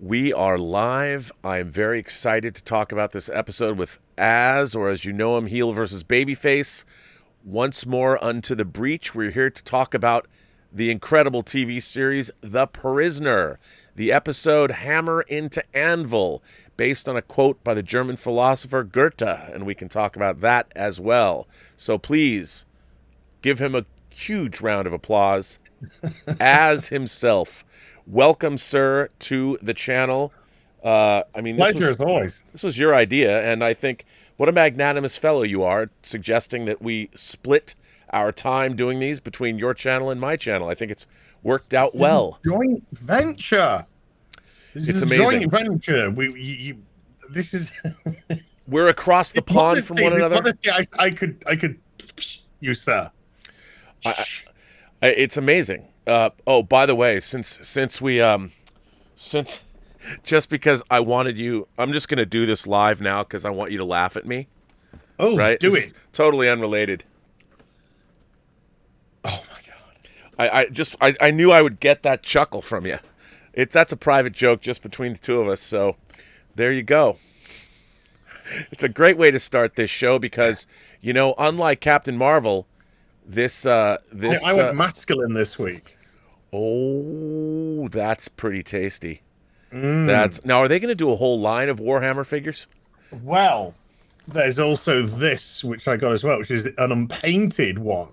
We are live. I'm very excited to talk about this episode with or as you know him, heel versus babyface. Once more unto the breach. We're here to talk about the incredible TV series The Prisoner, the episode Hammer into Anvil, based on a quote by the German philosopher Goethe, and we can talk about that as well. So please give him a huge round of applause as himself. Welcome, sir, to the channel. Pleasure as always. This was your idea, and I think what a magnanimous fellow you are, suggesting that we split our time doing these between your channel and my channel. I think it's worked out well. Joint venture. It's amazing. Joint venture. This is. We're across the pond from one another. Honestly, I could. You sir. It's amazing. Oh, by the way, since just because I wanted you, I'm just going to do this live now because I want you to laugh at me. Oh, right? Do this it. Totally unrelated. Oh my God. I knew I would get that chuckle from you. That's a private joke just between the two of us. So there you go. It's a great way to start this show because, unlike Captain Marvel, I went masculine this week. Oh, that's pretty tasty. Now, are they going to do a whole line of Warhammer figures? Well, there's also this, which I got as well, which is an unpainted one.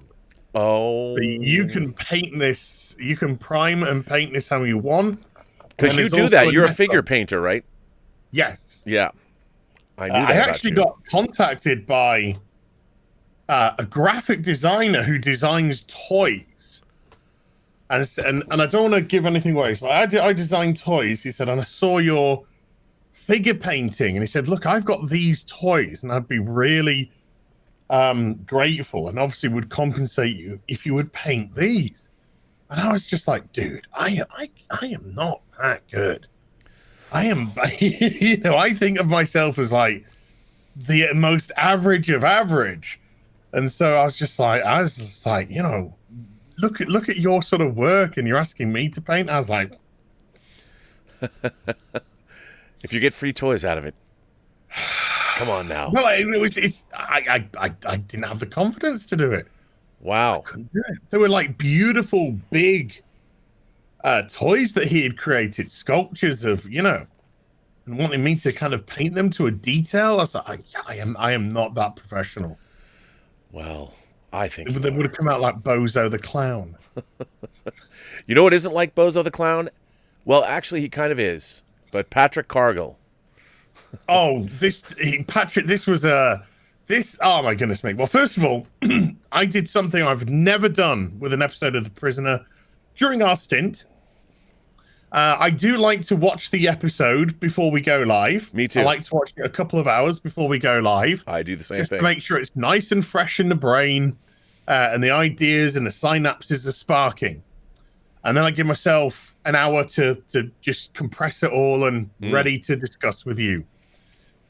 Oh. So you can paint this, you can prime and paint this how you want. Because you do that. You're a figure painter, right? Yes. Yeah. I knew that. I actually got contacted by a graphic designer who designs toys. And I don't want to give anything away. So I designed toys. He said, and I saw your figure painting. And he said, look, I've got these toys, and I'd be really grateful, and obviously would compensate you if you would paint these. And I was just like, dude, I am not that good. I am, I think of myself as like the most average of average. And so I was just like, look at your sort of work, and you're asking me to paint. I was like, if you get free toys out of it, come on now. No, I didn't have the confidence to do it. Wow. I couldn't do it. They were like beautiful, big toys that he had created, sculptures of, and wanting me to kind of paint them to a detail. I was like, I am not that professional. Well, I think they would have come out like Bozo the Clown. You know what isn't like Bozo the Clown? Well, actually, he kind of is. But Patrick Cargill. Oh, this was oh my goodness me. Well, first of all, I did something I've never done with an episode of The Prisoner during our stint. I do like to watch the episode before we go live. Me too. I like to watch it a couple of hours before we go live. I do the same just thing. To make sure it's nice and fresh in the brain, and the ideas and the synapses are sparking. And then I give myself an hour to just compress it all and ready to discuss with you.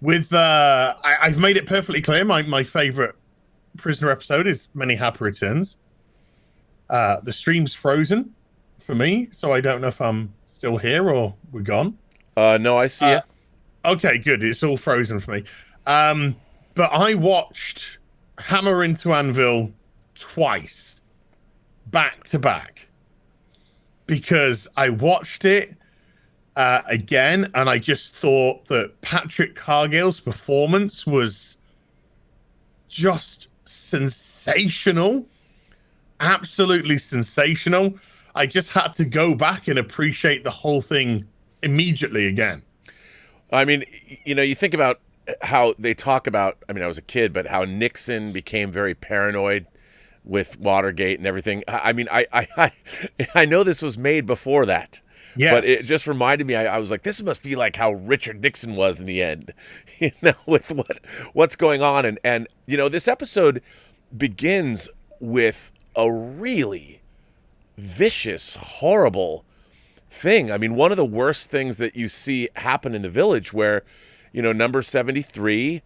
I've made it perfectly clear. My favorite Prisoner episode is Many Happy Returns. The stream's frozen for me, so I don't know if I'm still here or we're gone. No, I see it. Okay, good. It's all frozen for me. But I watched Hammer into Anvil twice, back to back, because I watched it again, and I just thought that Patrick Cargill's performance was just sensational. Absolutely sensational. I just had to go back and appreciate the whole thing immediately again. I mean, you think about how they talk about, I was a kid, but how Nixon became very paranoid with Watergate and everything. I know this was made before that. Yes. But it just reminded me, I was like, this must be like how Richard Nixon was in the end, with what's going on. And this episode begins with a really vicious, horrible thing. One of the worst things that you see happen in the village where, number 73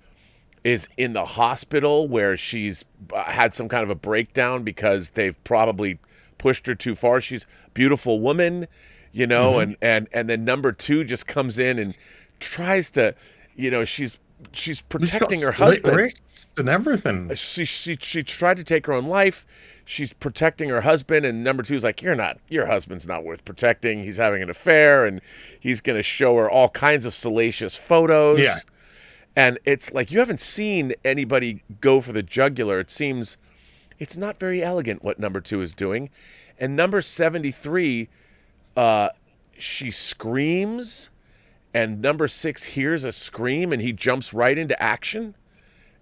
is in the hospital where she's had some kind of a breakdown because they've probably pushed her too far. She's a beautiful woman. you know, and then number two just comes in and tries to, you know, she's protecting her split husband. Wrists and everything. She tried to take her own life. She's protecting her husband, and number two is like, your husband's not worth protecting. He's having an affair, and he's going to show her all kinds of salacious photos. Yeah. And it's like, you haven't seen anybody go for the jugular. It seems it's not very elegant what number two is doing. And number 73, she screams, and number 6 hears a scream, and he jumps right into action,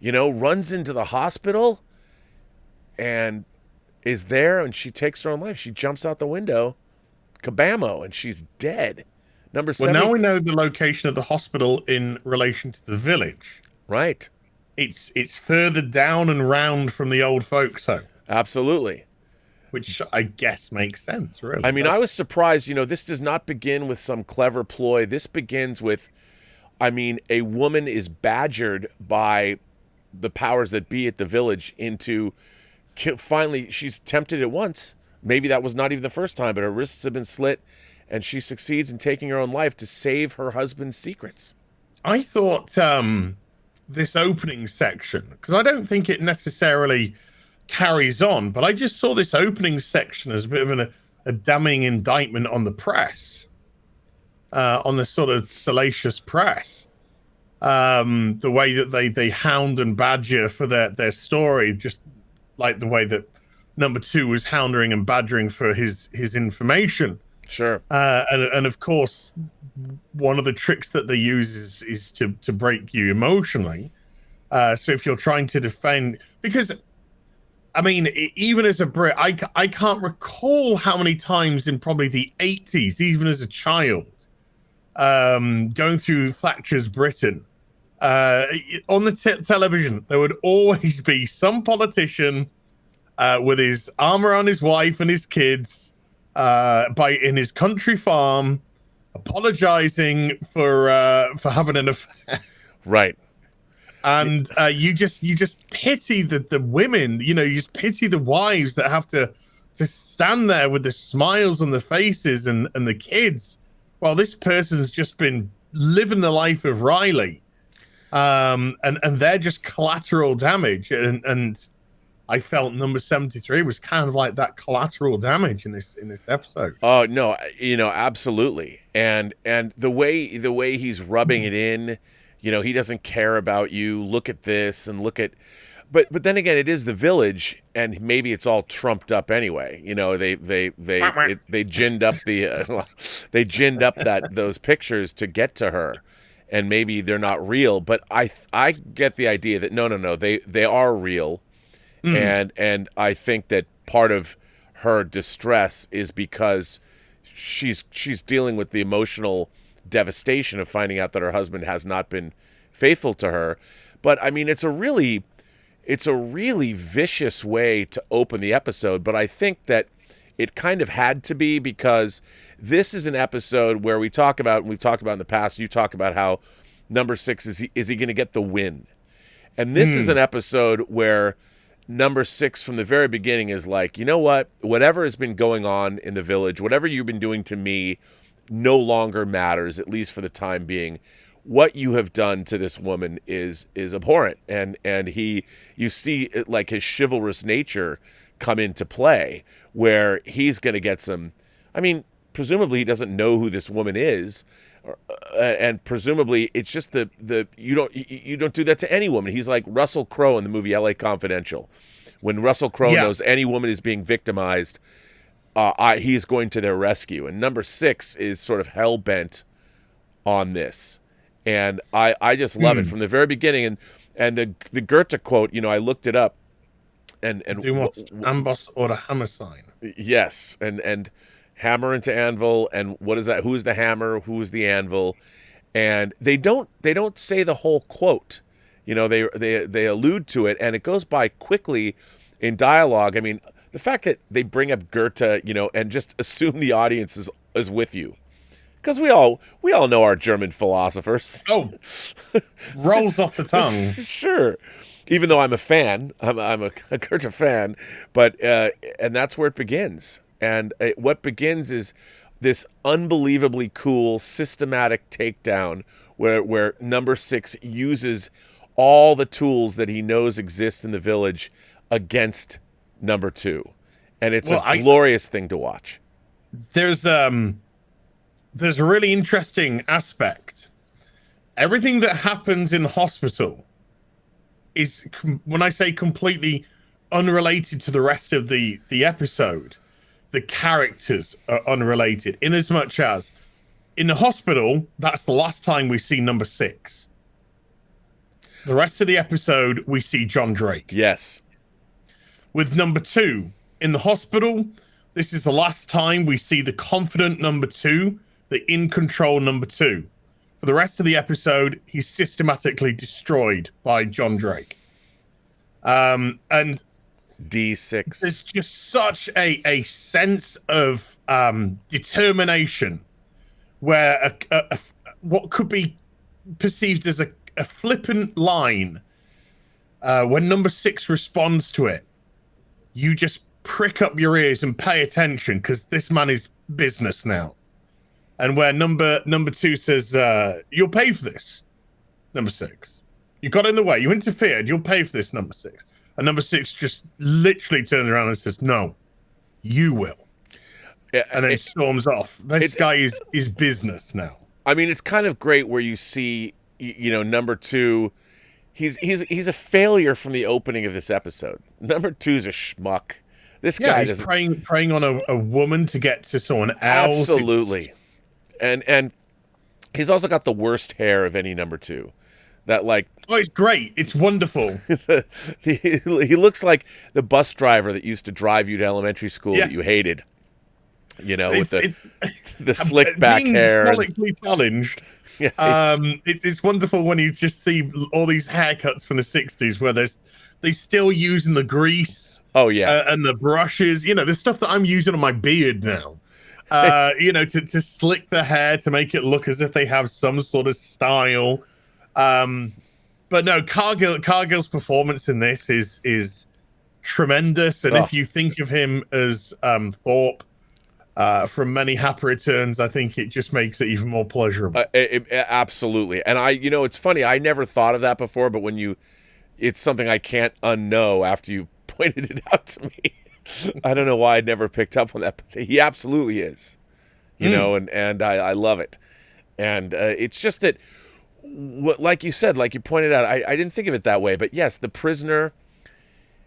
you know, runs into the hospital, and is there, and she takes her own life. She jumps out the window, kabammo, and she's dead. Number 7. Well, now we know the location of the hospital in relation to the village. Right. It's further down and round from the old folks' home. Absolutely. Which I guess makes sense, really. I mean, I was surprised, you know, this does not begin with some clever ploy. This begins with, I mean, a woman is badgered by the powers that be at the village into, finally, she's tempted it once. Maybe that was not even the first time, but her wrists have been slit, and she succeeds in taking her own life to save her husband's secrets. I thought this opening section, because I don't think it necessarily carries on, but I just saw this opening section as a bit of a damning indictment on the press, on the sort of salacious press. The way that they hound and badger for their story, just like the way that number 2 was hounding and badgering for his information. Sure. And of course, one of the tricks that they use is to break you emotionally. So if you're trying to defend, because I mean, even as a Brit, I can't recall how many times in probably the 80s, even as a child, going through Thatcher's Britain, on the television, there would always be some politician with his arm around his wife and his kids in his country farm, apologizing for having an affair. Right. And you just pity the women, you know, you just pity the wives that have to stand there with the smiles on their faces and the kids while this person's just been living the life of Riley. And they're just collateral damage. And I felt number 73 was kind of like that collateral damage in this episode. Oh, no, you know, absolutely. And the way he's rubbing it in, you know, he doesn't care about you. Look at this and look at, but then again, it is the village, and maybe it's all trumped up anyway. You know, they ginned up they ginned up those pictures to get to her, and maybe they're not real. But I get the idea that no, they are real, and I think that part of her distress is because she's dealing with the emotional devastation of finding out that her husband has not been faithful to her. But I mean, it's a really vicious way to open the episode, but I think that it kind of had to be, because this is an episode where we've talked about in the past, you talk about how number 6 is he going to get the win, and this is an episode where number 6 from the very beginning is like, you know what, whatever has been going on in the village, whatever you've been doing to me, no longer matters, at least for the time being. What you have done to this woman is abhorrent, and you see it, like his chivalrous nature come into play, where he's going to get some. I mean, presumably he doesn't know who this woman is, and presumably it's just the you don't do that to any woman. He's like Russell Crowe in the movie L.A. Confidential, when Russell Crowe knows any woman is being victimized. He's going to their rescue, and number 6 is sort of hell bent on this, and I just love it from the very beginning. And the Goethe quote, you know, I looked it up, and do what's amboss or a hammer sign? Yes, and hammer into anvil, and what is that? Who is the hammer? Who is the anvil? And they don't say the whole quote, you know. They allude to it, and it goes by quickly in dialogue. I mean, the fact that they bring up Goethe, you know, and just assume the audience is with you, because we all know our German philosophers. Oh, rolls off the tongue. Sure, even though I'm a fan, I'm a Goethe fan, but and that's where it begins. And what begins is this unbelievably cool systematic takedown where number 6 uses all the tools that he knows exist in the village against number 2. And it's a glorious thing to watch. There's a really interesting aspect. Everything that happens in hospital is, when I say completely unrelated to the rest of the episode, the characters are unrelated, in as much as in the hospital, that's the last time we see number 6. The rest of the episode, we see John Drake. Yes. With number 2, in the hospital, this is the last time we see the confident number 2, the in-control number 2. For the rest of the episode, he's systematically destroyed by John Drake. And D6. There's just such a sense of determination where what could be perceived as a flippant line, when number 6 responds to it, you just prick up your ears and pay attention, because this man is business now. And where number 2 says, you'll pay for this, number 6. You got in the way, you interfered, you'll pay for this, number 6. And number 6 just literally turns around and says, no, you will. And then storms off. This guy is business now. I mean, it's kind of great where you see, number 2, he's a failure from the opening of this episode. Number 2's a schmuck. This guy he's preying on a woman to get to someone else. Absolutely. And he's also got the worst hair of any number 2. That, like, oh, it's great. It's wonderful. he looks like the bus driver that used to drive you to elementary school that you hated. With the slick back hair. Follically challenged. Yeah, it's wonderful when you just see all these haircuts from the 60s where they still using the grease. Oh, yeah. And the brushes. The stuff that I'm using on my beard now. To slick the hair to make it look as if they have some sort of style. But no, Cargill's performance in this is tremendous. And if you think of him as Thorpe from Many Happy Returns, I think it just makes it even more pleasurable. Absolutely. And it's funny, I never thought of that before, but it's something I can't unknow after you pointed it out to me. I don't know why I'd never picked up on that, but he absolutely is, and I love it. And it's just that, like you said, like you pointed out, I didn't think of it that way, but yes, the prisoner,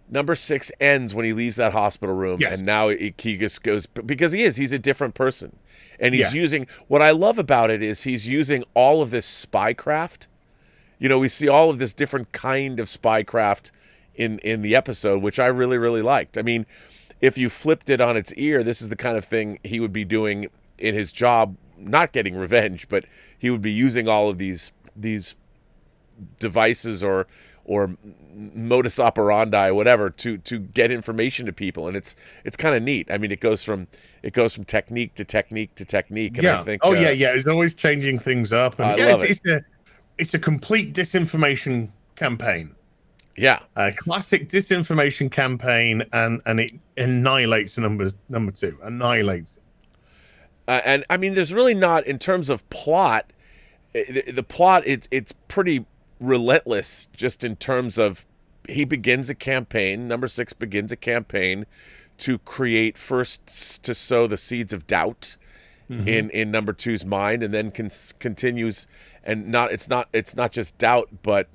number 6, ends when he leaves that hospital room, and now he just goes, because he's a different person, and he's using, what I love about it is he's using all of this spycraft. We see all of this different kind of spycraft in the episode, which I really, really liked. I mean, if you flipped it on its ear, this is the kind of thing he would be doing in his job, not getting revenge, but he would be using all of these devices or modus operandi, whatever, to get information to people, and it's kind of neat. I mean, it goes from technique to technique to technique, and I think it's always changing things up. And I love it. It's a complete disinformation campaign. Yeah, a classic disinformation campaign, and it annihilates number 2. Annihilates. And I mean, there's really not, in terms of plot. The plot, it's pretty relentless, just in terms of he begins a campaign. Number 6 begins a campaign to create, first to sow the seeds of doubt in number 2's mind, and then continues, and it's not just doubt, but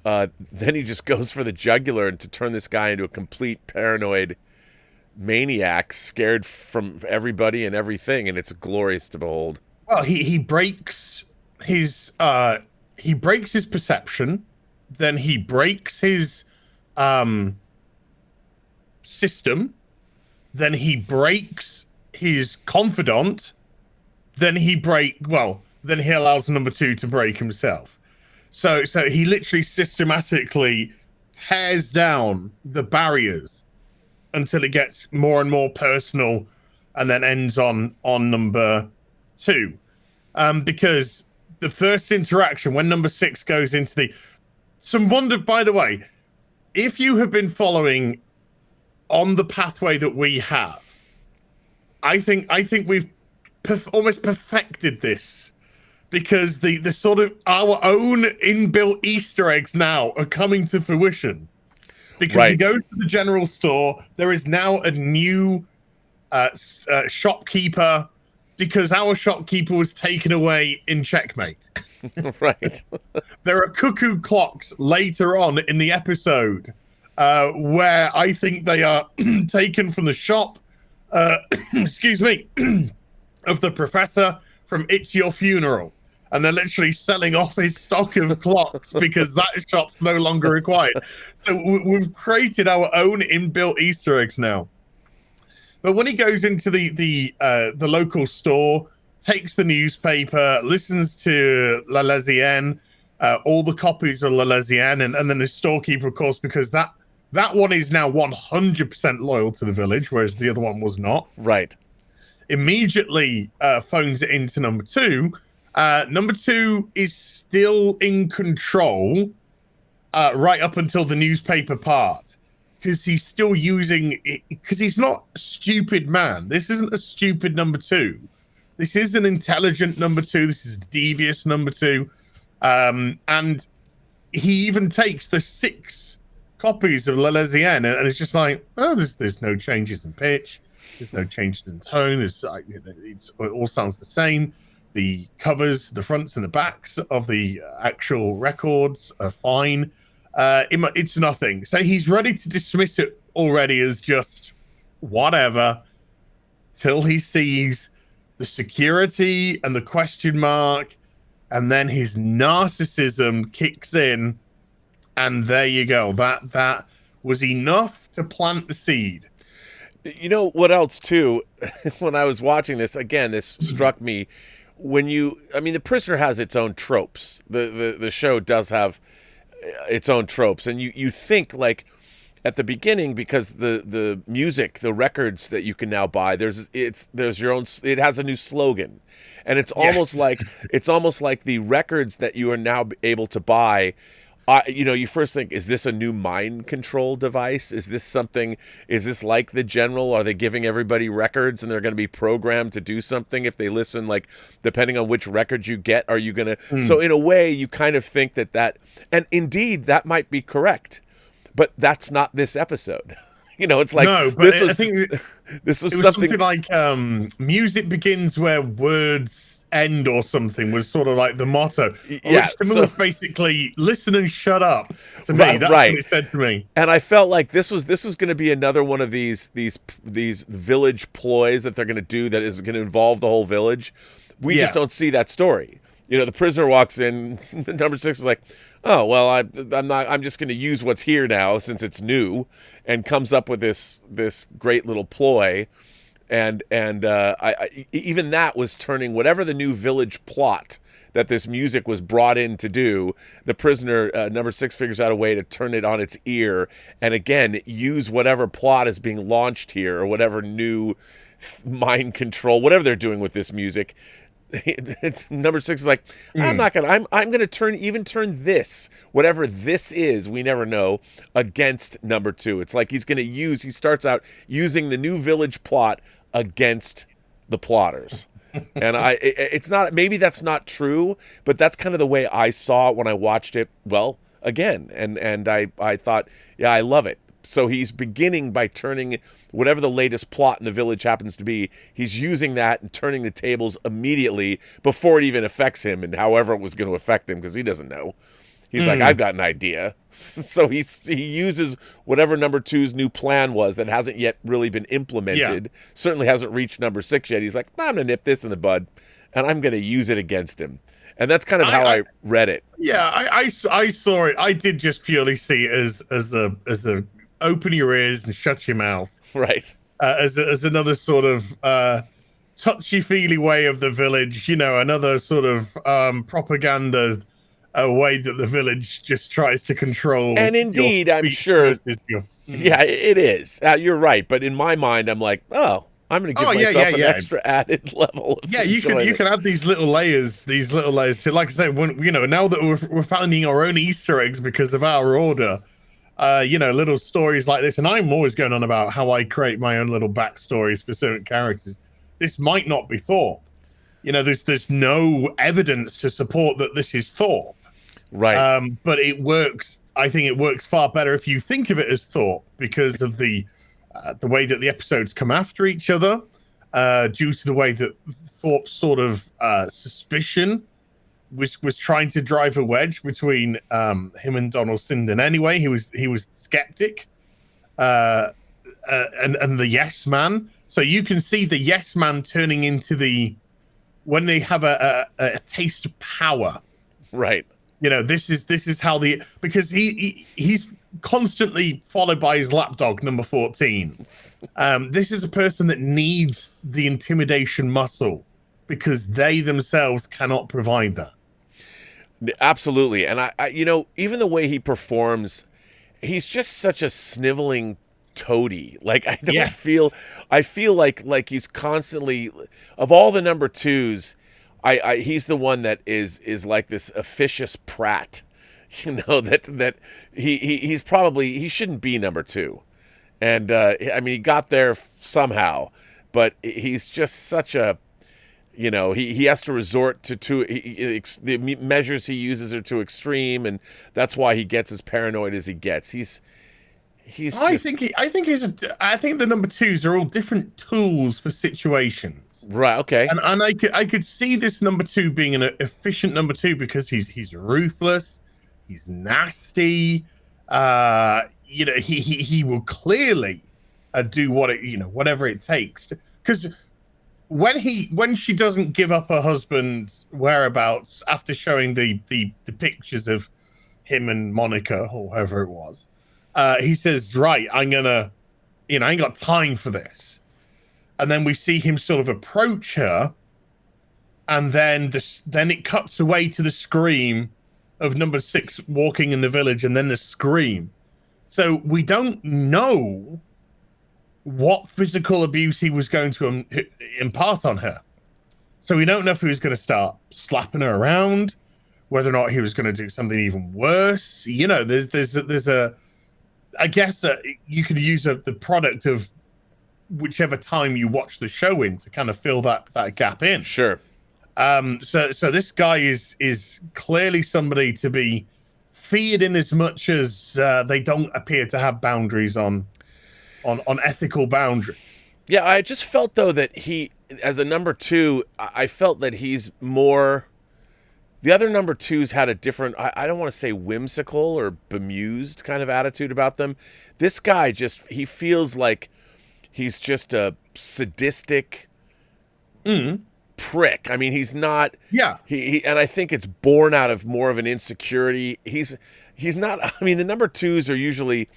then he just goes for the jugular, and to turn this guy into a complete paranoid maniac, scared from everybody and everything, and it's glorious to behold. Well, he breaks his perception, then he breaks his system, then he breaks his confidant, then he allows number 2 to break himself. So he literally systematically tears down the barriers until it gets more and more personal, and then ends on number 2. Because the first interaction, when number 6 goes into some wonder, by the way, if you have been following on the pathway that we have, I think we've almost perfected this, because the sort of our own inbuilt Easter eggs now are coming to fruition. Because you go to the general store, there is now a new shopkeeper, because our shopkeeper was taken away in Checkmate. Right. There are cuckoo clocks later on in the episode where I think they are taken from the shop, excuse me, of the professor from It's Your Funeral. And they're literally selling off his stock of clocks because that shop's no longer required. So we've created our own inbuilt Easter eggs now. But when he goes into the local store, takes the newspaper, listens to La Lesienne, all the copies of La Lesienne, and then the storekeeper, of course, because that one is now 100% loyal to the village, whereas the other one was not. Right. Immediately phones it into number two. Number two is still in control right up until the newspaper part, because he's still using it, because he's not a stupid man. This isn't a stupid number two. This is an intelligent number two. This is a devious number two. And he even takes the 6 copies of La Lesienne, and it's just like, oh, there's no changes in pitch. There's no changes in tone. It all sounds the same. The covers, the fronts and the backs of the actual records are fine. It's nothing. So he's ready to dismiss it already as just whatever, till he sees the security and the question mark, and then his narcissism kicks in, and there you go. That was enough to plant the seed. You know what else too? When I was watching this again, this struck me. The Prisoner has its own tropes. The show does have its own tropes, and you think, like, at the beginning, because the music, the records that you can now buy, there's your own. It has a new slogan, and it's almost like the records that you are now able to buy. You first think, is this a new mind control device? Is this like the General? Are they giving everybody records and they're going to be programmed to do something if they listen, like, depending on which record you get, are you going to... So in a way, you kind of think that, and indeed, that might be correct, but that's not this episode. It's like... No, but I think this was something like music begins where words end, or something, was sort of like the motto. Yeah, was basically listen and shut up to me. That's what it said to me. And I felt like this was going to be another one of these village ploys that they're going to do that is going to involve the whole village. We just don't see that story. The prisoner walks in, number 6 is like, oh, well, I'm just going to use what's here now since it's new, and comes up with this great little ploy. And I even that was turning whatever the new village plot that this music was brought in to do. The prisoner, number 6, figures out a way to turn it on its ear, and again use whatever plot is being launched here, or whatever new mind control, whatever they're doing with this music. Number 6 is like, I'm gonna turn this, whatever this is, we never know, against number 2. It's like he starts out using the new village plot against the plotters. And it's not, maybe that's not true, but that's kind of the way I saw it when I watched it, well, again. And I thought, yeah, I love it. So he's beginning by turning whatever the latest plot in the village happens to be, he's using that and turning the tables immediately before it even affects him, and however it was going to affect him, because he doesn't know. He's like, I've got an idea. So he uses whatever number 2's new plan was that hasn't yet really been implemented, certainly hasn't reached number 6 yet. He's like, I'm going to nip this in the bud, and I'm going to use it against him. And that's kind of how I read it. Yeah, I saw it. I did just purely see it as a open your ears and shut your mouth. Right. As another sort of touchy-feely way of the village, another sort of propaganda way that the village just tries to control. And indeed, I'm sure. Yeah, it is. You're right. But in my mind, I'm like, oh, I'm going to give myself an extra added level of enjoyment. You can add these little layers to, like I say, when now that we're finding our own Easter eggs because of our order. Little stories like this, and I'm always going on about how I create my own little backstories for certain characters. This might not be thought, there's no evidence to support that this is Thorpe. Right. But it works. I think it works far better if you think of it as Thorpe because of the way that the episodes come after each other, due to the way that Thorpe's sort of suspicion was trying to drive a wedge between him and Donald Sinden. Anyway, he was skeptic, and the yes man. So you can see the yes man turning into when they have a taste of power. Right. This is how because he's constantly followed by his lapdog number 14. This is a person that needs the intimidation muscle because they themselves cannot provide that. Absolutely. And I even the way he performs, he's just such a sniveling toady. Like I don't feel like he's constantly, of all the number twos, he's the one that is like this officious prat, that he shouldn't be number two. And he got there somehow, but he's just such a, he has to resort to the measures he uses are too extreme, and that's why he gets as paranoid as he gets. I think the number twos are all different tools for situations. Right. Okay. And I could see this number two being an efficient number two because he's ruthless, he's nasty. He will clearly do whatever it takes. Because when she doesn't give up her husband's whereabouts after showing the pictures of him and Monica or whoever it was, he says, "Right, I ain't got time for this." And then we see him sort of approach her, and then it cuts away to the scream of number 6 walking in the village, and then the scream. So we don't know what physical abuse he was going to impart on her. So we don't know if he was going to start slapping her around, whether or not he was going to do something even worse. There's a, I guess you could use the product of whichever time you watch the show in to kind of fill that gap in. Sure. So this guy is clearly somebody to be feared in as much as they don't appear to have boundaries on ethical boundaries. Yeah, I just felt though that he, as a number two, I felt that he's more. The other number twos had a different, I don't want to say whimsical or bemused kind of attitude about them. This guy he feels like he's just a sadistic prick. I mean, he's not. Yeah. And I think it's born out of more of an insecurity. He's not. I mean, the number twos are usually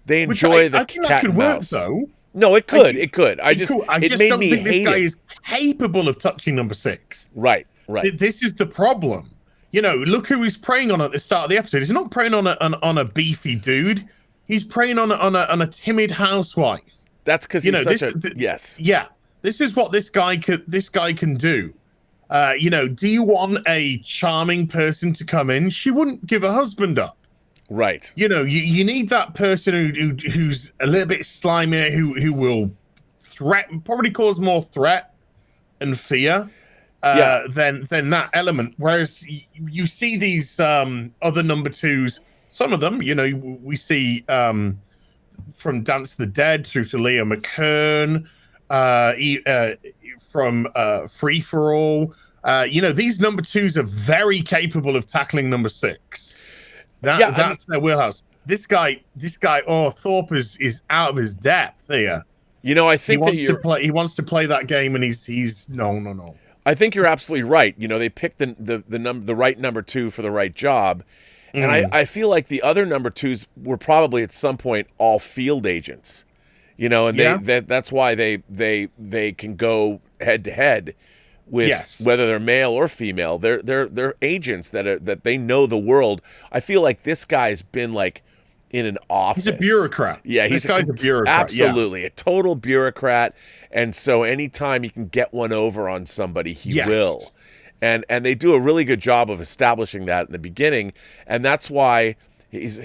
they enjoy the cat and mouse. Work, though. No, it could. It could. I just made don't me think this hate guy it. is capable of touching number 6. Right. This is the problem. Look who he's preying on at the start of the episode. He's not preying on a beefy dude. He's preying on a timid housewife. That's because he's such yes. Yeah, this is what this guy can do. Do you want a charming person to come in? She wouldn't give her husband up. Right. You need that person who's a little bit slimy, who will probably cause more threat and fear than that element. Whereas you see these other number twos, some of them, we see from Dance of the Dead through to Leo McCurn, from Free for All. These number twos are very capable of tackling number 6. That's their wheelhouse. This guy, Thorpe is out of his depth here. I think he wants to play that game, and he's no. I think you're absolutely right. They picked the right number 2 for the right job. And I feel like the other number twos were probably at some point all field agents, and that's why they can go head to head with whether they're male or female. They're agents that they know the world. I feel like this guy's been like in an office. He's a bureaucrat. Yeah, this guy's a bureaucrat. Absolutely, a total bureaucrat. And so anytime he can get one over on somebody, he will. And they do a really good job of establishing that in the beginning, and that's why his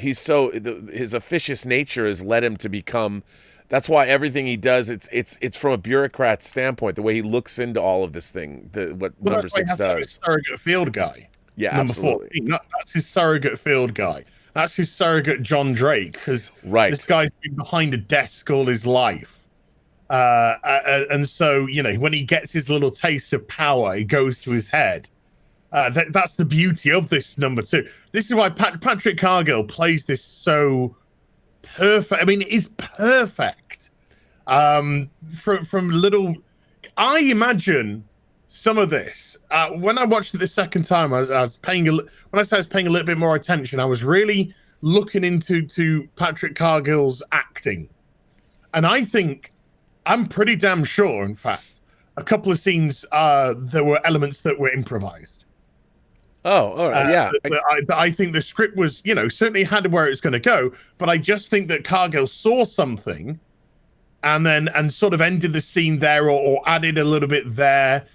officious nature has led him to become That's why everything he does, it's from a bureaucrat's standpoint, the way he looks into all of this thing, what Well, number that's why he six has to have his does. surrogate field guy. Yeah, Number absolutely. 14. That's his surrogate field guy. That's his surrogate John Drake, because Right. this guy's been behind a desk all his life. And so, you know, when he gets his little taste of power, it goes to his head. That's the beauty of this number 2. This is why Patrick Cargill plays this so perfect. I mean, it is perfect. From little, I imagine some of this when I watched it the second time, I was paying when I say I was paying a little bit more attention, I was really looking into Patrick Cargill's acting, and I'm pretty damn sure, in fact, a couple of scenes there were elements that were improvised. Oh, all right, yeah. I think the script was, you know, certainly had where it was going to go, but I just think that Cargill saw something and sort of ended the scene there, or added a little bit there.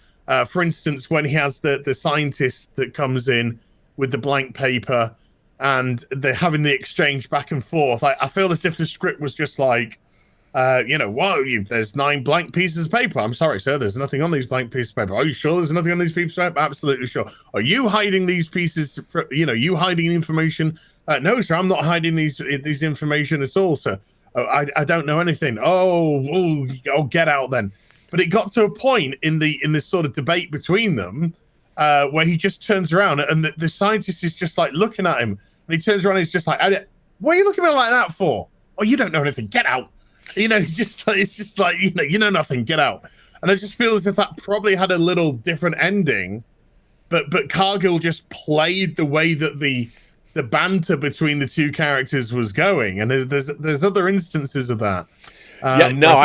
For instance, when he has the scientist that comes in with the blank paper and they're having the exchange back and forth, I feel as if the script was just like, you know, well, there's 9 blank pieces of paper. I'm sorry, sir, there's nothing on these blank pieces of paper. Are you sure there's nothing on these pieces of paper? Absolutely sure. Are you hiding these pieces? You know, you hiding information? No, sir, I'm not hiding these information at all, sir. I don't know anything. Oh, get out then. But it got to a point in this sort of debate between them where he just turns around and the scientist is just like looking at him, and he turns around and he's just like, what are you looking at me like that for? Oh, you don't know anything. Get out. You know, it's just like you know nothing. Get out. And I just feel as if that probably had a little different ending, but Cargill just played the way that the banter between the two characters was going, and there's other instances of that. Yeah, no,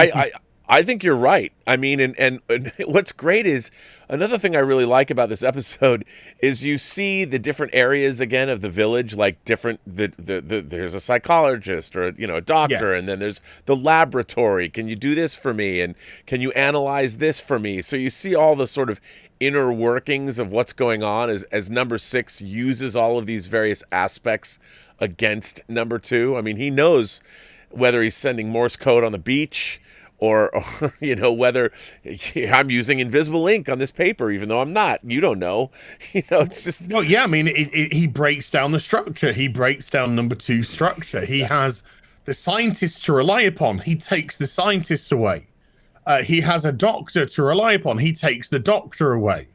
I think you're right. I mean, and what's great is another thing I really like about this episode is you see the different areas again of the village, like different there's a psychologist or a doctor, Yes. and then there's the laboratory. Can you do this for me? And can you analyze this for me? So you see all the sort of inner workings of what's going on as number 6 uses all of these various aspects against number 2. I mean, he knows whether he's sending Morse code on the beach, or whether I'm using invisible ink on this paper, even though I'm not. You don't know. It's just... Well, yeah, I mean, he breaks down the structure. He breaks down number 2 structure. He has the scientists to rely upon. He takes the scientists away. He has a doctor to rely upon. He takes the doctor away.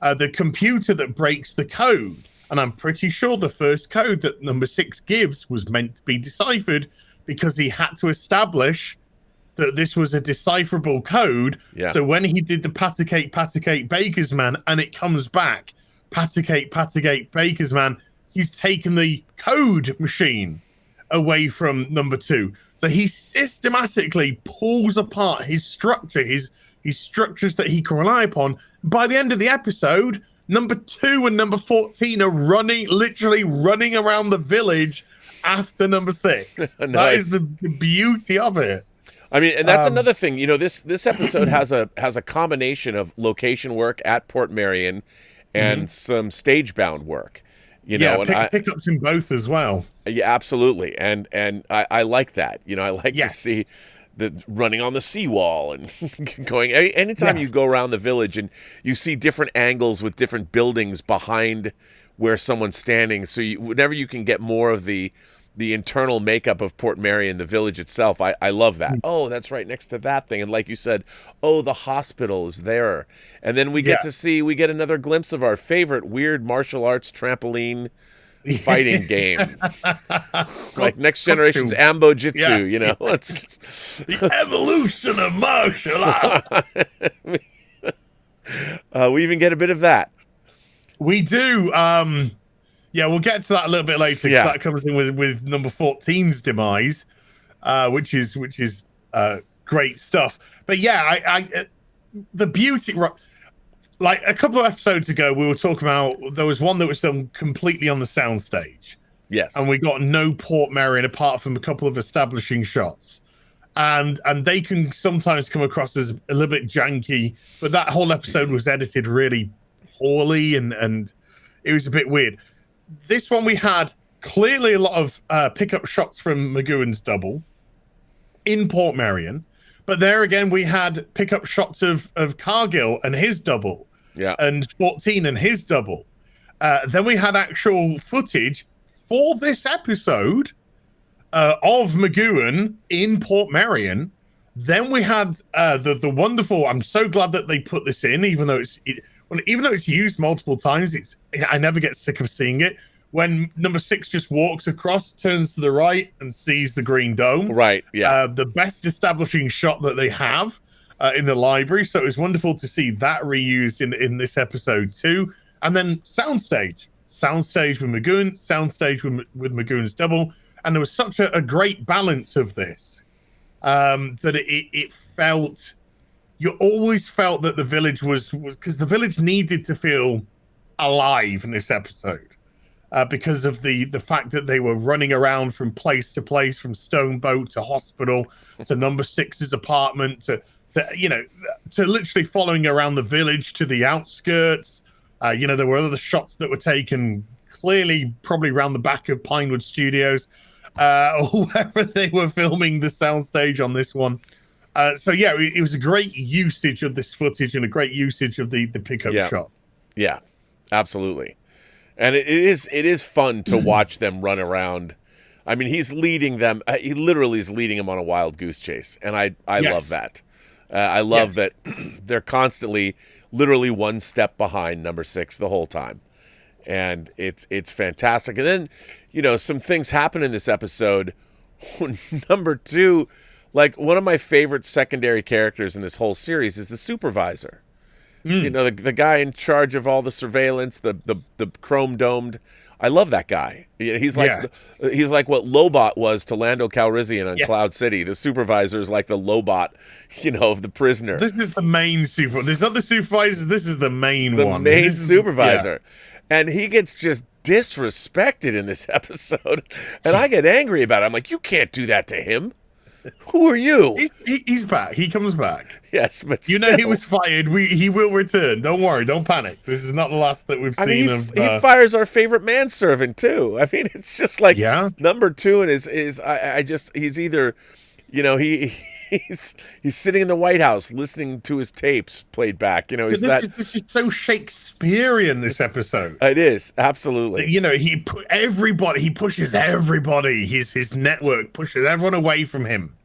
The computer that breaks the code. And I'm pretty sure the first code that number 6 gives was meant to be deciphered, because he had to establish that this was a decipherable code. Yeah. So when he did the Patacate Baker's Man and it comes back, Patacate Baker's Man, he's taken the code machine away from number 2. So he systematically pulls apart his structure, his structures that he can rely upon. By the end of the episode, number 2 and number 14 are literally running around the village after number 6. Nice. That is the beauty of it. I mean, and that's another thing. This episode has a combination of location work at Port Marion and some stage bound work. Pickups in both as well. Yeah, absolutely, and I like that. I like to see the running on the seawall and going. Anytime you go around the village and you see different angles with different buildings behind where someone's standing, so whenever you can get more of the internal makeup of Port Marion, the village itself, I love that. Oh, that's right next to that thing. And like you said, the hospital is there. And then we get another glimpse of our favorite weird martial arts trampoline fighting game. Like Next Generation's Ambo Jitsu, It's the evolution of martial art. We even get a bit of that. We do. Yeah, we'll get to that a little bit later, because that comes in with number 14's demise, which is great stuff. But yeah, the beauty, like a couple of episodes ago, we were talking about, there was one that was done completely on the soundstage. Yes. And we got no Port Marion apart from a couple of establishing shots. And they can sometimes come across as a little bit janky, but that whole episode was edited really poorly, and it was a bit weird. This one we had clearly a lot of pickup shots from McGoohan's double. in Port Merion. But there again, we had pickup shots of Cargill and his double, Yeah. and 14 and his double. Then we had actual footage for this episode of McGoohan in Port Merion. Then we had the wonderful. I'm so glad that they put this in, even though it's used multiple times. I never get sick of seeing it. When number 6 just walks across, turns to the right, and sees the green dome. Right. Yeah. The best establishing shot that they have in the library. So it was wonderful to see that reused in this episode too. And then soundstage with McGoohan, soundstage with McGoohan's double. And there was such a great balance of this that it felt, you always felt that the village was, because the village needed to feel alive in this episode. Because of the fact that they were running around from place to place, from Stoneboat to hospital to number 6's apartment to literally following around the village to the outskirts. There were other shots that were taken clearly probably around the back of Pinewood Studios, or wherever they were filming the soundstage on this one. It was a great usage of this footage and a great usage of the pickup shot. Yeah, absolutely. And it is fun to watch them run around. I mean, he's leading them. He literally is leading them on a wild goose chase, and I love that. I love that they're constantly, literally one step behind number 6 the whole time, and it's fantastic. And then, some things happen in this episode. Number 2, like one of my favorite secondary characters in this whole series is the supervisor. The guy in charge of all the surveillance, the chrome domed. I love that guy. He's like he's like what Lobot was to Lando Calrissian on Cloud City. The supervisor is like the Lobot, of the prisoner. This is the main super. There's other supervisors. This is the main one. The main supervisor, and he gets just disrespected in this episode, and I get angry about it. I'm like, you can't do that to him. Who are you? He's back. He comes back. Yes, but he was fired. He will return. Don't worry. Don't panic. This is not the last that we've seen of. He fires our favorite manservant too. I mean, it's just like number 2 and he's either, he's sitting in the White House listening to his tapes played back. This is so Shakespearean. This episode. It is absolutely. He pushes everybody. His network pushes everyone away from him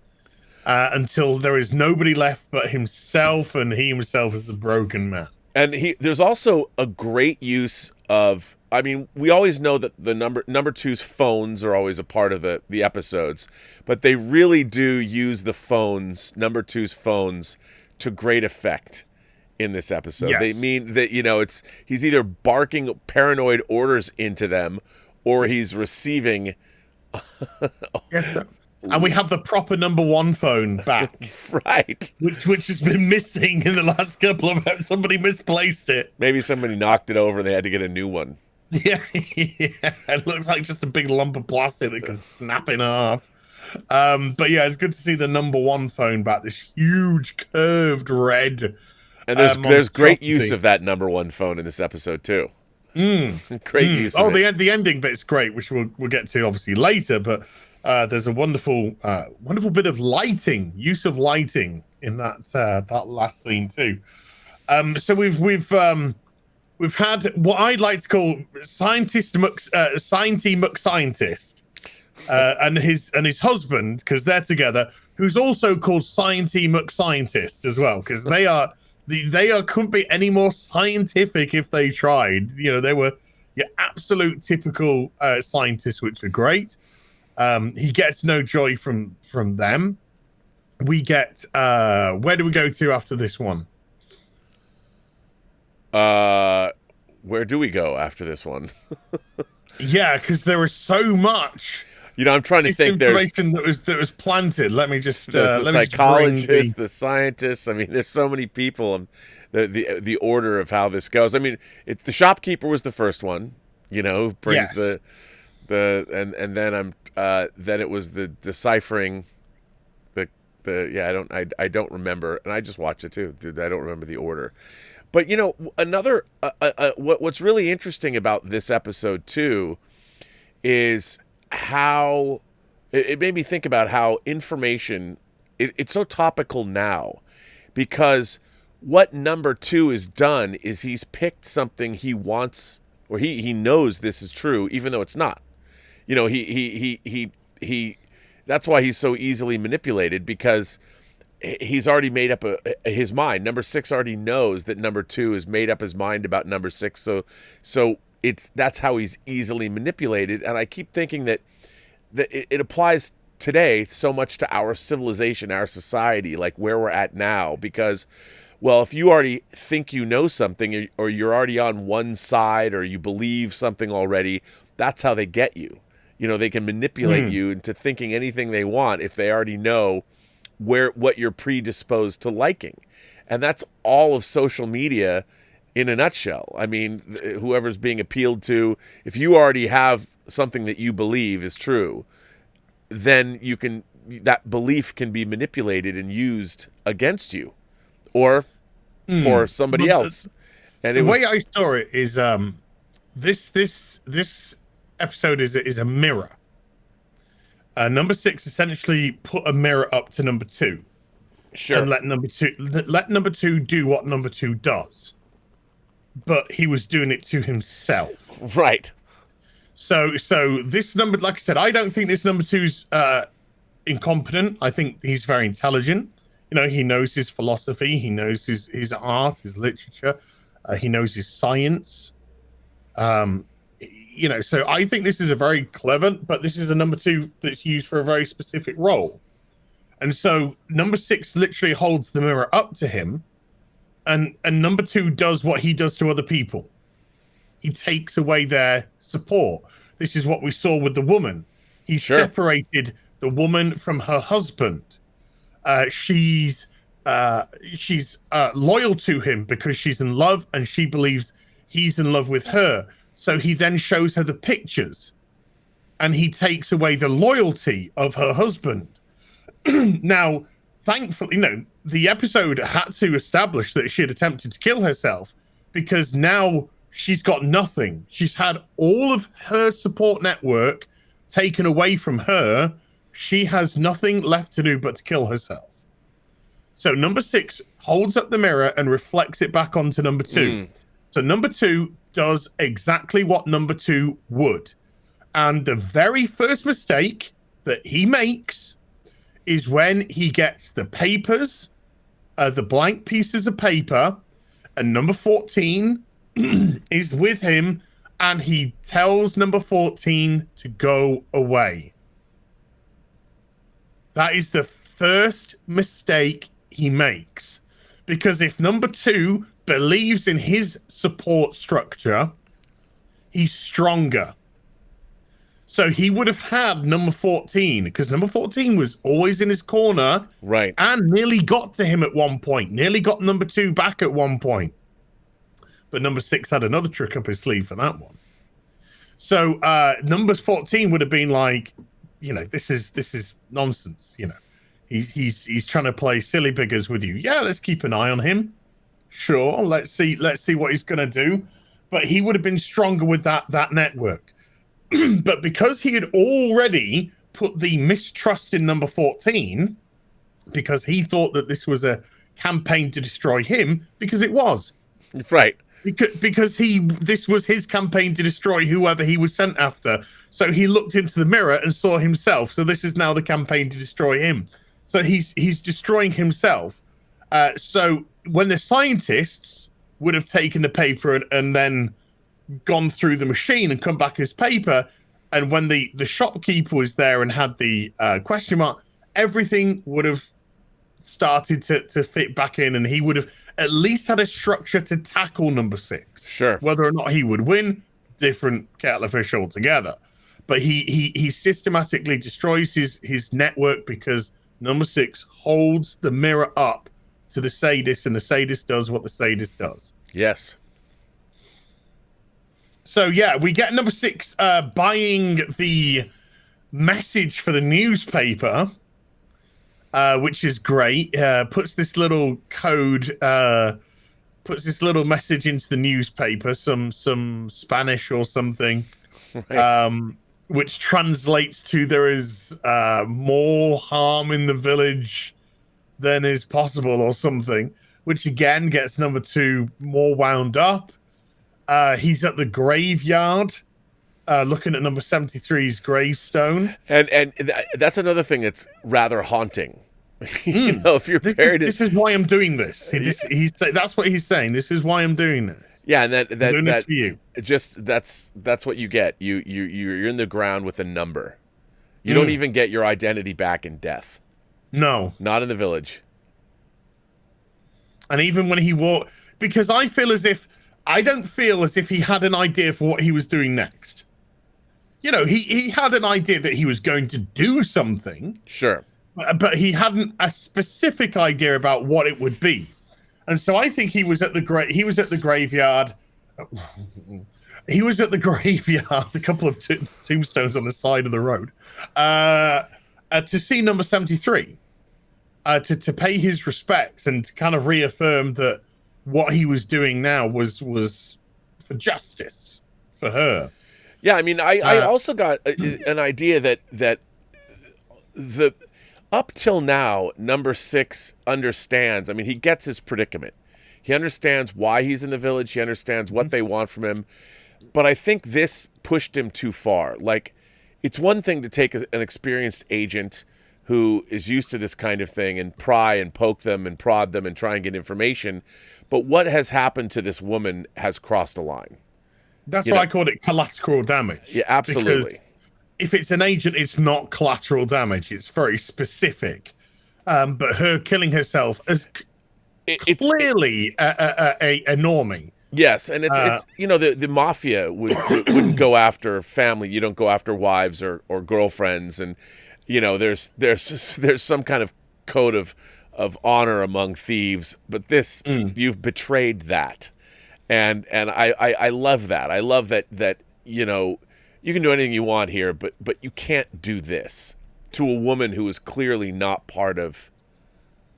until there is nobody left but himself, and he himself is the broken man. And there's also a great use of. I mean, we always know that the number 2's phones are always a part of the episodes, but they really do use the phones, number 2's phones, to great effect in this episode. Yes. They mean that, he's either barking paranoid orders into them, or he's receiving. Yes, and we have the proper number 1 phone back, right? Which has been missing in the last couple of episodes. Somebody misplaced it. Maybe somebody knocked it over and they had to get a new one. Yeah, it looks like just a big lump of plastic that can snap in half. But yeah, it's good to see the number 1 phone back. This huge curved red. And there's great use of that number 1 phone in this episode too. Great use. Oh, the ending bit's great, which we'll get to obviously later. But there's a wonderful bit of lighting, use of lighting in that last scene too. So we've had what I'd like to call Scienty McScientist, and his husband, because they're together, who's also called Scienty McScientist as well, because they couldn't be any more scientific if they tried. They were your absolute typical scientists, which are great. He gets no joy from them. We get where do we go to after this one? Where do we go after this one? Yeah, because there was so much. I'm trying to think. There's information that was planted. Let me just. The psychologists, the scientists. I mean, there's so many people. The order of how this goes. I mean, the shopkeeper was the first one. Who brings and then then it was the deciphering. I don't remember, and I just watched it too. I don't remember the order. But another what's really interesting about this episode too is how it made me think about how information it's so topical now, because what number two has done is he's picked something he wants, or he knows this is true, even though it's not. You know, he that's why he's so easily manipulated, because he's already made up his mind. Number six already knows that number two has made up his mind about number six. So that's how he's easily manipulated. And I keep thinking that it applies today so much to our civilization, our society, like where we're at now, because, well, if you already think you know something, or you're already on one side, or you believe something already, that's how they get you. You know, they can manipulate you into thinking anything they want if they already know what you're predisposed to liking. And that's all of social media in a nutshell. I mean, whoever's being appealed to, if you already have something that you believe is true, then that belief can be manipulated and used against you, or for somebody else. And the way I saw it is this episode is a mirror. Number six essentially put a mirror up to number two. Sure. And let number two do what number two does. But he was doing it to himself. Right. So this number, like I said, I don't think this number two's incompetent. I think he's very intelligent. You know, he knows his philosophy, he knows his art, his literature, he knows his science. You know, so I think this is a very clever, but this is a number two that's used for a very specific role. And so number six literally holds the mirror up to him, and number two does what he does to other people. He takes away their support. This is what we saw with the woman. He separated the woman from her husband. She's loyal to him because she's in love, and she believes he's in love with her. So he then shows her the pictures, and he takes away the loyalty of her husband. Now, thankfully, you know, the episode had to establish that she had attempted to kill herself, because now she's got nothing. She's had all of her support network taken away from her. She has nothing left to do but to kill herself. So number six holds up the mirror and reflects it back onto number two. So number two does exactly what number two would. And the very first mistake that he makes is when he gets the papers, the blank pieces of paper, and number 14 is with him, and he tells number 14 to go away. That is the first mistake he makes. Because if number two believes in his support structure, he's stronger. So he would have had number 14, because number 14 was always in his corner, right, and nearly got to him at one point, nearly got number two back at one point. But number six had another trick up his sleeve for that one. So number 14 would have been like, you know, this is nonsense. You know, he's trying to play silly biggers with you. Yeah, let's keep an eye on him. Sure, let's see what he's gonna do. But he would have been stronger with that network. But because he had already put the mistrust in number 14, because he thought that this was a campaign to destroy him, because it was. Right. Because this was his campaign to destroy whoever he was sent after. So he looked into the mirror and saw himself. So this is now the campaign to destroy him. So he's destroying himself. So when the scientists would have taken the paper and then gone through the machine and come back as paper, and when the shopkeeper was there and had the question mark, everything would have started to fit back in, and he would have at least had a structure to tackle number six. Sure. Whether or not he would win, different kettle of fish altogether. But he systematically destroys his network, because number six holds the mirror up to the sadist, and the sadist does what the sadist does. Yes. So yeah, we get number six buying the message for the newspaper, which is great. Puts this little code, puts this little message into the newspaper, some Spanish or something, right. Which translates to there is more harm in the village than is possible or something, which again gets number 2 more wound up. He's at the graveyard, looking at number 73's gravestone. And that's another thing that's rather haunting. If you're buried, this is why I'm doing this. That's what he's saying. This is why I'm doing this. Yeah, and I'm doing this for you. Just that's what you get. You're in the ground with a number. You don't even get your identity back in death. No, not in the village. And even when he walked, because I don't feel as if he had an idea for what he was doing next. He had an idea that he was going to do something. Sure. But he hadn't a specific idea about what it would be. And so I think he was at the graveyard. He was at the graveyard, a couple of tombstones on the side of the road, to see number 73, to pay his respects and to kind of reaffirm that what he was doing now was for justice for her. Yeah, I mean, I also got an idea that the up till now, number 6 understands. I mean, he gets his predicament. He understands why he's in the village. He understands what they want from him. But I think this pushed him too far. Like, it's one thing to take an experienced agent who is used to this kind of thing and pry and poke them and prod them and try and get information. But what has happened to this woman has crossed a line. That's why I called it collateral damage. Yeah, absolutely. Because if it's an agent, it's not collateral damage. It's very specific. But her killing herself is clearly a norming. Yes, and it's the mafia wouldn't go after family. You don't go after wives or girlfriends, and there's some kind of code of honor among thieves. But this you've betrayed that, and I love that. I love that you can do anything you want here, but you can't do this to a woman who is clearly not part of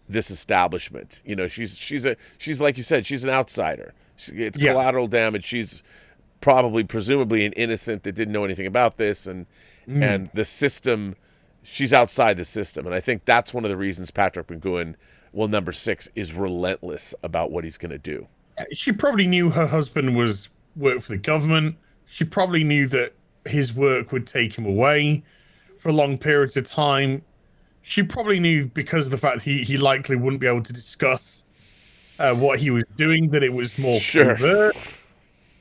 this establishment. She's like you said, she's an outsider. It's collateral damage. She's presumably an innocent that didn't know anything about this, and the system. She's outside the system, and I think that's one of the reasons Patrick McGoohan, number 6, is relentless about what he's going to do. She probably knew her husband worked for the government. She probably knew that his work would take him away for long periods of time. She probably knew, because of the fact he likely wouldn't be able to discuss what he was doing, that it was more covert.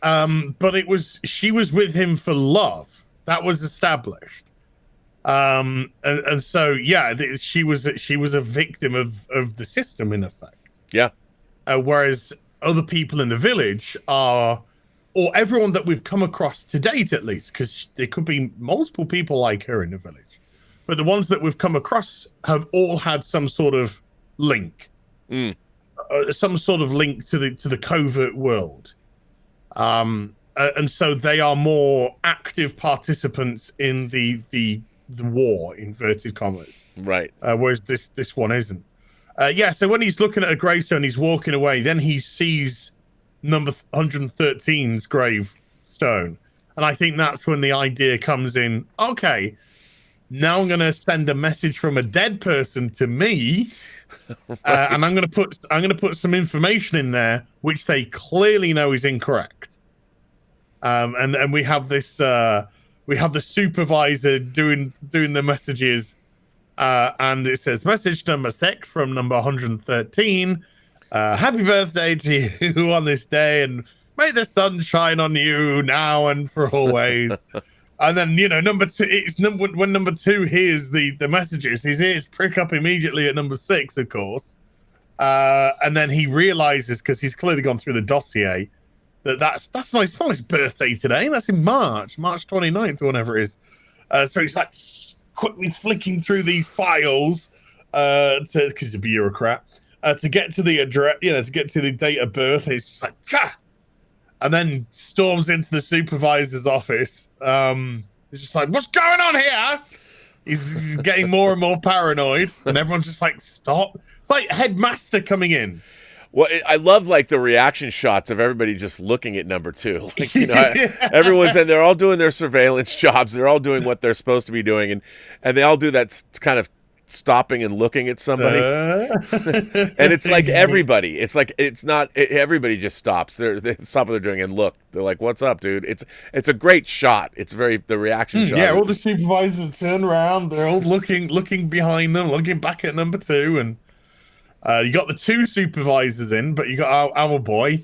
But she was with him for love. That was established. And so she was a victim of the system, in effect. Yeah. Whereas other people in the village are, or everyone that we've come across to date, at least, because there could be multiple people like her in the village, but the ones that we've come across have all had some sort of link, some sort of link to the covert world, and so they are more active participants in the war, inverted commas, right? Whereas this one isn't. So when he's looking at a gravestone, he's walking away. Then he sees number 113's gravestone, and I think that's when the idea comes in. Okay, now I'm going to send a message from a dead person to me, right. And I'm going to put some information in there which they clearly know is incorrect. And we have this we have the supervisor doing the messages, and it says message number 6 from number 113. Happy birthday to you on this day, and may the sun shine on you now and for always. And then, number 2, when number 2 hears the messages, his ears prick up immediately at number 6, of course. And then he realizes, because he's clearly gone through the dossier, that's not his birthday today. That's in March 29th or whatever it is. So he's like quickly flicking through these files, because he's a bureaucrat. To get to the address, to get to the date of birth, he's just like, "Tcha!" And then storms into the supervisor's office. He's just like, "What's going on here?" He's getting more and more paranoid, and everyone's just like, "Stop!" It's like Headmaster coming in. Well, I love the reaction shots of everybody just looking at number 2. Everyone's and they're all doing their surveillance jobs. They're all doing what they're supposed to be doing, and they all do that kind of stopping and looking at somebody. And it's like everybody. It's like everybody just stops. They stop what they're doing and look. They're like, "What's up, dude?" It's a great shot. It's the reaction shot. Yeah, all the supervisors turn around. They're all looking behind them, looking back at number 2, and you got the 2 supervisors in, but you got our boy,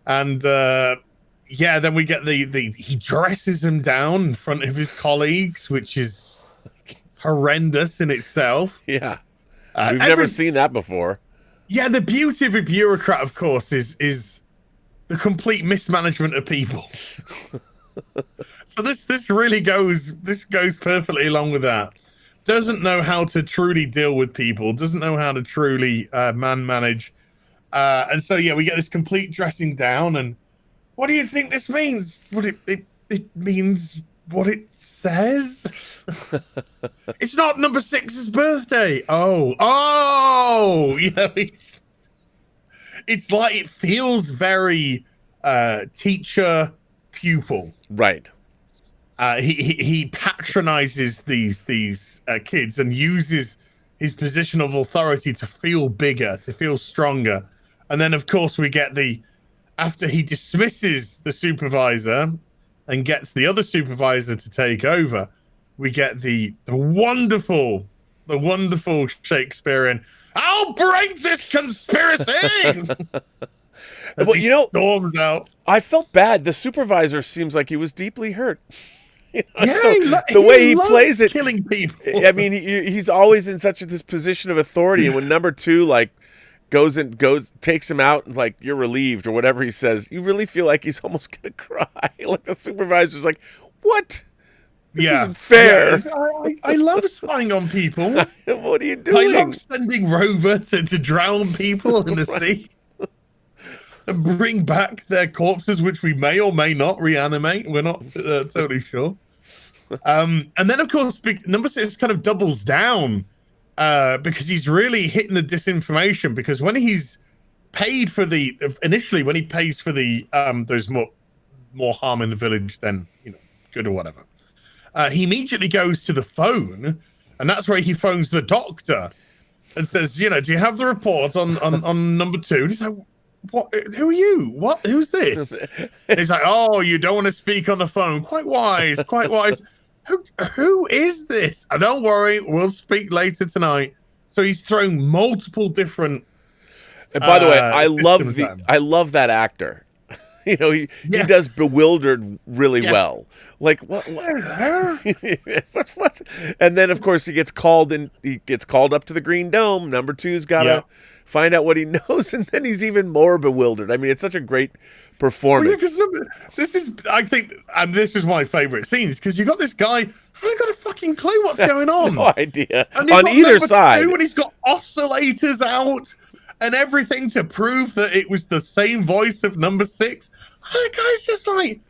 and then we get he dresses him down in front of his colleagues, which is horrendous in itself. Yeah. We've never seen that before. Yeah, the beauty of a bureaucrat, of course, is the complete mismanagement of people. So this really goes perfectly along with that. Doesn't know how to truly deal with people. Doesn't know how to truly manage. And so we get this complete dressing down. And what do you think this means? What it means what it says. It's not number 6's birthday. Oh, it's like, it feels very teacher pupil. Right. He patronizes these kids and uses his position of authority to feel bigger, to feel stronger. And then, of course, we get after he dismisses the supervisor and gets the other supervisor to take over, we get the wonderful Shakespearean, "I'll break this conspiracy!" Well, storms out. I felt bad. The supervisor seems like he was deeply hurt. The way he plays it, killing people. I mean, he's always in this position of authority, and when number 2 takes him out and like, "You're relieved," or whatever he says, you really feel like he's almost gonna cry. Like the supervisor's like, "What? This isn't fair." Yeah. I love spying on people. What are you doing? I love sending Rover to drown people in the sea and bring back their corpses, which we may or may not reanimate. We're not totally sure. And then, of course, number 6 kind of doubles down because he's really hitting the disinformation. Because when he's paid for initially when he pays for there's more harm in the village than good or whatever. He immediately goes to the phone, and that's where he phones the doctor and says, "Do you have the report on number 2?" And he's like, "What? Who are you? What? Who's this?" And he's like, "Oh, you don't want to speak on the phone. Quite wise, quite wise. Who is this?" "And don't worry, we'll speak later tonight." So he's thrown multiple different. And by the way, I love that actor. He does bewildered really well. Like, what? What? And then, of course, he gets called up to the Green Dome. Number 2's got to find out what he knows, and then he's even more bewildered. I mean, it's such a great performance. I think this is my favorite scenes, because you got this guy who ain't got a fucking clue what's going on. No idea. On either side. And he's got oscillators out and everything to prove that it was the same voice of number 6. And the guy's just like,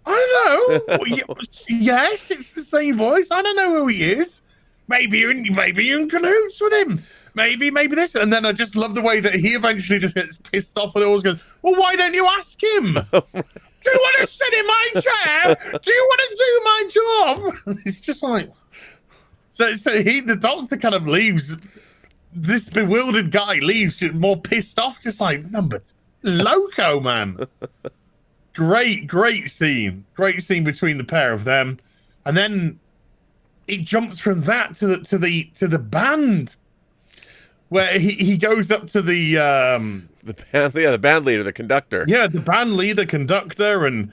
"I don't know. Yes, it's the same voice. I don't know who he is. Maybe you're in cahoots with him. Maybe this." And then I just love the way that he eventually just gets pissed off and always goes, "Well, why don't you ask him? Do you want to sit in my chair? Do you want to do my job?" It's just like, so the doctor kind of leaves. This bewildered guy leaves just more pissed off, just like, loco, man. Great scene between the pair of them, and then it jumps from that to the band, where he goes up to the band leader, the conductor. Yeah, the band leader, conductor, and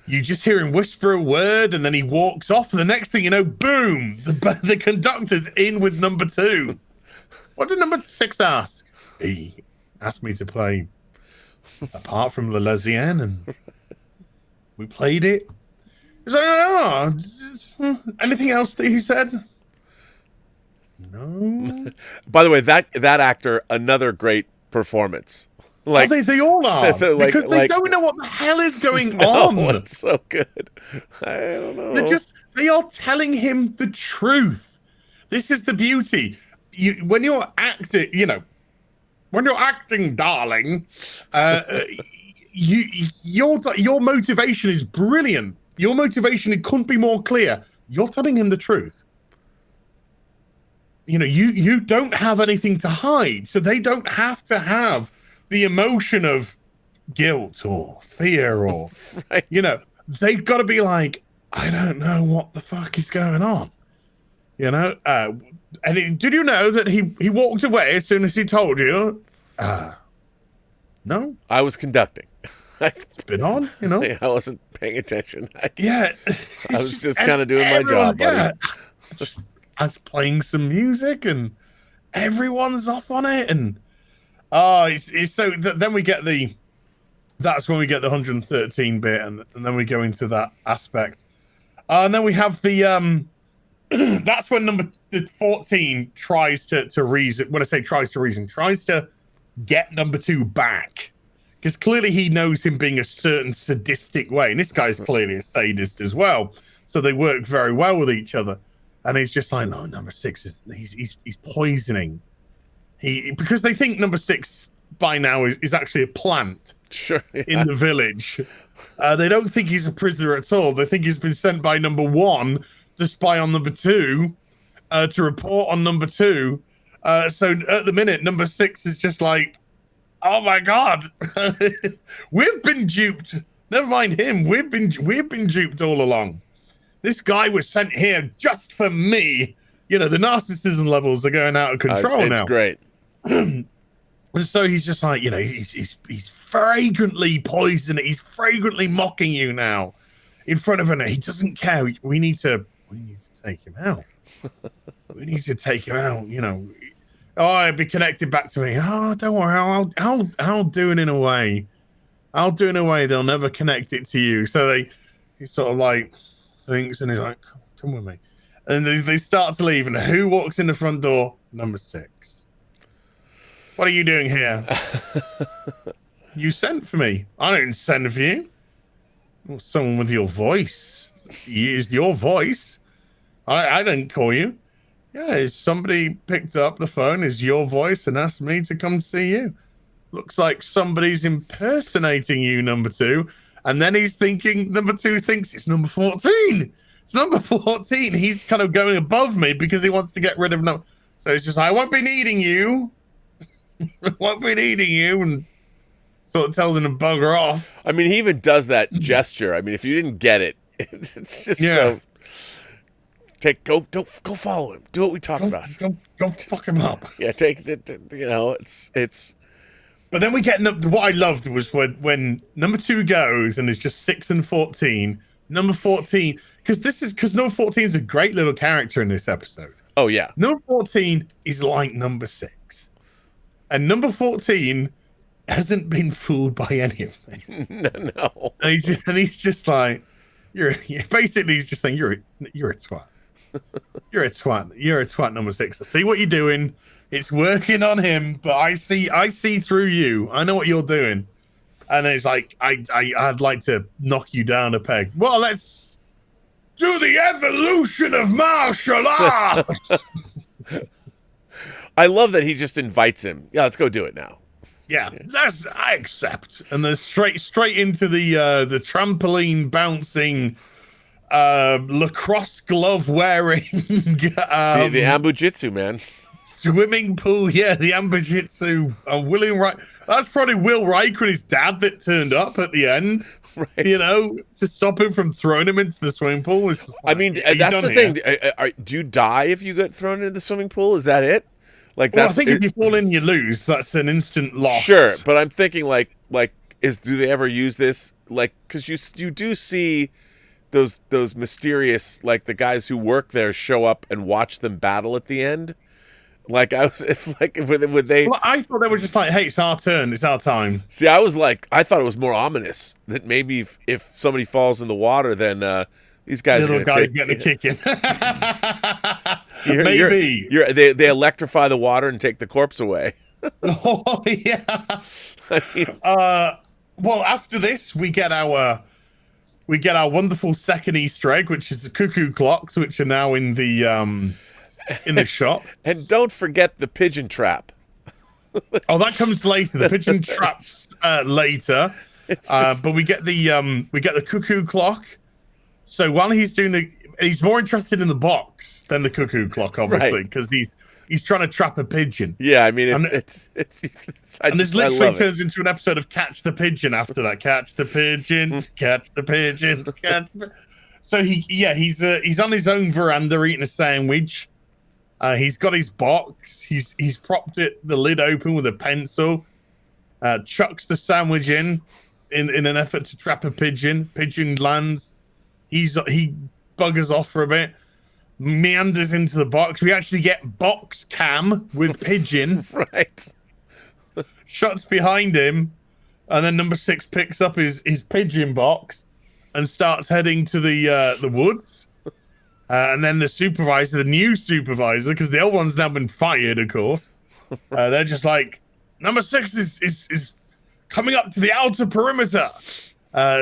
you just hear him whisper a word, and then he walks off. And the next thing you know, boom, the conductor's in with number 2. What did number 6 ask? He asked me to play Apart from the Lausanne, and we played it. He's like, "Oh, anything else that he said?" No. By the way, that actor, another great performance. Like, they all are, because they don't know what the hell is going on. It's so good. I don't know. They are telling him the truth. This is the beauty. When you're acting, darling, your motivation is brilliant. Your motivation, it couldn't be more clear. You're telling him the truth. you don't have anything to hide, so they don't have to have the emotion of guilt or fear or Right. they've got to be like, I don't know what the fuck is going on. Did you know that he walked away as soon as he told you? No, I was conducting. it's been on. I wasn't paying attention. Yeah, I was just kind of doing my job, buddy. Yeah, I was playing some music and everyone's off on it, and then we get that's when we get the 113 bit, and then we go into that aspect, and then we have the that's when number 14 tries to reason. When I say tries to get number 2 back, because clearly he knows him being a certain sadistic way, and this guy's clearly a sadist as well, so they work very well with each other. And he's just like, no, number 6 is he's poisoning. Because they think number 6 by now is actually a plant. Sure. Yeah. In the village. They don't think he's a prisoner at all. They think he's been sent by number 1 to spy on number 2, to report on number 2. So at the minute, number 6 is just like, oh my God, we've been duped. Never mind him. We've been duped all along. This guy was sent here just for me. The narcissism levels are going out of control now. It's great. And so he's just like, he's fragrantly poisoning. He's fragrantly mocking you now in front of her. He doesn't care. We need to take him out. We need to take him out. Oh, I'll be connected back to me. Oh, don't worry. I'll do it in a way. I'll do it in a way they'll never connect it to you. So he sort of like thinks, and he's like, come with me. And they start to leave, and who walks in the front door? Number 6. What are you doing here? You sent for me. I didn't send for you. Well, someone with your voice. Used your voice. I didn't call you. Yeah, somebody picked up the phone, is your voice, and asked me to come see you. Looks like somebody's impersonating you, number 2. And then he's thinking, number 2 thinks it's number 14. It's number 14. He's kind of going above me because he wants to get rid of number. So he's just, I won't be needing you. I won't be needing you. And sort of tells him to bugger off. I mean, he even does that gesture. I mean, if you didn't get it, it's just so. Go follow him. Do what we talked about. Go fuck him up. Yeah, it's. But then we get what I loved was when number 2 goes and it's just 6 and 14. Number 14, because number 14 is a great little character in this episode. Oh yeah, number 14 is like number 6, and number 14 hasn't been fooled by any of this. No. And he's just like, basically he's just saying you're a twat. You're a twat, number 6. I see what you're doing. It's working on him, but I see through you. I know what you're doing. And then it's like, I'd like to knock you down a peg. Well, let's do the evolution of martial arts. I love that he just invites him. Yeah, let's go do it now. Yeah. I accept. And then straight into the trampoline bouncing, lacrosse glove wearing, the Ambujitsu, man. Swimming pool, yeah, the Ambujitsu. William Reich. That's probably Will Reich and his dad that turned up at the end, right? To stop him from throwing him into the swimming pool. Like, I mean, that's the thing. Do you die if you get thrown into the swimming pool? Is that it? Like, I think if you fall in, you lose. That's an instant loss. Sure, but I'm thinking do they ever use this? Like, because you do see those mysterious, like, the guys who work there show up and watch them battle at the end. Like, would they? Well, I thought they were just like, hey, it's our turn, it's our time. See, I thought it was more ominous that maybe if somebody falls in the water, then these guys little guys getting a kick in. Maybe they electrify the water and take the corpse away. Oh yeah. I mean, well, after this, we get our wonderful second Easter egg, which is the cuckoo clocks, which are now in the shop. And don't forget the pigeon trap. Oh, that comes later. The pigeon trap's later. But we get the cuckoo clock. So while he's doing he's more interested in the box than the cuckoo clock, obviously, because he's trying to trap a pigeon. Yeah, I mean, And this literally turns into an episode of Catch the Pigeon after that. Catch the pigeon, catch the pigeon, catch the... So he's on his own veranda eating a sandwich. He's got his box. He's propped the lid open with a pencil. Chucks the sandwich in an effort to trap a pigeon. Pigeon lands. He buggers off for a bit. Meanders into the box. We actually get box cam with pigeon. Right. Shots behind him, and then number 6 picks up his pigeon box and starts heading to the woods. And then the new supervisor, because the old one's now been fired, of course. They're just like, number 6 is coming up to the outer perimeter.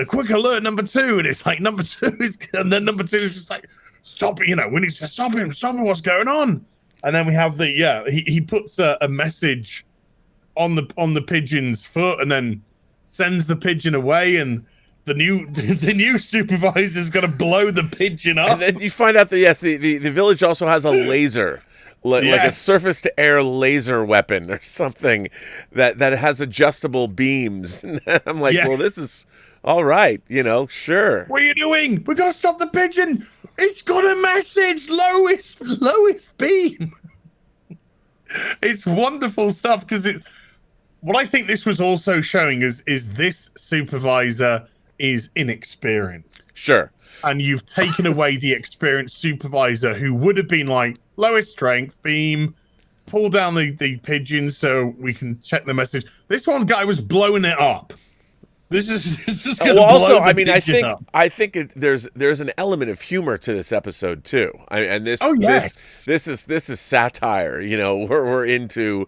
Quick alert, number 2. And it's like number 2 is, and then number 2 is just like, stop it, we need to stop him, what's going on? And then we have he puts a message on the pigeon's foot and then sends the pigeon away, and the new supervisor's gonna blow the pigeon up. And then you find out that the village also has a laser, like a surface to air laser weapon or something that has adjustable beams. I'm like, well, this is all right, sure. What are you doing? We gotta stop the pigeon. It's got a message, lowest beam. It's wonderful stuff, because what I think this was also showing is this supervisor is inexperienced. Sure. And you've taken away the experienced supervisor who would have been like, lowest strength beam, pull down the pigeon so we can check the message. This one guy was blowing it up. This is going to blow the pigeon up. I think there's an element of humor to this episode too. This is satire. We're into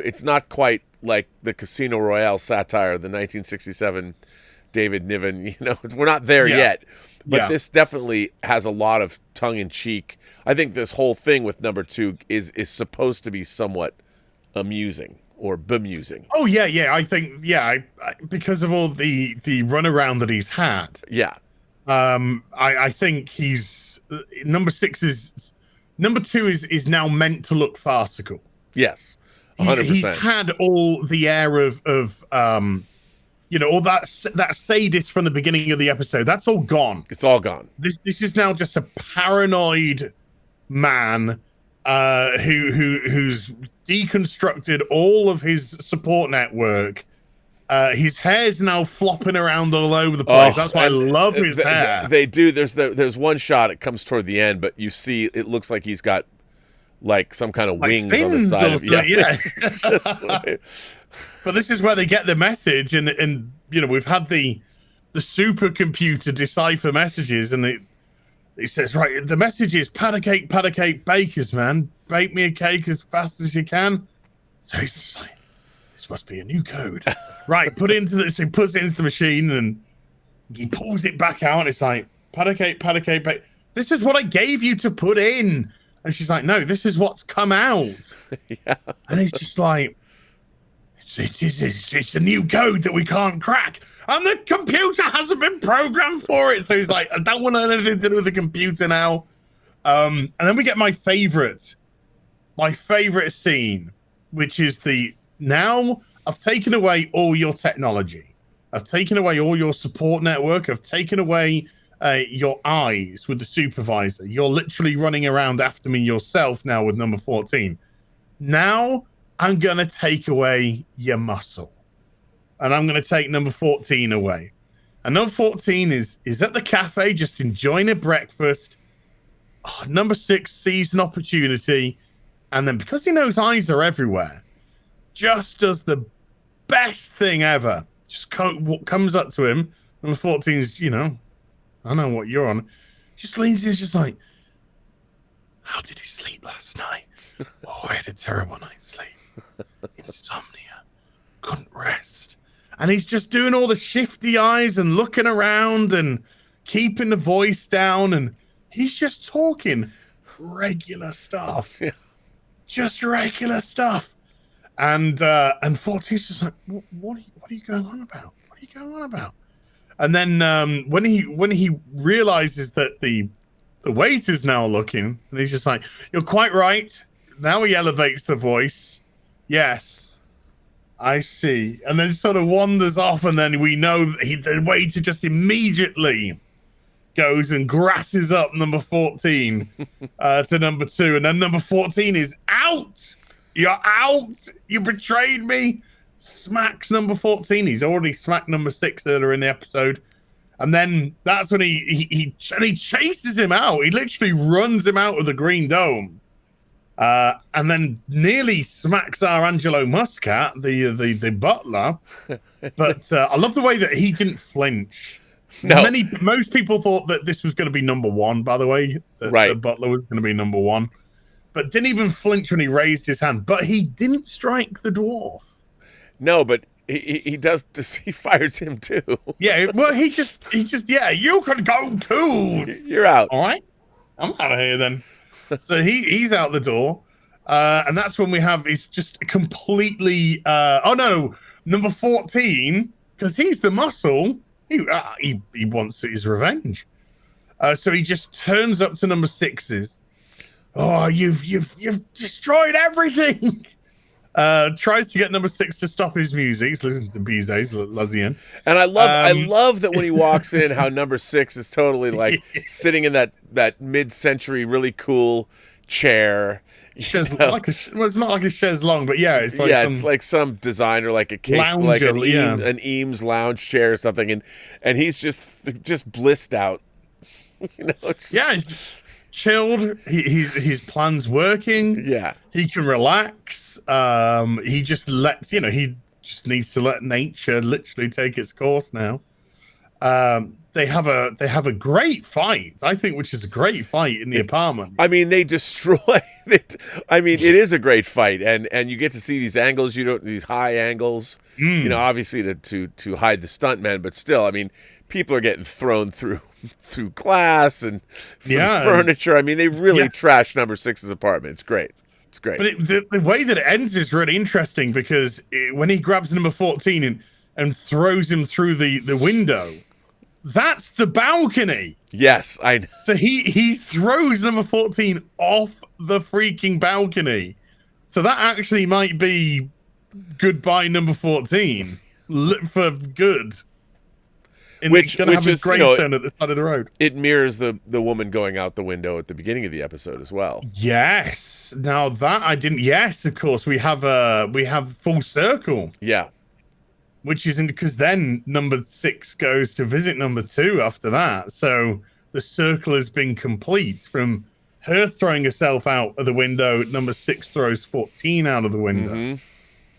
it's not quite like the Casino Royale satire, the 1967 David Niven. We're not there yet, but this definitely has a lot of tongue in cheek. I think this whole thing with number 2 is supposed to be somewhat amusing or bemusing. Oh yeah. I think I because of all the runaround that he's had. Yeah. I think he's number 6 is number 2 is now meant to look farcical. Yes. 100%. He's had all the air of all that sadist from the beginning of the episode. That's all gone. It's all gone. This is now just a paranoid man who's deconstructed all of his support network. His hair's now flopping around all over the place. That's why I love his hair. They do. There's one shot. It comes toward the end, but you see it looks like he's got like some kind of wings on the side of But this is where they get the message, and we've had the supercomputer decipher messages, and it says, right, the message is pat a cake, bakers, man. Bake me a cake as fast as you can. So he's like, this must be a new code. Right, put it into this. So he puts it into the machine, and he pulls it back out, and it's like, pat a cake, bake. This is what I gave you to put in. And she's like, no, this is what's come out. Yeah. And he's just like, it's a new code that we can't crack. And the computer hasn't been programmed for it. So he's like, I don't want anything to do with the computer now. And then we get my favorite scene, which is now I've taken away all your technology. I've taken away all your support network. I've taken away your eyes with the supervisor. You're literally running around after me yourself now with number 14. Now I'm going to take away your muscle. And I'm going to take number 14 away. And number 14 is at the cafe just enjoying a breakfast. Number 6 sees an opportunity. And then because he knows eyes are everywhere, just does the best thing ever. Just comes up to him. Number 14's, I know what you're on. Just leans in, just like, how did he sleep last night? I had a terrible night's sleep. Insomnia. Couldn't rest. And he's just doing all the shifty eyes and looking around and keeping the voice down. And he's just talking regular stuff. Yeah. Just regular stuff. And 14's just like, what are you going on about? What are you going on about? And then when he realizes that the waiter's now looking, and he's just like, you're quite right. now he elevates the voice. Yes, I see. And then sort of wanders off, and then we know that the waiter just immediately goes and grasses up number 14 to number 2. And then number 14 is out. You're out. You betrayed me. Smacks number 14. He's already smacked number 6 earlier in the episode. And then that's when he chases him out. He literally runs him out of the Green Dome. And then nearly smacks our Angelo Muscat, the butler. But I love the way that he didn't flinch. No. Most people thought that this was going to be number 1, by the way. Right. The butler was going to be number 1. But didn't even flinch when he raised his hand. But he didn't strike the dwarf. No, but he does. He fires him too. Yeah, well, he just, yeah, you can go too. You're out. All right, I'm out of here then. So he's out the door, and that's when we have is just completely. Oh no, number 14, because he's the muscle. He wants his revenge. So he just turns up to number 6's. Oh, you've destroyed everything. Tries to get number 6 to stop his music. He's listening to Bizet's Lazian. And I love that when he walks in, how number 6 is totally like sitting in that mid-century really cool chair. It's not like a chaise longue, but yeah, it's like it's like some designer, like a case, like an Eames lounge chair or something, and he's just blissed out. He's chilled. His plan's working. Yeah, he can relax. He just lets he just needs to let nature literally take its course now. They have a great fight, I think, which is a great fight in the apartment. I mean, they destroy it. I mean, it is a great fight, and you get to see these angles. These high angles. Obviously to hide the stuntmen, but still, I mean, people are getting thrown through glass and furniture. I mean, they really trash number 6's apartment. It's great. It's great. But the way that it ends is really interesting because when he grabs number 14 and throws him through the window, that's the balcony. Yes, I know. So he throws number 14 off the freaking balcony. So that actually might be goodbye number 14 for good. Which have a is gravestone at the side of the road. It mirrors the woman going out the window at the beginning of the episode as well. Yes. Now that I didn't. Yes, of course we have full circle. Yeah. Which isn't because then number 6 goes to visit number 2 after that. So the circle has been complete from her throwing herself out of the window. Number 6 throws 14 out of the window. Mm-hmm.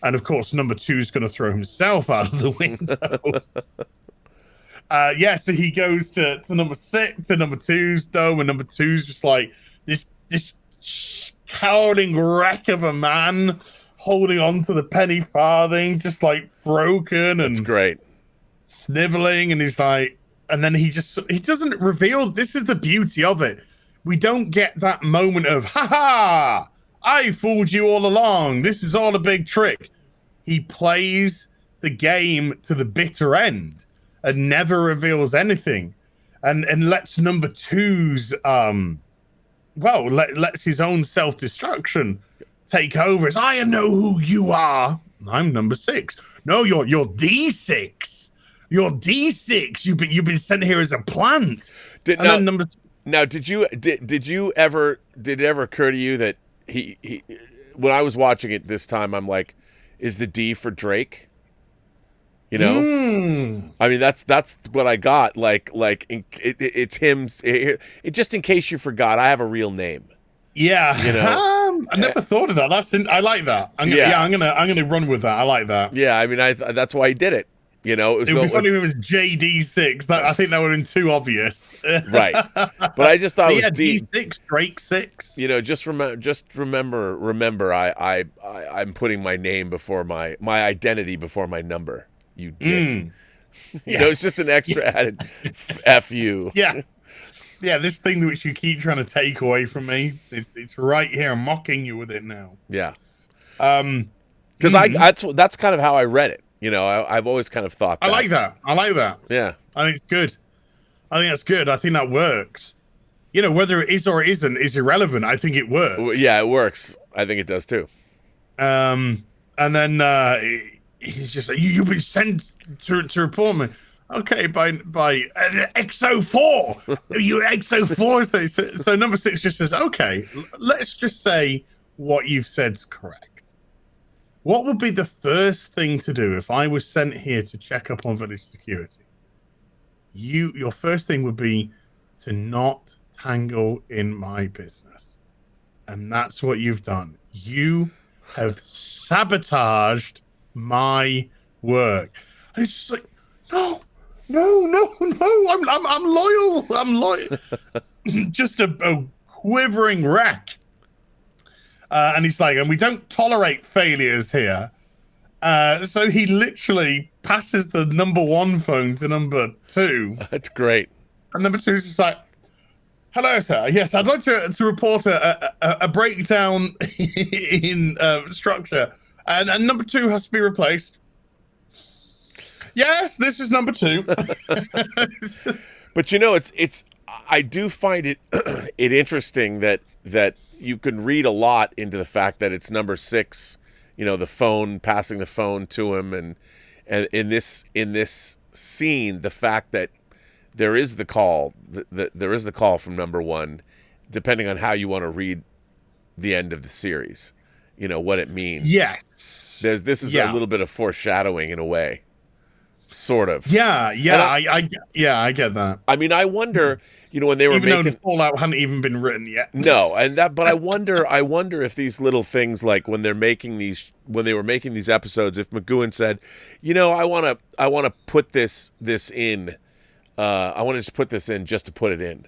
And of course, number 2 is going to throw himself out of the window. So he goes to number 6, to number 2's dome, and number 2's just like this cowering wreck of a man holding on to the penny farthing, just like broken and it's great, sniveling, and he's like, and then he doesn't reveal. This is the beauty of it. We don't get that moment of ha, I fooled you all along. This is all a big trick. He plays the game to the bitter end and never reveals anything, and lets number 2's lets his own self-destruction take over. As I know who you are. I'm number 6. No, you're D6. You're D6. You've been sent here as a plant. Did it ever occur to you that he when I was watching it this time, I'm like, is the D for Drake? I mean, that's what I got. It's him. Just in case you forgot, I have a real name. Yeah, I never thought of that. I like that. I'm gonna run with that. I like that. Yeah, I mean, that's why he did it. It would be funny if it was JD6. I think that would have been too obvious. Right, but I just thought it was D6, Drake 6. Just remember. I'm putting my name before my identity before my number. You dick. It's just an extra added F you. Yeah. Yeah, this thing which you keep trying to take away from me, it's right here. I'm mocking you with it now. Yeah. Because that's kind of how I read it. I've always kind of thought that. I like that. Yeah. I think it's good. I think that's good. I think that works. Whether it is or it isn't is irrelevant. I think it works. Yeah, it works. I think it does too. And then he's just like, you've been sent to report me. Okay, by XO4. You XO4. So number 6 just says, okay, let's just say what you've said is correct. What would be the first thing to do if I was sent here to check up on village security? Your first thing would be to not tangle in my business. And that's what you've done. You have sabotaged my work. And it's just like, no, I'm loyal. I'm loyal. Just a quivering wreck. And he's like, and we don't tolerate failures here. So he literally passes the number 1 phone to number 2. That's great. And number 2 is just like, hello, sir. Yes, I'd like to report a breakdown in structure. And number 2 has to be replaced. Yes, this is number 2. But it's I do find it interesting that you can read a lot into the fact that it's number 6, the phone, passing the phone to him, and in this scene, the fact that there is the call, there is the call from number 1, depending on how you want to read the end of the series, what it means. Yes. This is a little bit of foreshadowing in a way. Sort of. Yeah, I get that. I mean, I wonder, when they were even making though the Fallout hadn't even been written yet. No, but I wonder if these little things, like when they were making these episodes, if McGoohan said, I want to put this in, I want to just put this in just to put it in.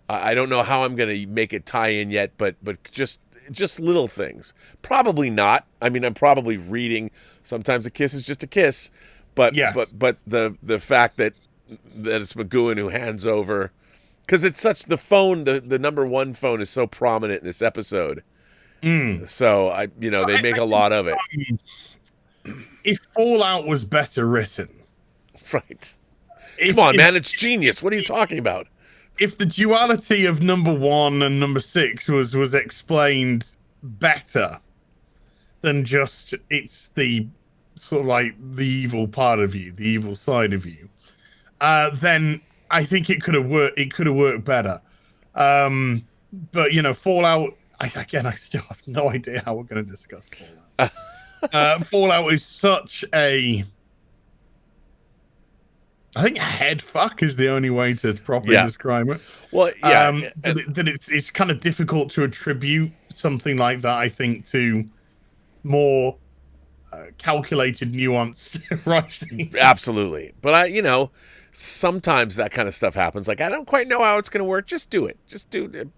I don't know how I'm going to make it tie in yet, but just little things. Probably not. I mean, I'm probably reading. Sometimes a kiss is just a kiss. But yes. but the fact that it's McGoohan who hands over, because it's such, the phone, the number 1 phone is so prominent in this episode. So they make a lot of it. If Fallout was better written, right? Come on, man, it's genius. What are you talking about? If the duality of number 1 and number 6 was explained better than just it's the sort of like the evil part of you, the evil side of you, then I think it could have worked. It could have worked better. But Fallout. I still have no idea how we're going to discuss Fallout. Fallout is such a. I think head fuck is the only way to properly describe it. Well, yeah, that it's kind of difficult to attribute something like that. I think to more calculated, nuanced writing. Absolutely. But sometimes that kind of stuff happens. Like, I don't quite know how it's going to work. Just do it. Just do it.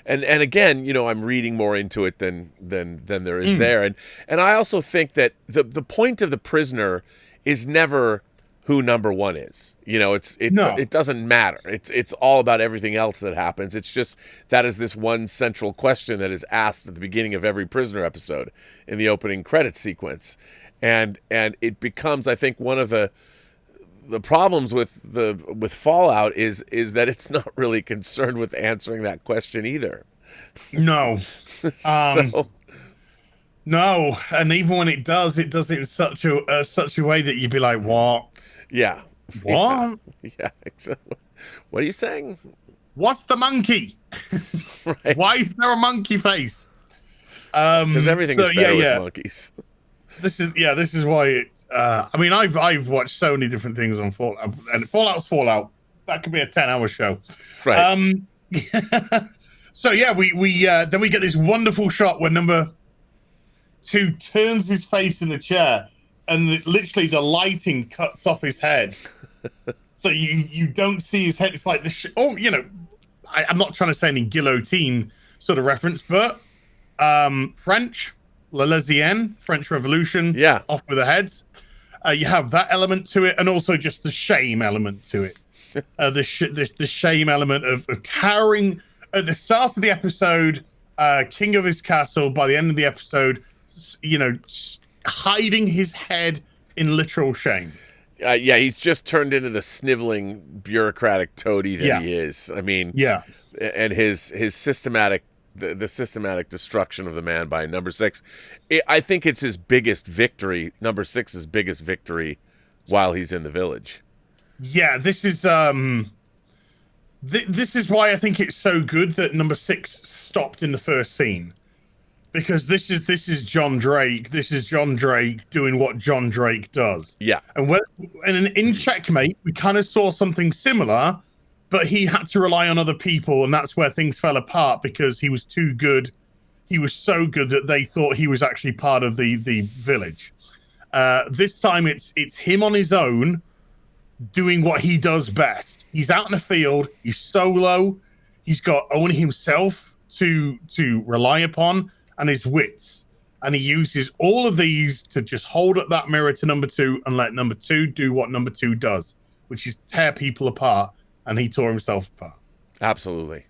And again, I'm reading more into it than there is there. And I also think that the point of The Prisoner is never who number 1 is. It doesn't matter. It's all about everything else that happens. It's just that is this one central question that is asked at the beginning of every Prisoner episode in the opening credits sequence. And it becomes, I think, one of the problems with Fallout is that it's not really concerned with answering that question either. No. So no, and even when it does it in such a way that you'd be like, what? Yeah. What? Yeah. Exactly. What are you saying? What's the monkey? Right. Why is there a monkey face? Because everything is better with monkeys. This is why. I mean, I've watched so many different things on Fallout, and Fallout's Fallout. That could be a 10-hour show. Right. So yeah, we then we get this wonderful shot where number 2 turns his face in the chair, and literally the lighting cuts off his head, so you don't see his head. It's like I'm not trying to say any guillotine sort of reference, but French, L'Elysienne, French Revolution, off with the heads. You have that element to it, and also just the shame element to it. The shame element of cowering at the start of the episode, king of his castle. By the end of the episode, hiding his head in literal shame. He's just turned into the sniveling bureaucratic toady that he is. I mean, yeah, and his systematic the systematic destruction of the man by number six. I think it's his biggest victory. Number six's biggest victory while he's in the village. Yeah, this is this is why I think it's so good that number six stopped in the first scene, because this is John Drake. This is John Drake doing what John Drake does. Yeah, and in Checkmate we kind of saw something similar, but he had to rely on other people, and that's where things fell apart because he was too good. He was so good that they thought he was actually part of the village. This time it's him on his own, doing what he does best. He's out in the field. He's solo. He's got only himself to rely upon and his wits. And he uses all of these to just hold up that mirror to number two and let number two do what number two does, which is tear people apart. And he tore himself apart. Absolutely.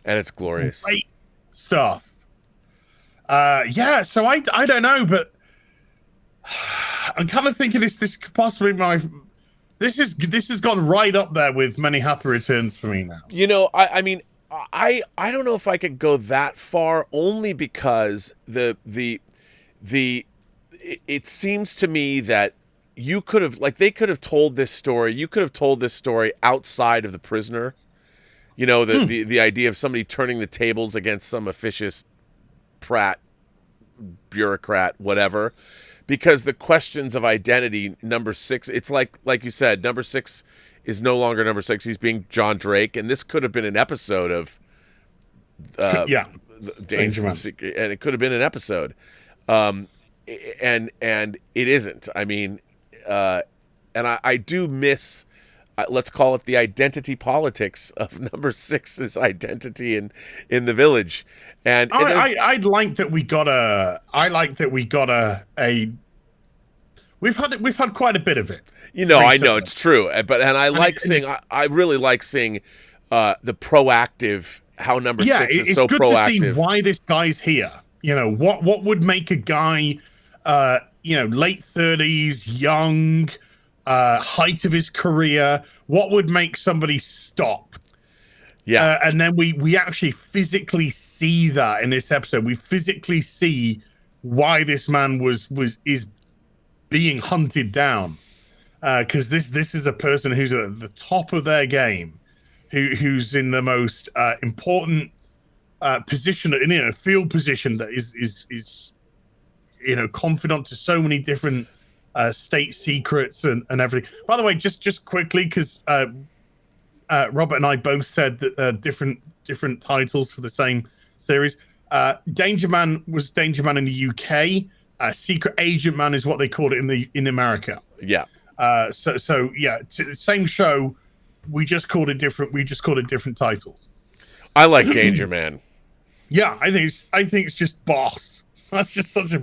And it's glorious. Great stuff. Yeah, so I don't know, but I'm kind of thinking this could possibly this has gone right up there with Many Happy Returns for me now. You know, I mean, I don't know if I could go that far, only because it seems to me that you could have, like, they could have told this story. You could have told this story outside of The Prisoner. You know, the idea of somebody turning the tables against some officious prat, bureaucrat, whatever. Because the questions of identity, number six, it's like you said, number six is no longer number six. He's being John Drake, and this could have been an episode of Danger Man, and it could have been an episode, and it isn't. I mean, and I do miss, let's call it the identity politics of number six's identity in the village. And I'd like that we got we've had quite a bit of it. You know, recently. I know it's true, but I really like seeing the proactive, how number six is so proactive. It's good to see why this guy's here. You know, what would make a guy, late 30s, young, height of his career, what would make somebody stop? Yeah. And then we actually physically see that in this episode. We physically see why this man is being hunted down. Because this is a person who's at the top of their game, who's in the most important position, field position that is confidant to so many different state secrets and everything. By the way, just quickly, because Robert and I both said that different titles for the same series. Danger Man was Danger Man in the UK. Secret Agent Man is what they called it in America. Yeah. So yeah, same show. We just called it different titles. I like Danger Man. Yeah, I think it's just boss. That's just such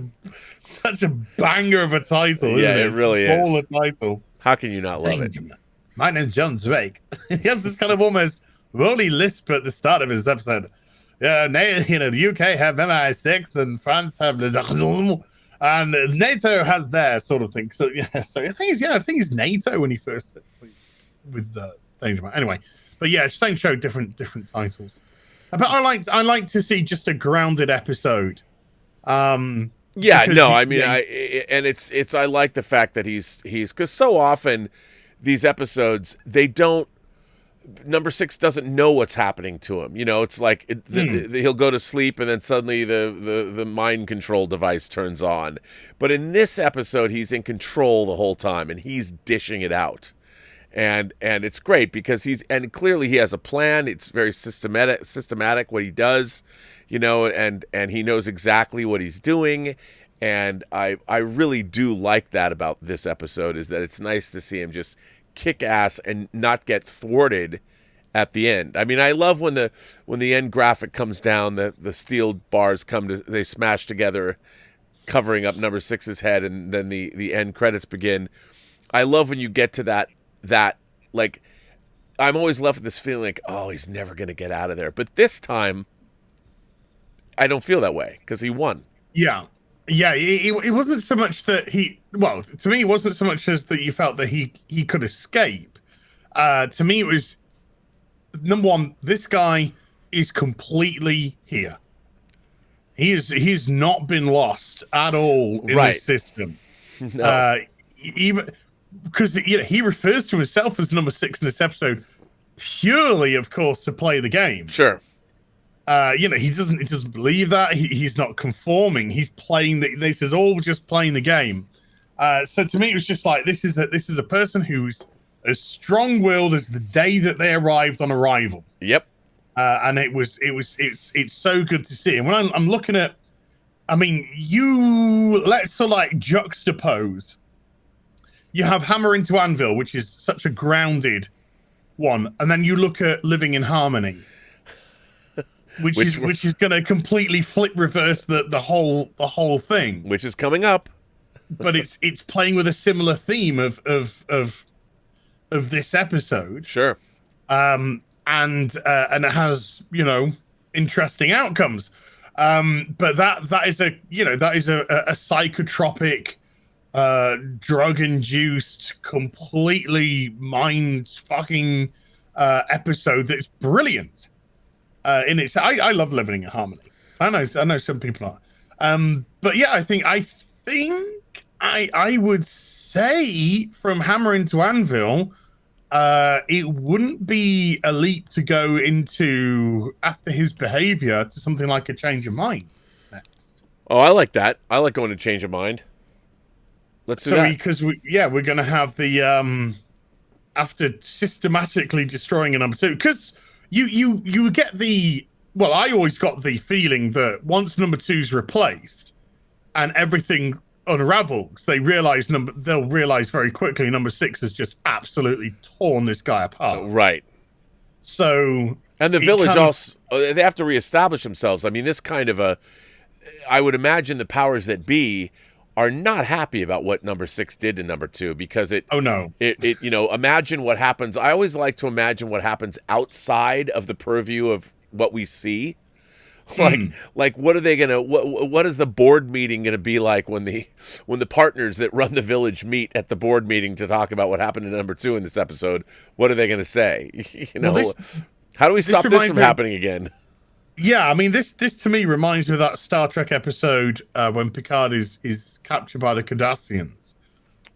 a banger of a title. Yeah, isn't it? It really is. All a title. How can you not love Danger Man. My name's John Drake. He has this kind of almost Rolly lisp at the start of his episode. Yeah, the UK have MI6 and France have and NATO has their sort of thing. So yeah, so I think it's NATO when he first with the Danger Man. Anyway, but yeah, same show, different titles. But I like to see just a grounded episode. I like the fact that he's because so often these episodes, number six doesn't know what's happening to him. You know, it's like he'll go to sleep and then suddenly the mind control device turns on. But in this episode, he's in control the whole time and he's dishing it out. And it's great because clearly he has a plan. It's very systematic what he does, and he knows exactly what he's doing. And I really do like that about this episode, is that it's nice to see him just kick ass and not get thwarted at the end. I mean, I love when the end graphic comes down, the steel bars they smash together, covering up number six's head, and then the end credits begin. I love when you get to that like, I'm always left with this feeling like, oh, he's never going to get out of there. But this time, I don't feel that way because he won. Yeah. Yeah, it wasn't so much that to me, it wasn't so much as that you felt that he could escape. To me, it was, number one, this guy is completely here. He's not been lost at all in this system. No. Even because he refers to himself as number 6 in this episode, purely, of course, to play the game. Sure. He doesn't believe that. He's not conforming. He's playing this is all just playing the game. So to me, it was just like this is a person who's as strong-willed as the day that they arrived on arrival. Yep. And it's so good to see. And when I'm looking at, I mean, let's sort of like juxtapose. You have Hammer into Anvil, which is such a grounded one, and then you look at Living in Harmony, which is going to completely reverse the whole thing, which is coming up. But it's playing with a similar theme of this episode. Sure. And it has, interesting outcomes. But that is a psychotropic, drug-induced, completely mind-fucking episode that's brilliant. I love Living in Harmony. I know some people are. But yeah, I think I would say from Hammer into Anvil, it wouldn't be a leap to go into, after his behavior, to something like a change of mind next. Oh, I like that. I like going to change of mind. Let's do that. Because we're going to have the after systematically destroying a number 2, because you get the, well, I always got the feeling that once number 2's replaced and everything unravels, they'll realize very quickly number 6 has just absolutely torn this guy apart. Right. So, and the village also, they have to reestablish themselves. I mean, this kind of I would imagine the powers that be are not happy about what number 6 did to number 2, because imagine what happens. I always like to imagine what happens outside of the purview of what we see. Like what are they gonna? What is the board meeting gonna be like when the partners that run the village meet at the board meeting to talk about what happened to number 2 in this episode? What are they gonna say? How do we stop this from happening again? Yeah, I mean, this to me reminds me of that Star Trek episode when Picard is captured by the Cardassians,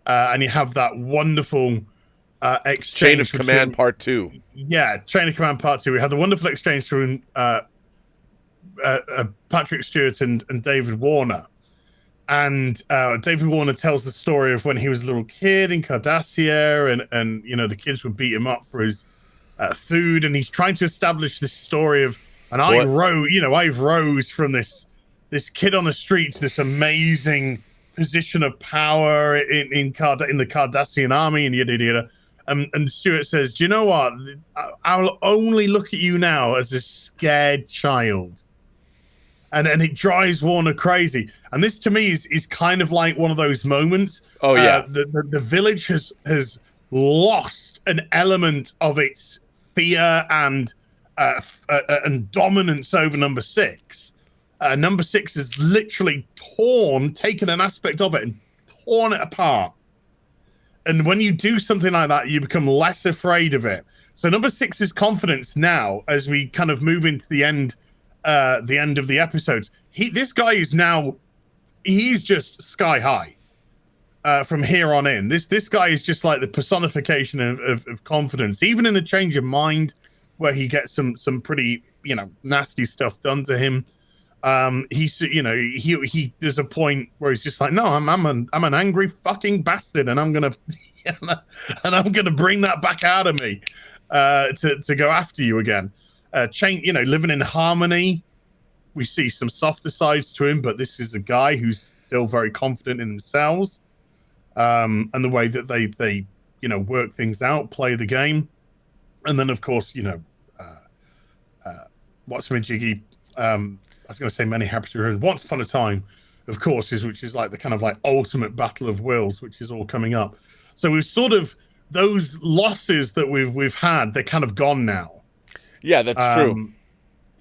and you have that wonderful exchange. Chain of Command Part 2. Yeah, Chain of Command Part 2. We had the wonderful exchange between Patrick Stewart and David Warner. And David Warner tells the story of when he was a little kid in Cardassia, and the kids would beat him up for his food, and he's trying to establish this story of, and I rose from this kid on the street to this amazing position of power in the Cardassian army, and yada yada. And Stewart says, "Do you know what? I'll only look at you now as a scared child." And it drives Warner crazy. And this to me is kind of like one of those moments. Oh yeah, the village has lost an element of its fear and dominance over number 6. Number 6 has literally taken an aspect of it and torn it apart. And when you do something like that, you become less afraid of it. So number 6's confidence now, as we kind of move into the end of the episodes, this guy is now, he's just sky high from here on in. This guy is just like the personification of confidence, even in a change of mind where he gets some pretty nasty stuff done to him. He there's a point where he's just like, no, I'm an angry fucking bastard, and I'm gonna bring that back out of me to go after you again. Living in Harmony, we see some softer sides to him, but this is a guy who's still very confident in themselves, and the way that they work things out, play the game. And then of course, what's my jiggy? I was going to say Many Happy Returns. Once Upon a Time, of course, which is like the kind of like ultimate battle of wills, which is all coming up. So we've sort of, those losses that we've had, they're kind of gone now. Yeah, that's true.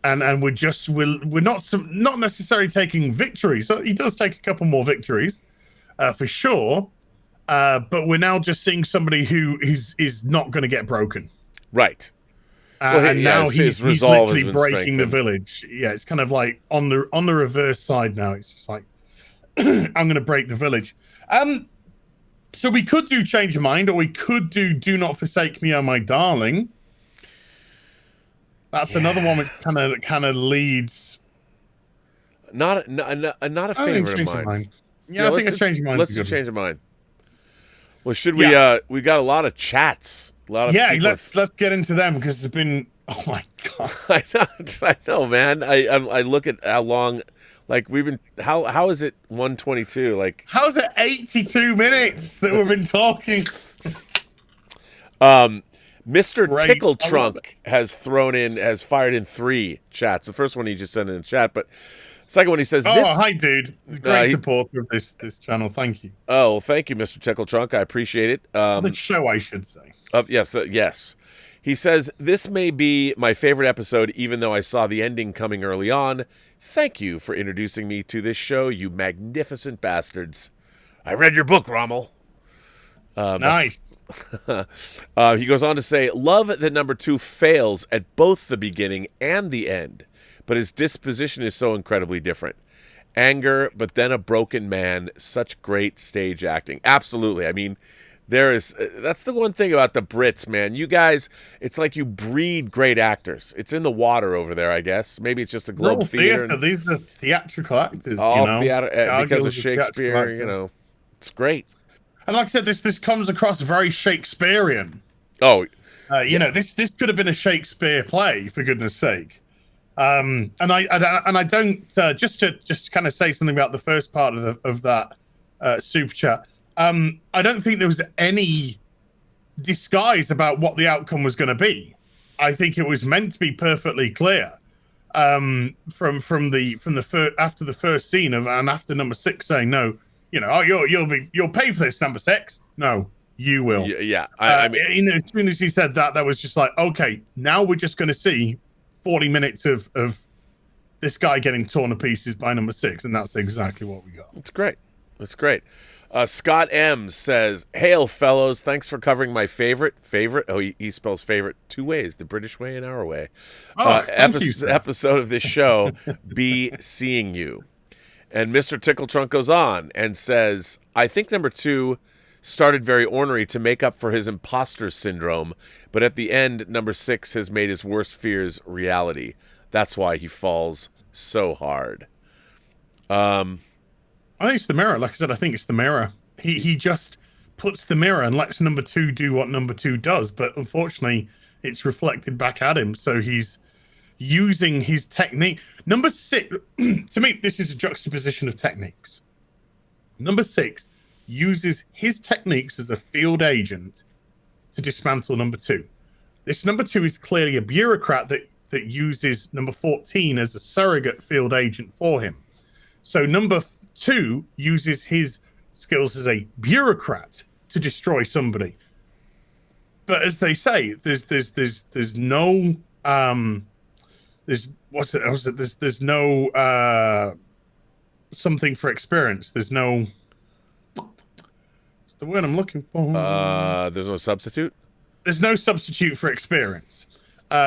And we're not necessarily taking victories. So he does take a couple more victories, for sure. But we're now just seeing somebody who is not going to get broken. Right. And now his he's resolve has literally been breaking the strengthened. village. Yeah, it's kind of like on the reverse side now. It's just like I'm going to break the village. So we could do change your mind, or we could do not forsake me, oh my darling. That's another one which kind of leads. Not a favorite of mine. Yeah, I think a change your mind. Let's do change of mind. Well, should we? We got a lot of chats. A lot of let's get into them because it's been. Oh my god! I know, man. I look at how long. Like we've been. How is it 1:22? Like how's it 82 minutes that we've been talking? Mr. Tickle Trunk has fired in 3 chats. The first one he just sent in the chat, but the second one he says, hi, dude. Great supporter of this channel. Thank you. Oh, thank you, Mr. Tickle Trunk. I appreciate it. The show, I should say. Yes. He says, this may be my favorite episode, even though I saw the ending coming early on. Thank you for introducing me to this show, you magnificent bastards. I read your book, Rommel. Nice. He goes on to say, love that number 2 fails at both the beginning and the end, but his disposition is so incredibly different. Anger, but then a broken man. Such great stage acting. Absolutely. I mean, that's the one thing about the Brits, man. You guys, it's like you breed great actors. It's in the water over there, I guess. Maybe it's just the Globe Theatre. These are theatrical actors. Theater, because of Shakespeare, it's great. And like I said, this comes across very Shakespearean. Oh, this could have been a Shakespeare play, for goodness sake. And I don't just to kind of say something about the first part of that super chat. I don't think there was any disguise about what the outcome was going to be. I think it was meant to be perfectly clear from the after the first scene and after number 6 saying no. You'll pay for this, number 6. No, you will. Yeah. I mean, as soon as he said that was just like, okay, now we're just going to see 40 minutes of this guy getting torn to pieces by number 6, and that's exactly what we got. It's great. Scott M says, "Hail, fellows! Thanks for covering my favorite. Oh, he spells favorite 2 ways: the British way and our way. Episode of this show. Be seeing you." And Mr. Tickle Trunk goes on and says, I think number 2 started very ornery to make up for his imposter syndrome, but at the end, number 6 has made his worst fears reality. That's why he falls so hard. I think it's the mirror. Like I said, I think it's the mirror. He just puts the mirror and lets number 2 do what number 2 does, but unfortunately, it's reflected back at him, so he's using his technique. Number 6, to me, this is a juxtaposition of techniques. Number 6 uses his techniques as a field agent to dismantle number 2. This number 2 is clearly a bureaucrat that uses number 14 as a surrogate field agent for him. So number 2 uses his skills as a bureaucrat to destroy somebody. But as they say, there's no there's no something for experience. There's no, what's the word I'm looking for? There's no substitute? There's no substitute for experience.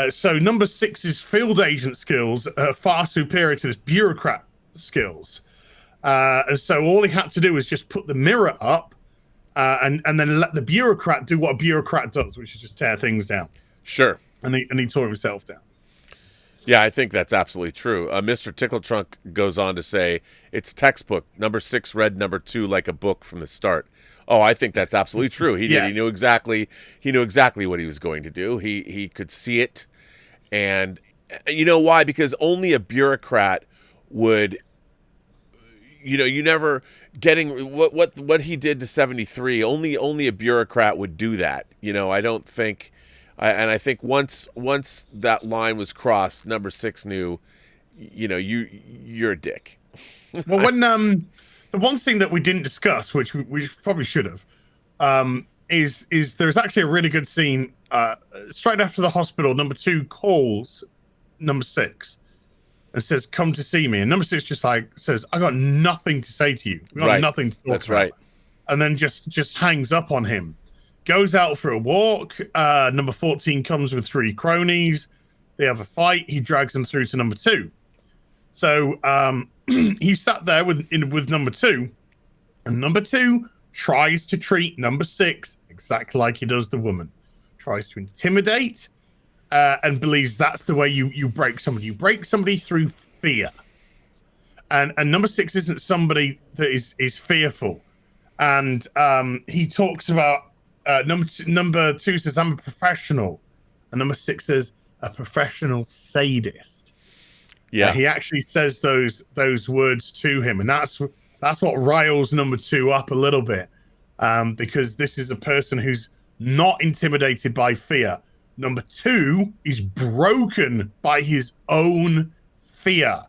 So number 6's field agent skills are far superior to this bureaucrat skills. And so all he had to do was just put the mirror up and then let the bureaucrat do what a bureaucrat does, which is just tear things down. Sure. And he tore himself down. Yeah, I think that's absolutely true. Mr. Tickle Trunk goes on to say, it's textbook. Number 6 read number 2 like a book from the start. Oh, I think that's absolutely true. He did. He knew exactly what he was going to do. He could see it. And you know why? Because only a bureaucrat would, you never getting what he did to 73. Only a bureaucrat would do that. I don't think. And I think once that line was crossed, number 6 knew, you're a dick. Well, when the one thing that we didn't discuss, which we probably should have, is there's actually a really good scene straight after the hospital. Number 2 calls number 6 and says, "Come to see me." And number 6 just says, "I got nothing to say to you. We got nothing to talk about." That's right. And then just hangs up on him. goes out for a walk. Number 14 comes with 3 cronies. They have a fight. He drags them through to number 2. So he sat there with number 2, and number 2 tries to treat number 6 exactly like he does the woman. Tries to intimidate, and believes that's the way you break somebody. You break somebody through fear. And number 6 isn't somebody that is fearful. And he talks about number 2 says, I'm a professional. And number 6 says, a professional sadist. Yeah. He actually says those words to him. And that's what riles number 2 up a little bit. Because this is a person who's not intimidated by fear. Number 2 is broken by his own fear.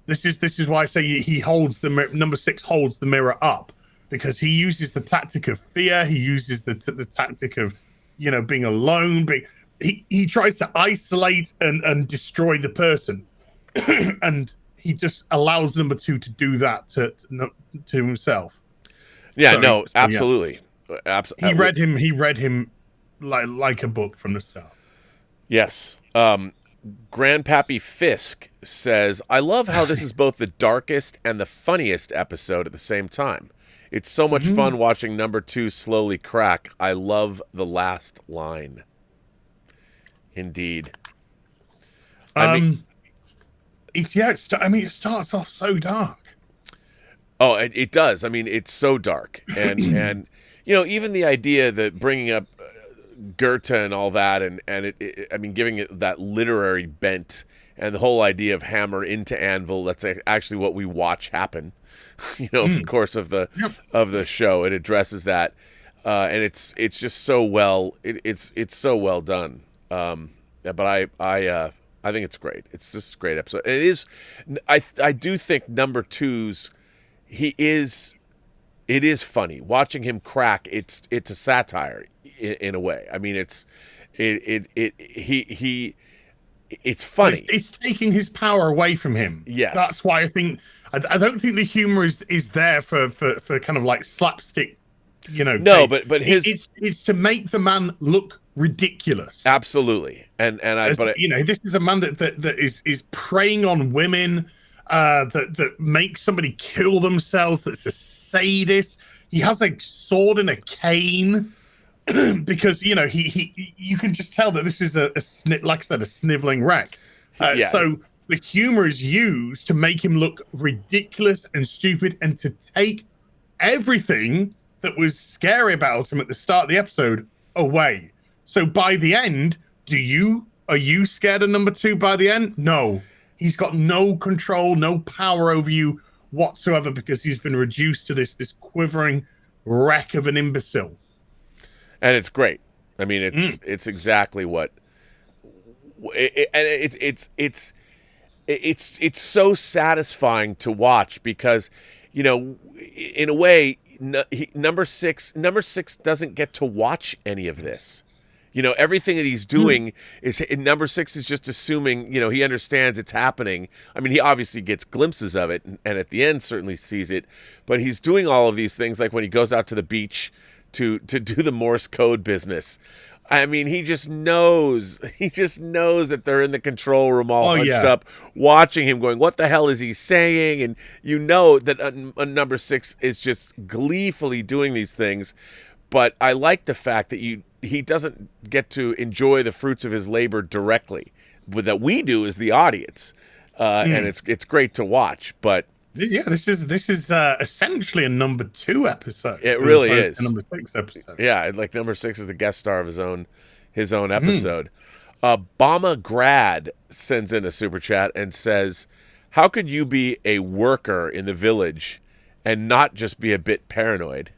This is why I say he holds the number 6 holds the mirror up, because he uses the tactic of fear. He uses the tactic of, being alone. He tries to isolate and destroy the person, and he just allows number 2 to do that to himself. Yeah, absolutely. Yeah. Absolutely. He read him like a book from the start. Yes. Grandpappy Fisk says, I love how this is both the darkest and the funniest episode at the same time. It's so much fun watching number 2 slowly crack. I love the last line. Indeed. It starts off so dark. Oh, it does. I mean, it's so dark. And even the idea that bringing up Goethe and all that, and giving it that literary bent, and the whole idea of hammer into anvil, that's actually what we watch happen, of the course of the show. It addresses that, and it's just so well, it's so well done. But I think it's great. It's just a great episode. And it is, I do think number 2's, it is funny watching him crack. It's a satire in a way. I mean, it's funny. It's taking his power away from him. Yes, that's why I don't think the humor is there for kind of like slapstick. No, but it's to make the man look ridiculous. Absolutely, this is a man that is preying on women. That makes somebody kill themselves. That's a sadist. He has a sword and a cane because you can just tell that this is a sniveling wreck. So the humor is used to make him look ridiculous and stupid, and to take everything that was scary about him at the start of the episode away. So by the end, are you scared of number 2 by the end? No. He's got no control, no power over you whatsoever, because he's been reduced to this quivering wreck of an imbecile. And it's great. I mean, it's exactly what. It's so satisfying to watch, because, in a way, number six doesn't get to watch any of this. Everything that he's doing is, number 6 is just assuming, he understands it's happening. I mean, he obviously gets glimpses of it, and at the end certainly sees it, but he's doing all of these things, like when he goes out to the beach to do the Morse code business. I mean, he just knows that they're in the control room all hunched up, watching him going, what the hell is he saying? And that number 6 is just gleefully doing these things. But I like the fact that he doesn't get to enjoy the fruits of his labor directly, but that we do as the audience, and it's great to watch. But this is essentially a number 2 episode. It really is a number 6 episode. Yeah, like number 6 is the guest star of his own episode. Bama Grad sends in a super chat and says, "How could you be a worker in the village and not just be a bit paranoid?"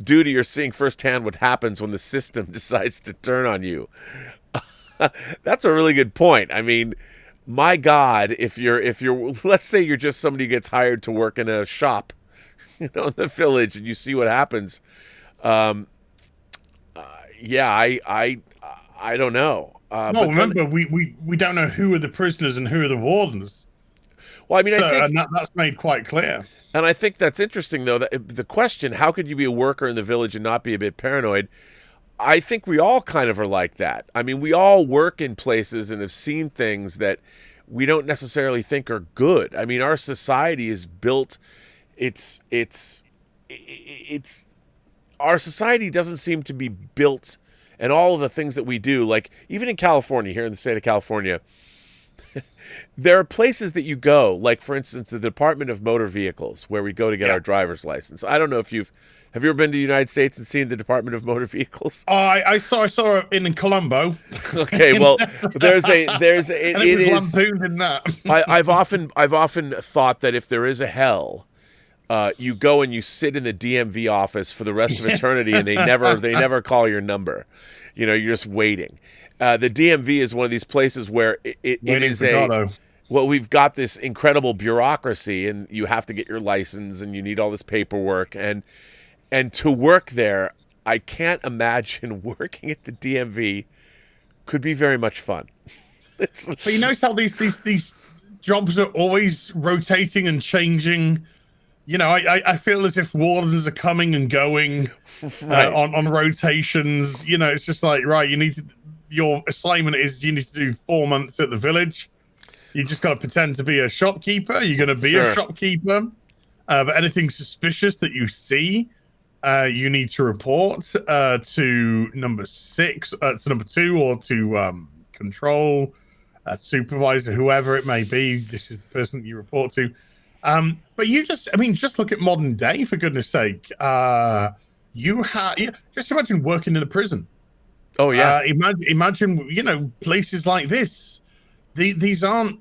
Duty, you're seeing firsthand what happens when the system decides to turn on you. That's a really good point. I mean, my God, if you're let's say you're just somebody who gets hired to work in a shop, in the village, and you see what happens. I don't know. But remember, we don't know who are the prisoners and who are the wardens. Well, I mean, I think that's made quite clear. And I think that's interesting, though, that the question, how could you be a worker in the village and not be a bit paranoid? I think we all kind of are like that. I mean, we all work in places and have seen things that we don't necessarily think are good. I mean, our society is built, it's our society doesn't seem to be built, and all of the things that we do, like even in California, here in the state of California, there are places that you go, like for instance, the Department of Motor Vehicles, where we go to get our driver's license. I don't know if have you ever been to the United States and seen the Department of Motor Vehicles? Oh, I saw it in Colombo. Okay, well, it is lampooned in that. I've often thought that if there is a hell, you go and you sit in the DMV office for the rest of eternity, and they never call your number. You know, you're just waiting. The DMV is one of these places where it is well, we've got this incredible bureaucracy, and you have to get your license, and you need all this paperwork, and to work there, I can't imagine working at the DMV could be very much fun. But you notice how these jobs are always rotating and changing. You know, I feel as if wardens are coming and going on rotations. You know, it's just like, right, your assignment is you need to do 4 months at the village. You just got to pretend to be a shopkeeper. You're going to be a shopkeeper. But anything suspicious that you see, you need to report to number 6, to number 2, or to control, supervisor, whoever it may be. This is the person that you report to. But just look at modern day, for goodness sake. Just imagine working in a prison. Oh yeah. Imagine, places like this. These aren't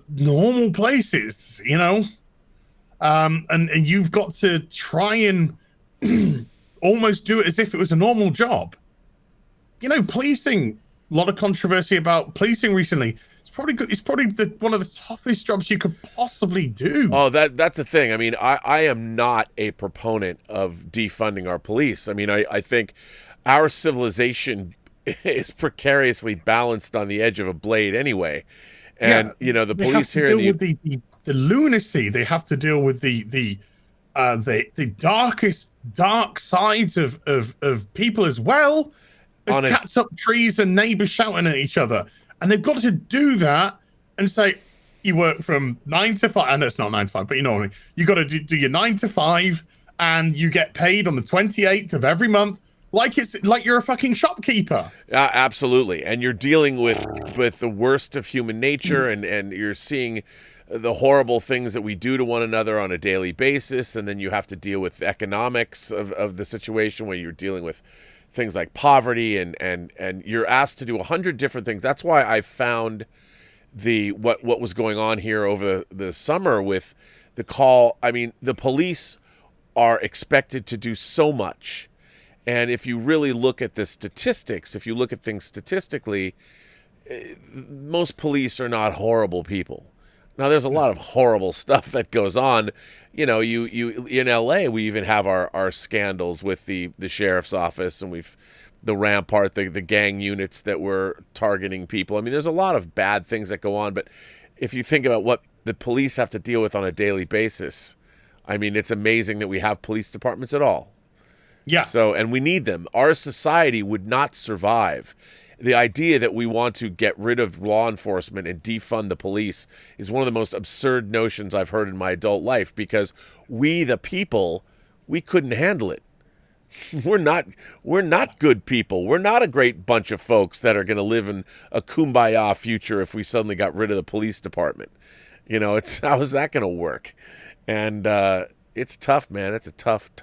normal places, and you've got to try and almost do it as if it was a normal job. Policing, a lot of controversy about policing recently. It's probably good. It's probably one of the toughest jobs you could possibly do. Oh, that's the thing. I mean, I am not a proponent of defunding our police. I mean, I think our civilization is precariously balanced on the edge of a blade anyway. And, the police here with the lunacy. They have to deal with the dark sides of people, as well as cats up trees and neighbors shouting at each other. And they've got to do that and say, you work from 9 to 5. I know it's not 9 to 5, but you know what I mean. You got to do your 9 to 5, and you get paid on the 28th of every month, like you're a fucking shopkeeper. Absolutely. And you're dealing with the worst of human nature, and you're seeing the horrible things that we do to one another on a daily basis. And then you have to deal with economics of the situation, where you're dealing with things like poverty, and you're asked to do 100 different things. That's why I found what was going on here over the summer with the call. I mean, the police are expected to do so much. And if you really look at the statistics, if you look at things statistically, most police are not horrible people. Now, there's a lot of horrible stuff that goes on. You in LA, we even have our scandals with the sheriff's office, and the Rampart, the gang units that were targeting people. I mean, there's a lot of bad things that go on. But if you think about what the police have to deal with on a daily basis, I mean, it's amazing that we have police departments at all. Yeah. So, and we need them. Our society would not survive. The idea that we want to get rid of law enforcement and defund the police is one of the most absurd notions I've heard in my adult life, because we, the people, we couldn't handle it. We're not good people. We're not a great bunch of folks that are going to live in a kumbaya future if we suddenly got rid of the police department. How is that going to work? And it's tough, man. It's a tough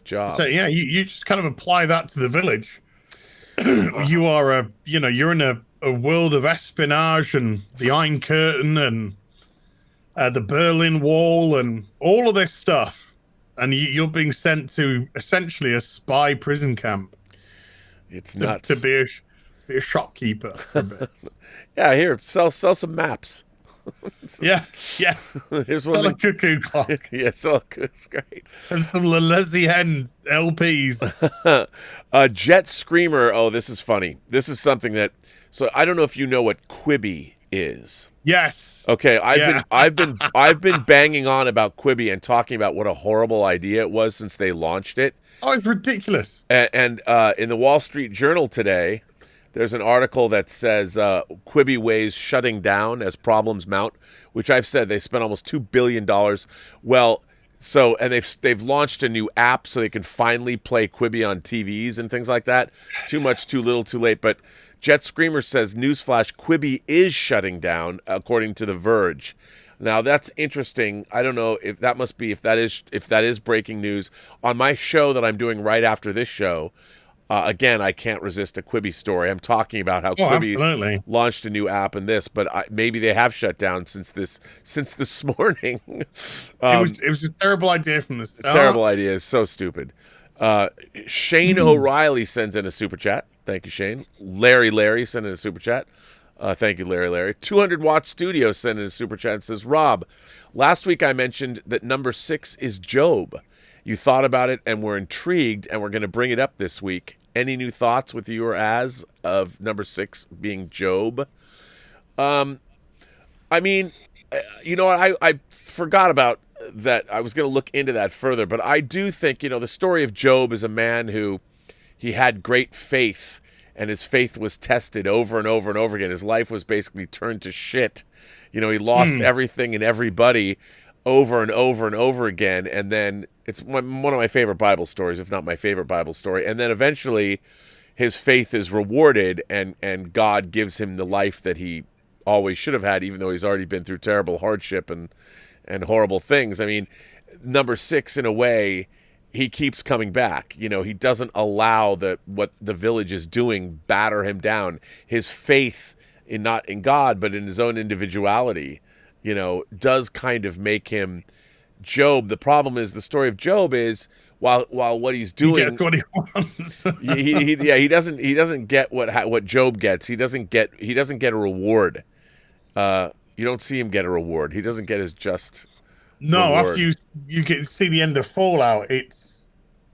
job. So yeah, you just kind of apply that to the village. You are you're in a world of espionage and the Iron Curtain and the Berlin Wall and all of this stuff, and you're being sent to essentially a spy prison camp. It's nuts to be a shopkeeper for a bit. Yeah, here, sell some maps. Yeah. Here's sell a cuckoo clock. Yeah, it's great. And some Lalezien LPs. Jet Screamer. Oh, this is funny. This is something that. So I don't know if you know what Quibi is. Yes. Okay, Yeah. I've been banging on about Quibi and talking about what a horrible idea it was since they launched it. Oh, it's ridiculous. And in the Wall Street Journal today, there's an article that says Quibi weighs shutting down as problems mount, which I've said they spent almost $2 billion. Well, so and they've launched a new app so they can finally play Quibi on TVs and things like that. Too much, too little, too late. But Jet Screamer says newsflash: Quibi is shutting down, according to The Verge. Now that's interesting. I don't know if that must be if that is breaking news on my show that I'm doing right after this show. Again, I can't resist a Quibi story. I'm talking about how Quibi absolutely launched a new app and this, but maybe they have shut down since this morning. it was a terrible idea from the start. Terrible idea. It's so stupid. Shane O'Reilly sends in a super chat. Thank you, Shane. Larry sent in a super chat. Thank you, Larry. 200 Watt Studio sent in a super chat and says, Rob, last week I mentioned that number 6 is Job. You thought about it and were intrigued, and we're going to bring it up this week. Any new thoughts with you or as of number 6 being Job? I mean, you know, I forgot about that. I was going to look into that further, but I do think, you know, the story of Job is a man who he had great faith, and his faith was tested over and over and over again. His life was basically turned to shit. You know, he lost everything and everybody over and over and over again, and then it's one of my favorite Bible stories, if not my favorite Bible story. And then eventually his faith is rewarded, and God gives him the life that he always should have had, even though he's already been through terrible hardship and horrible things. I mean, number 6, in a way, he keeps coming back. You know, he doesn't allow what the village is doing batter him down. His faith in not in God, but in his own individuality, you know, does kind of make him Job. The problem is the story of Job is while what he's doing, he gets what he wants. he doesn't get what Job gets. He doesn't get a reward. You don't see him get a reward. He doesn't get his just. No, reward. after you get to see the end of Fallout, it's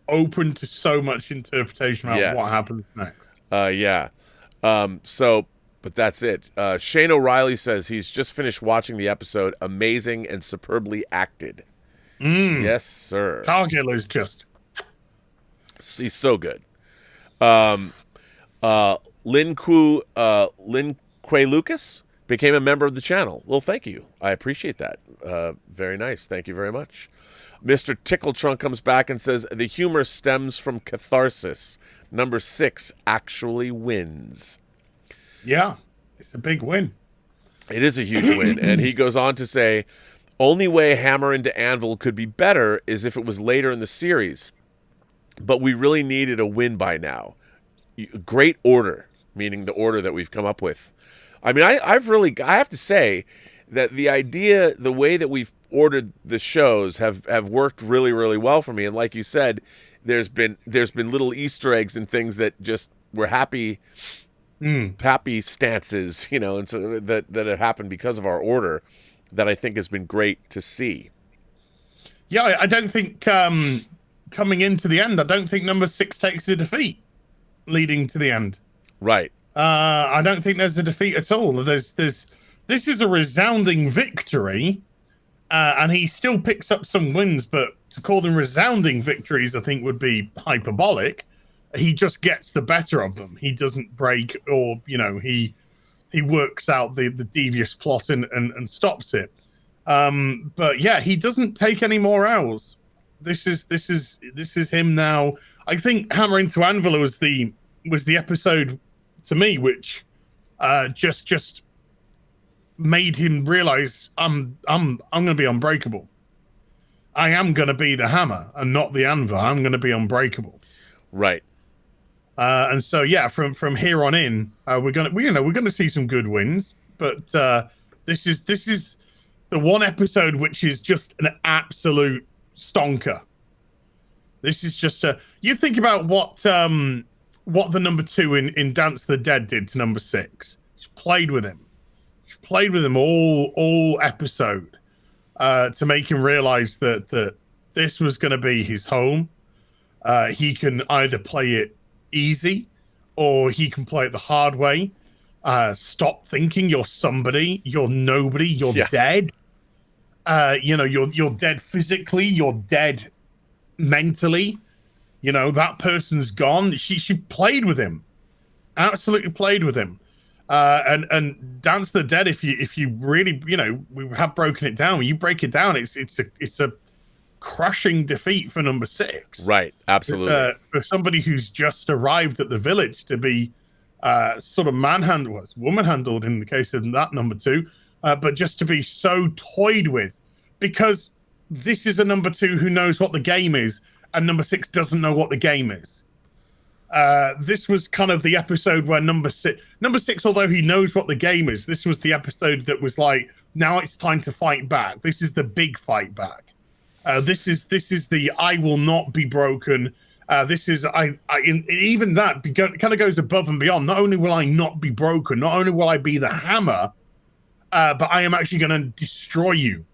open to so much interpretation about what happens next. Yeah. But that's it. Shane O'Reilly says he's just finished watching the episode. Amazing and superbly acted. Yes, sir. Cargill is just... He's so good. Lin Quay Lucas became a member of the channel. Well, thank you. I appreciate that. Very nice. Thank you very much. Mr. Tickletrunk comes back and says, the humor stems from catharsis. Number 6 actually wins. Yeah, it's a big win. It is a huge win. And he goes on to say, only way Hammer into Anvil could be better is if it was later in the series. But we really needed a win by now. Great order, meaning the order that we've come up with. I mean, I have to say that the way that we've ordered the shows have worked really, really well for me. And like you said, there's been little Easter eggs and things that just were happy stances, you know, and so that have happened because of our order that I think has been great to see. Yeah, I don't think coming into the end, I don't think number 6 takes a defeat leading to the end. Right. I don't think there's a defeat at all. This is a resounding victory, and he still picks up some wins, but to call them resounding victories, I think would be hyperbolic. He just gets the better of them. He doesn't break, or you know, he works out the devious plot and stops it. But yeah, he doesn't take any more L's. This is him now. I think Hammer into Anvil was the episode to me which just made him realize I'm going to be unbreakable. I am going to be the hammer and not the anvil. I'm going to be unbreakable. Right. And so yeah, from here on in, we're gonna see some good wins. But this is the one episode which is just an absolute stonker. This is just you think about what the number 2 in Dance the Dead did to number 6. She played with him. She played with him all episode to make him realize that this was going to be his home. He can either play it easy or he can play it the hard way. Stop thinking you're somebody. You're nobody. You're Yeah. dead. You're dead physically. You're dead mentally. That person's gone. She played with him, absolutely played with him. And Dance the Dead. If you really, we have broken it down. When you break it down, it's a crushing defeat for number 6. Right. Absolutely. For somebody who's just arrived at the village to be sort of woman-handled in the case of that number 2, but just to be so toyed with, because this is a number 2 who knows what the game is, and number 6 doesn't know what the game is. This was kind of the episode where number six, although he knows what the game is, this was the episode that was like, now it's time to fight back. This is the big fight back. This is the I will not be broken. This is even that kind of goes above and beyond. Not only will I not be broken, not only will I be the hammer, but I am actually going to destroy you.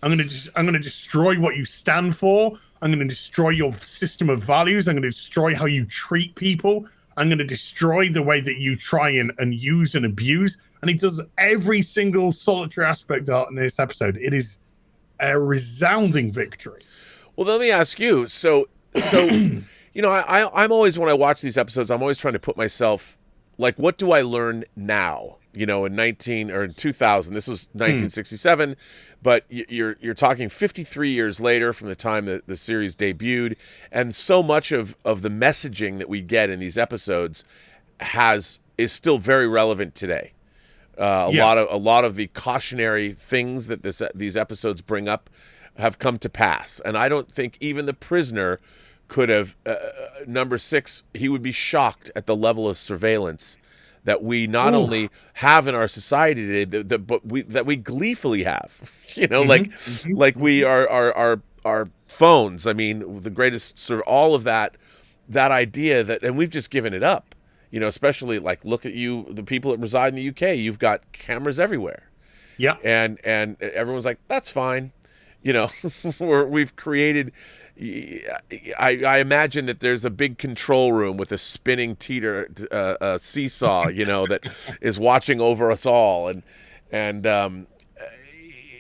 I'm going to destroy what you stand for. I'm going to destroy your system of values. I'm going to destroy how you treat people. I'm going to destroy the way that you try and use and abuse. And he does every single solitary aspect in this episode. It is a resounding victory. Well, let me ask you. So I'm always, when I watch these episodes, I'm always trying to put myself, like, what do I learn now? In 2000, this was 1967, but you're talking 53 years later from the time that the series debuted, and so much of the messaging that we get in these episodes is still very relevant today. A lot of the cautionary things that these episodes bring up have come to pass, and I don't think even the prisoner could have number 6. He would be shocked at the level of surveillance that we not only have in our society today, but we gleefully have. Like we are our phones. I mean, the greatest sort of all of that idea that, and we've just given it up. Especially like, look at the people that reside in the UK. You've got cameras everywhere. Yeah, and everyone's like, that's fine. We've created. I imagine that there's a big control room with a spinning seesaw, that is watching over us all. And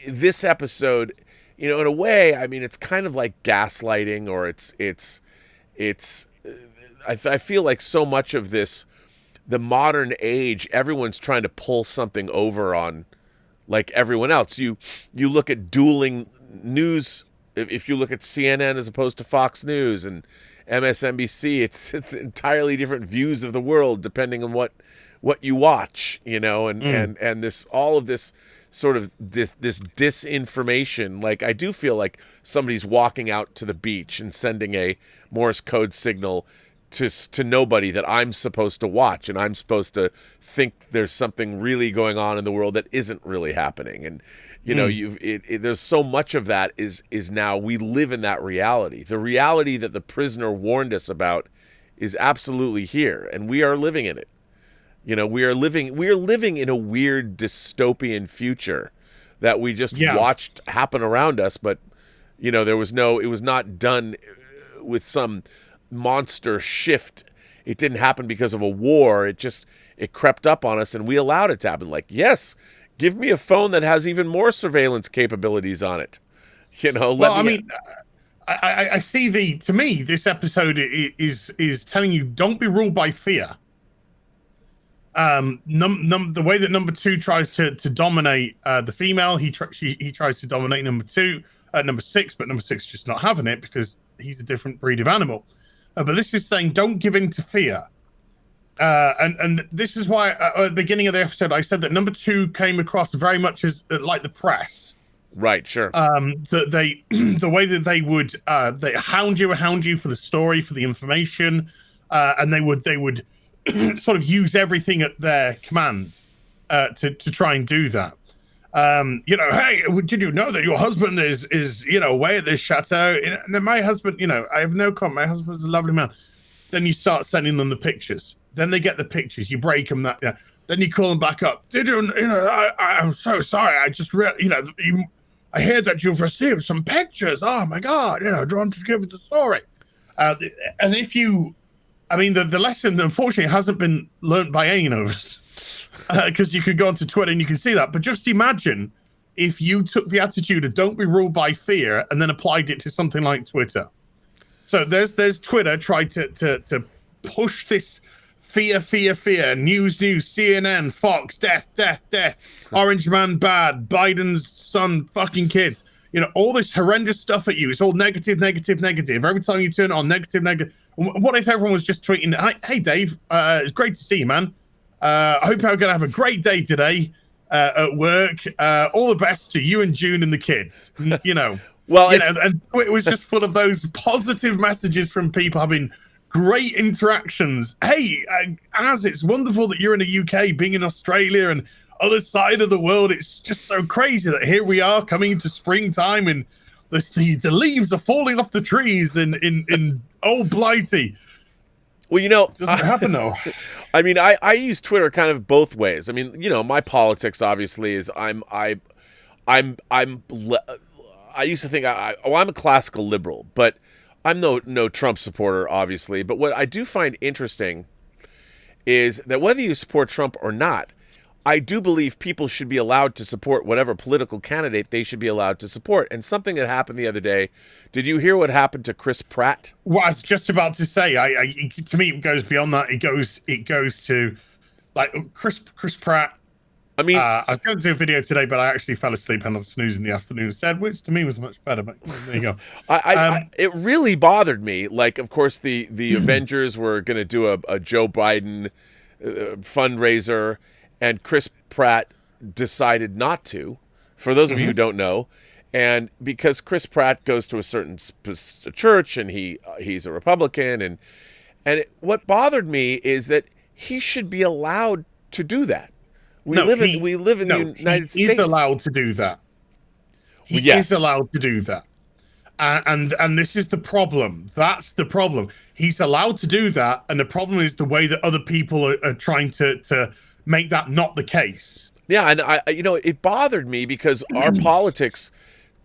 this episode, in a way, I mean, it's kind of like gaslighting, or it's. I feel like so much of this, the modern age, everyone's trying to pull something over on, like, everyone else. You look at dueling news. If you look at CNN as opposed to Fox News and MSNBC, it's entirely different views of the world depending on what you watch, and this, all of this sort of this disinformation. Like, I do feel like somebody's walking out to the beach and sending a Morse code signal to nobody that I'm supposed to watch, and I'm supposed to think there's something really going on in the world that isn't really happening. And there's so much of that is now we live in that reality. The reality that the prisoner warned us about is absolutely here, and we are living in it. We are living in a weird dystopian future that we just watched happen around us, but it was not done with some monster shift. It didn't happen because of a war. It crept up on us, and we allowed it to happen. Like, yes, give me a phone that has even more surveillance capabilities on it. I see to me, this episode is telling you, don't be ruled by fear. The way that number 2 tries to dominate the female, he tries to dominate number 6, but number 6 just not having it because he's a different breed of animal. But this is saying, don't give in to fear. And this is why at the beginning of the episode, I said that number 2 came across very much as like the press. Right, sure. That the way that they would they hound you for the story, for the information, and they would sort of use everything at their command to try and do that. Hey, did you know that your husband is away at this chateau? And my husband, I have no comment. My husband's a lovely man. Then you start sending them the pictures. Then they get the pictures. You break them. Then you call them back up. Did you? I'm so sorry. I just I hear that you've received some pictures. Oh my God! Drawn to give the story. And if you, the lesson unfortunately hasn't been learned by any of us. because you can go onto Twitter and you can see that. But just imagine if you took the attitude of don't be ruled by fear and then applied it to something like Twitter. So there's Twitter tried to push this fear, news, CNN, Fox, death, Orange Man bad, Biden's son fucking kids. You know, all this horrendous stuff at you. It's all negative. Every time you turn it on, negative. What if everyone was just tweeting, hey Dave, it's great to see you, man. I hope you're going to have a great day today at work. All the best to you and June and the kids. You know, well, and it was just full of those positive messages from people having great interactions. Hey, it's wonderful that you're in the UK, being in Australia and other side of the world. It's just so crazy that here we are coming into springtime and the leaves are falling off the trees in old Blighty. Well, you know, doesn't happen though. I mean, I use Twitter kind of both ways. I mean, you know, my politics obviously is I used to think I'm a classical liberal, but I'm no Trump supporter, obviously. But what I do find interesting is that whether you support Trump or not, I do believe people should be allowed to support whatever political candidate they should be allowed to support. And something that happened the other day, did you hear what happened to Chris Pratt? Well, I was just about to say, to me, it goes beyond that. It goes to like Chris Pratt. I mean, I was going to do a video today, but I actually fell asleep and I was snoozing in the afternoon instead, which to me was much better. But there you go. It really bothered me. Like, of course, the Avengers were going to do a Joe Biden fundraiser, and Chris Pratt decided not to. For those of you who don't know, and because Chris Pratt goes to a certain church and he's a Republican, and what bothered me is that he should be allowed to do that. We live in the United States. He's allowed to do that. He is allowed to do that. And this is the problem. That's the problem. He's allowed to do that, and the problem is the way that other people are trying to make that not the case. Yeah, and it bothered me because our politics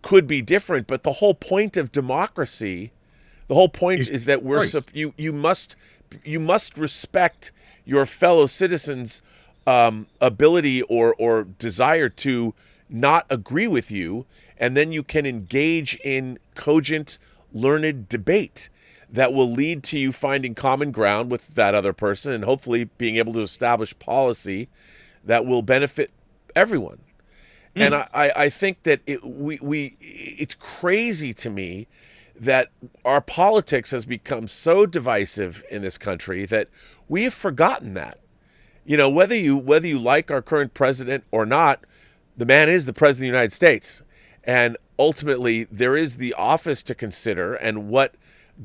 could be different, but the whole point of democracy, is that you must respect your fellow citizens' ability or desire to not agree with you, and then you can engage in cogent, learned debate that will lead to you finding common ground with that other person and hopefully being able to establish policy that will benefit everyone. And I think that it's crazy to me that our politics has become so divisive in this country that we have forgotten that. You know, whether you like our current president or not, the man is the president of the United States. And ultimately, there is the office to consider and what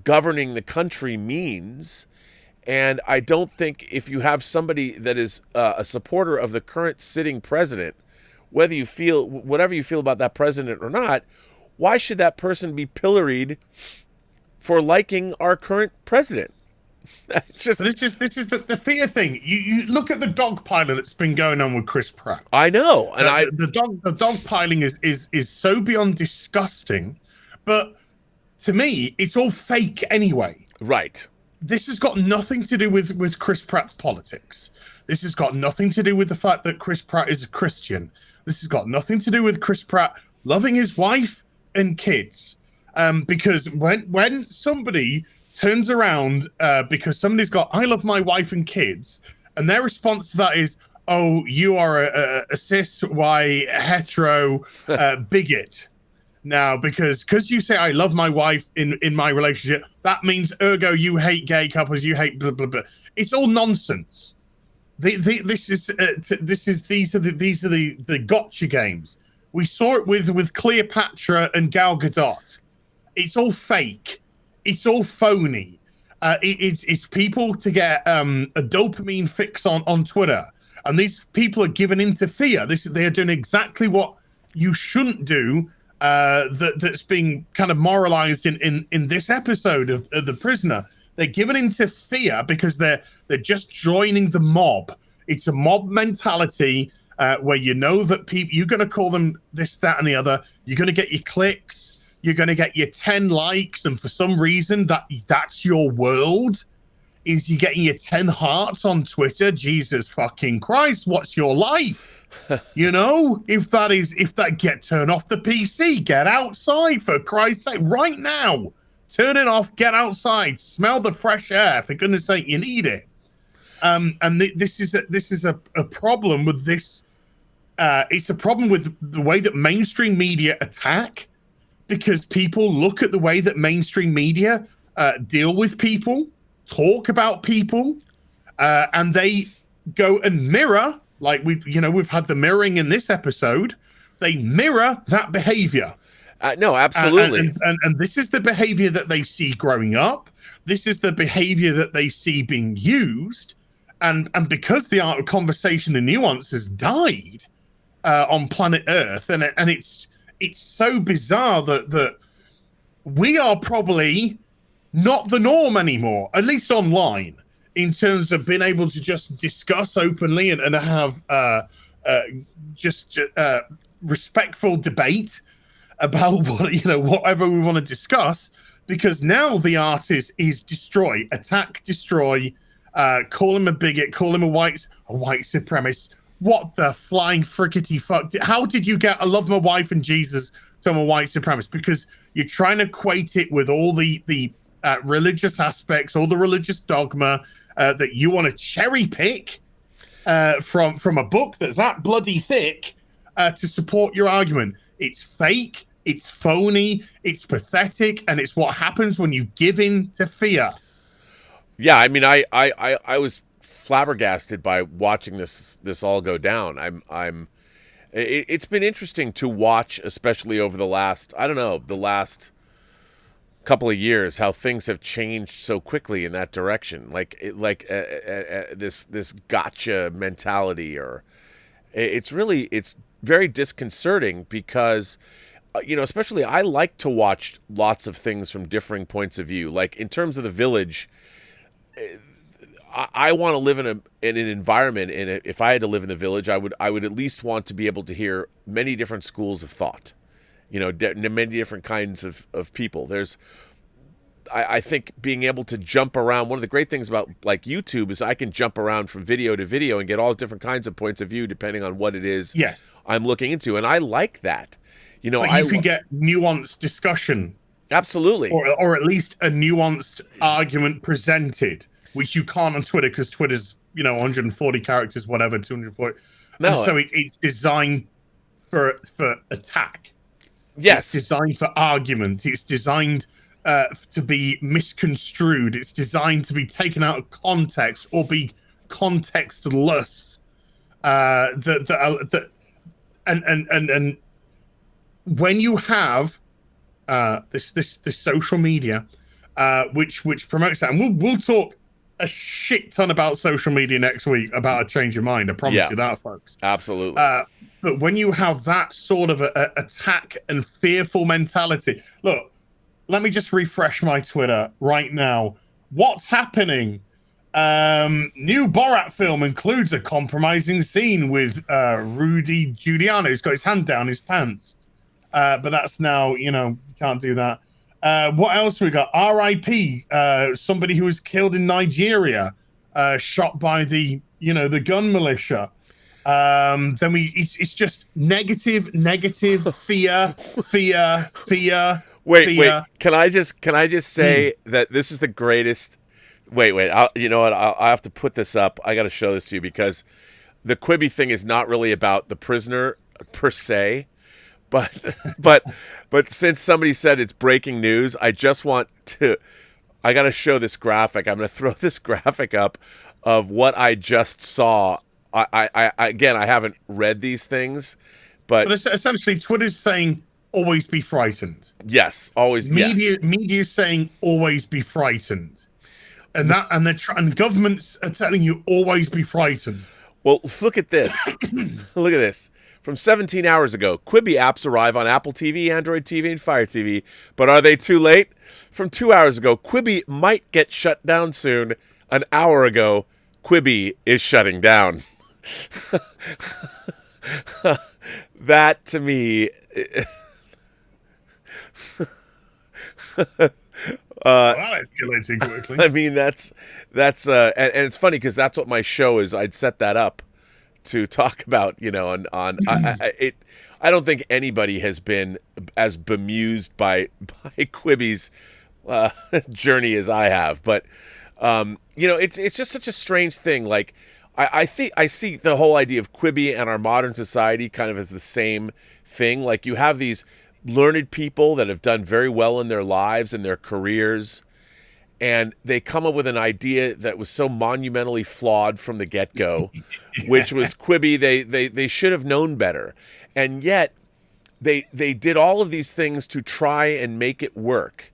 governing the country means. And I don't think if you have somebody that is a supporter of the current sitting president, whatever you feel about that president or not, why should that person be pilloried for liking our current president? It's just this is the fear thing. You look at the dogpiling that's been going on with Chris Pratt. I know, and the dogpiling is so beyond disgusting, but to me, it's all fake anyway. Right. This has got nothing to do with Chris Pratt's politics. This has got nothing to do with the fact that Chris Pratt is a Christian. This has got nothing to do with Chris Pratt loving his wife and kids. Because when somebody turns around because somebody's got, I love my wife and kids, and their response to that is, oh, you are a cis, white, hetero bigot. Now, because you say I love my wife in my relationship, that means ergo you hate gay couples, you hate blah blah blah. It's all nonsense. These are the gotcha games. We saw it with Cleopatra and Gal Gadot. It's all fake. It's all phony. It's people to get a dopamine fix on Twitter, and these people are given into fear. They are doing exactly what you shouldn't do. That's being kind of moralized in this episode of The Prisoner. They're given into fear because they're just joining the mob. It's a mob mentality where you know that people, you're going to call them this, that, and the other. You're going to get your clicks. You're going to get your 10 likes, and for some reason that's your world. is you're getting your 10 hearts on Twitter. Jesus fucking Christ, what's your life? You know, if that get turn off the PC, get outside for Christ's sake, right now. Turn it off, get outside, smell the fresh air. For goodness sake, you need it. And this is a problem with this. It's a problem with the way that mainstream media attack, because people look at the way that mainstream media deal with people, talk about people, and they go and mirror. Like we've had the mirroring in this episode. They mirror that behavior. No, absolutely. And this is the behavior that they see growing up. This is the behavior that they see being used. And because the art of conversation and nuance has died on planet Earth, and it's so bizarre that we are probably not the norm anymore, at least online, in terms of being able to just discuss openly and have respectful debate about whatever we want to discuss, because now the art is destroy, attack, destroy, call him a bigot, call him a white supremacist. What the flying frickety fuck? How did you get I love my wife and Jesus to I'm a white supremacist? Because you're trying to equate it with all the religious aspects, all the religious dogma that you want to cherry pick from a book that's that bloody thick to support your argument. It's fake, it's phony, it's pathetic, and it's what happens when you give in to fear. Yeah, I mean, I was flabbergasted by watching this all go down. It's been interesting to watch, especially over the last couple of years, how things have changed so quickly in that direction. This gotcha mentality, or it's very disconcerting because, especially I like to watch lots of things from differing points of view. Like in terms of The Village, I want to live in an environment, and if I had to live in The Village, I would at least want to be able to hear many different schools of thought, many different kinds of people. I think being able to jump around, one of the great things about like YouTube is I can jump around from video to video and get all different kinds of points of view depending on what it is I'm looking into, and I like that. But you can get nuanced discussion. Absolutely. Or at least a nuanced argument presented, which you can't on Twitter, because Twitter's 140 characters, whatever, 240. No, and so it's designed for attack. Yes, it's designed for argument. It's designed to be misconstrued. It's designed to be taken out of context or be contextless. And when you have this social media, which promotes that, and we'll talk a shit ton about social media next week about a change of mind. I promise you that, folks. Absolutely. But when you have that sort of attack and fearful mentality, look, let me just refresh my Twitter right now. What's happening? New Borat film includes a compromising scene with Rudy Giuliani, who's got his hand down his pants. But that's now, you can't do that. What else we got? R.I.P. Somebody who was killed in Nigeria, shot by the gun militia. Then it's just negative, fear. Wait. Can I just say that this is the greatest? Wait. You know what? I have to put this up. I got to show this to you because the Quibi thing is not really about the prisoner per se. But since somebody said it's breaking news, I got to show this graphic. I'm going to throw this graphic up of what I just saw. I haven't read these things, but essentially Twitter's saying always be frightened. Yes, always. Media's saying always be frightened, and governments are telling you always be frightened. Well, look at this. Look at this. From 17 hours ago, Quibi apps arrive on Apple TV, Android TV, and Fire TV. But are they too late? From 2 hours ago, Quibi might get shut down soon. An hour ago, Quibi is shutting down. That, to me... Well, that escalated quickly. I mean, and it's funny because that's what my show is. I'd set that up to talk about, I don't think anybody has been as bemused by Quibi's journey as I have, but it's just such a strange thing. Like, I think I see the whole idea of Quibi and our modern society kind of as the same thing. Like, you have these learned people that have done very well in their lives and their careers, and they come up with an idea that was so monumentally flawed from the get-go, which was Quibi. They should have known better, and yet they did all of these things to try and make it work,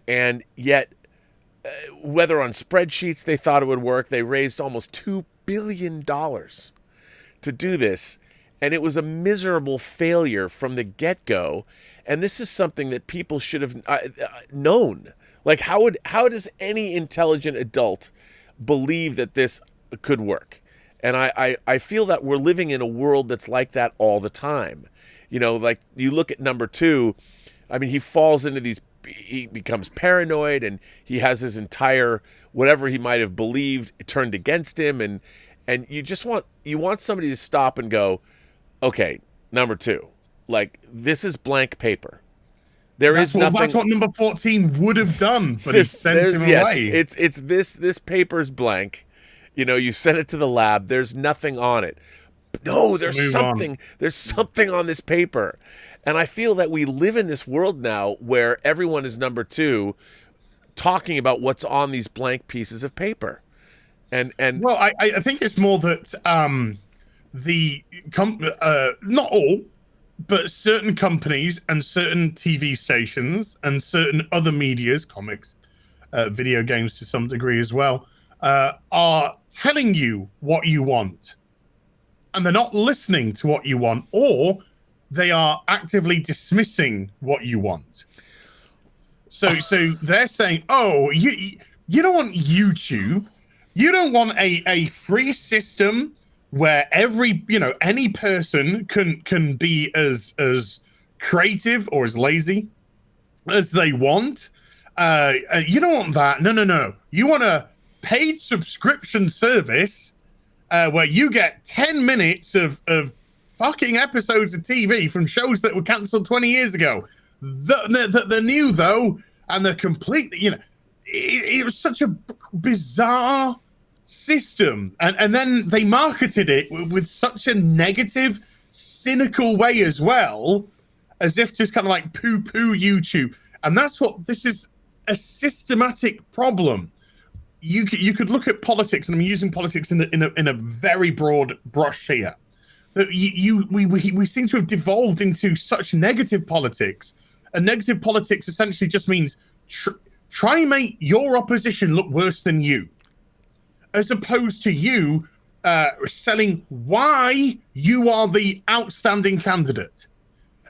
and yet whether on spreadsheets they thought it would work, they raised almost $2 billion to do this, and it was a miserable failure from the get-go. And this is something that people should have known. Like, how does any intelligent adult believe that this could work? And I feel that we're living in a world that's like that all the time. Like, you look at number 2, I mean, he falls into these, he becomes paranoid, and he has his entire, whatever he might have believed, turned against him. And you want somebody to stop and go, okay, number 2, like, this is blank paper. That's what number 14 would have done, but he sent him away. It's this paper's blank. You send it to the lab. There's nothing on it. But no, there's something. There's something on this paper. And I feel that we live in this world now where everyone is number 2 talking about what's on these blank pieces of paper. And well, I think it's more that not all, but certain companies and certain TV stations and certain other medias, comics, video games to some degree as well, are telling you what you want. And they're not listening to what you want, or they are actively dismissing what you want. So they're saying, oh, you don't want YouTube. You don't want a free system where any person can be as creative or as lazy as they want. You don't want that. No. You want a paid subscription service where you get 10 minutes of fucking episodes of TV from shows that were cancelled 20 years ago. They're new, though, and they're completely, it was such a bizarre system, and then they marketed it with such a negative, cynical way as well, as if just kind of like poo-poo YouTube. And that's what this is, a systematic problem. You could look at politics, and I'm using politics in a very broad brush here. That we seem to have devolved into such negative politics, and negative politics essentially just means try and make your opposition look worse than you, as opposed to you selling why you are the outstanding candidate.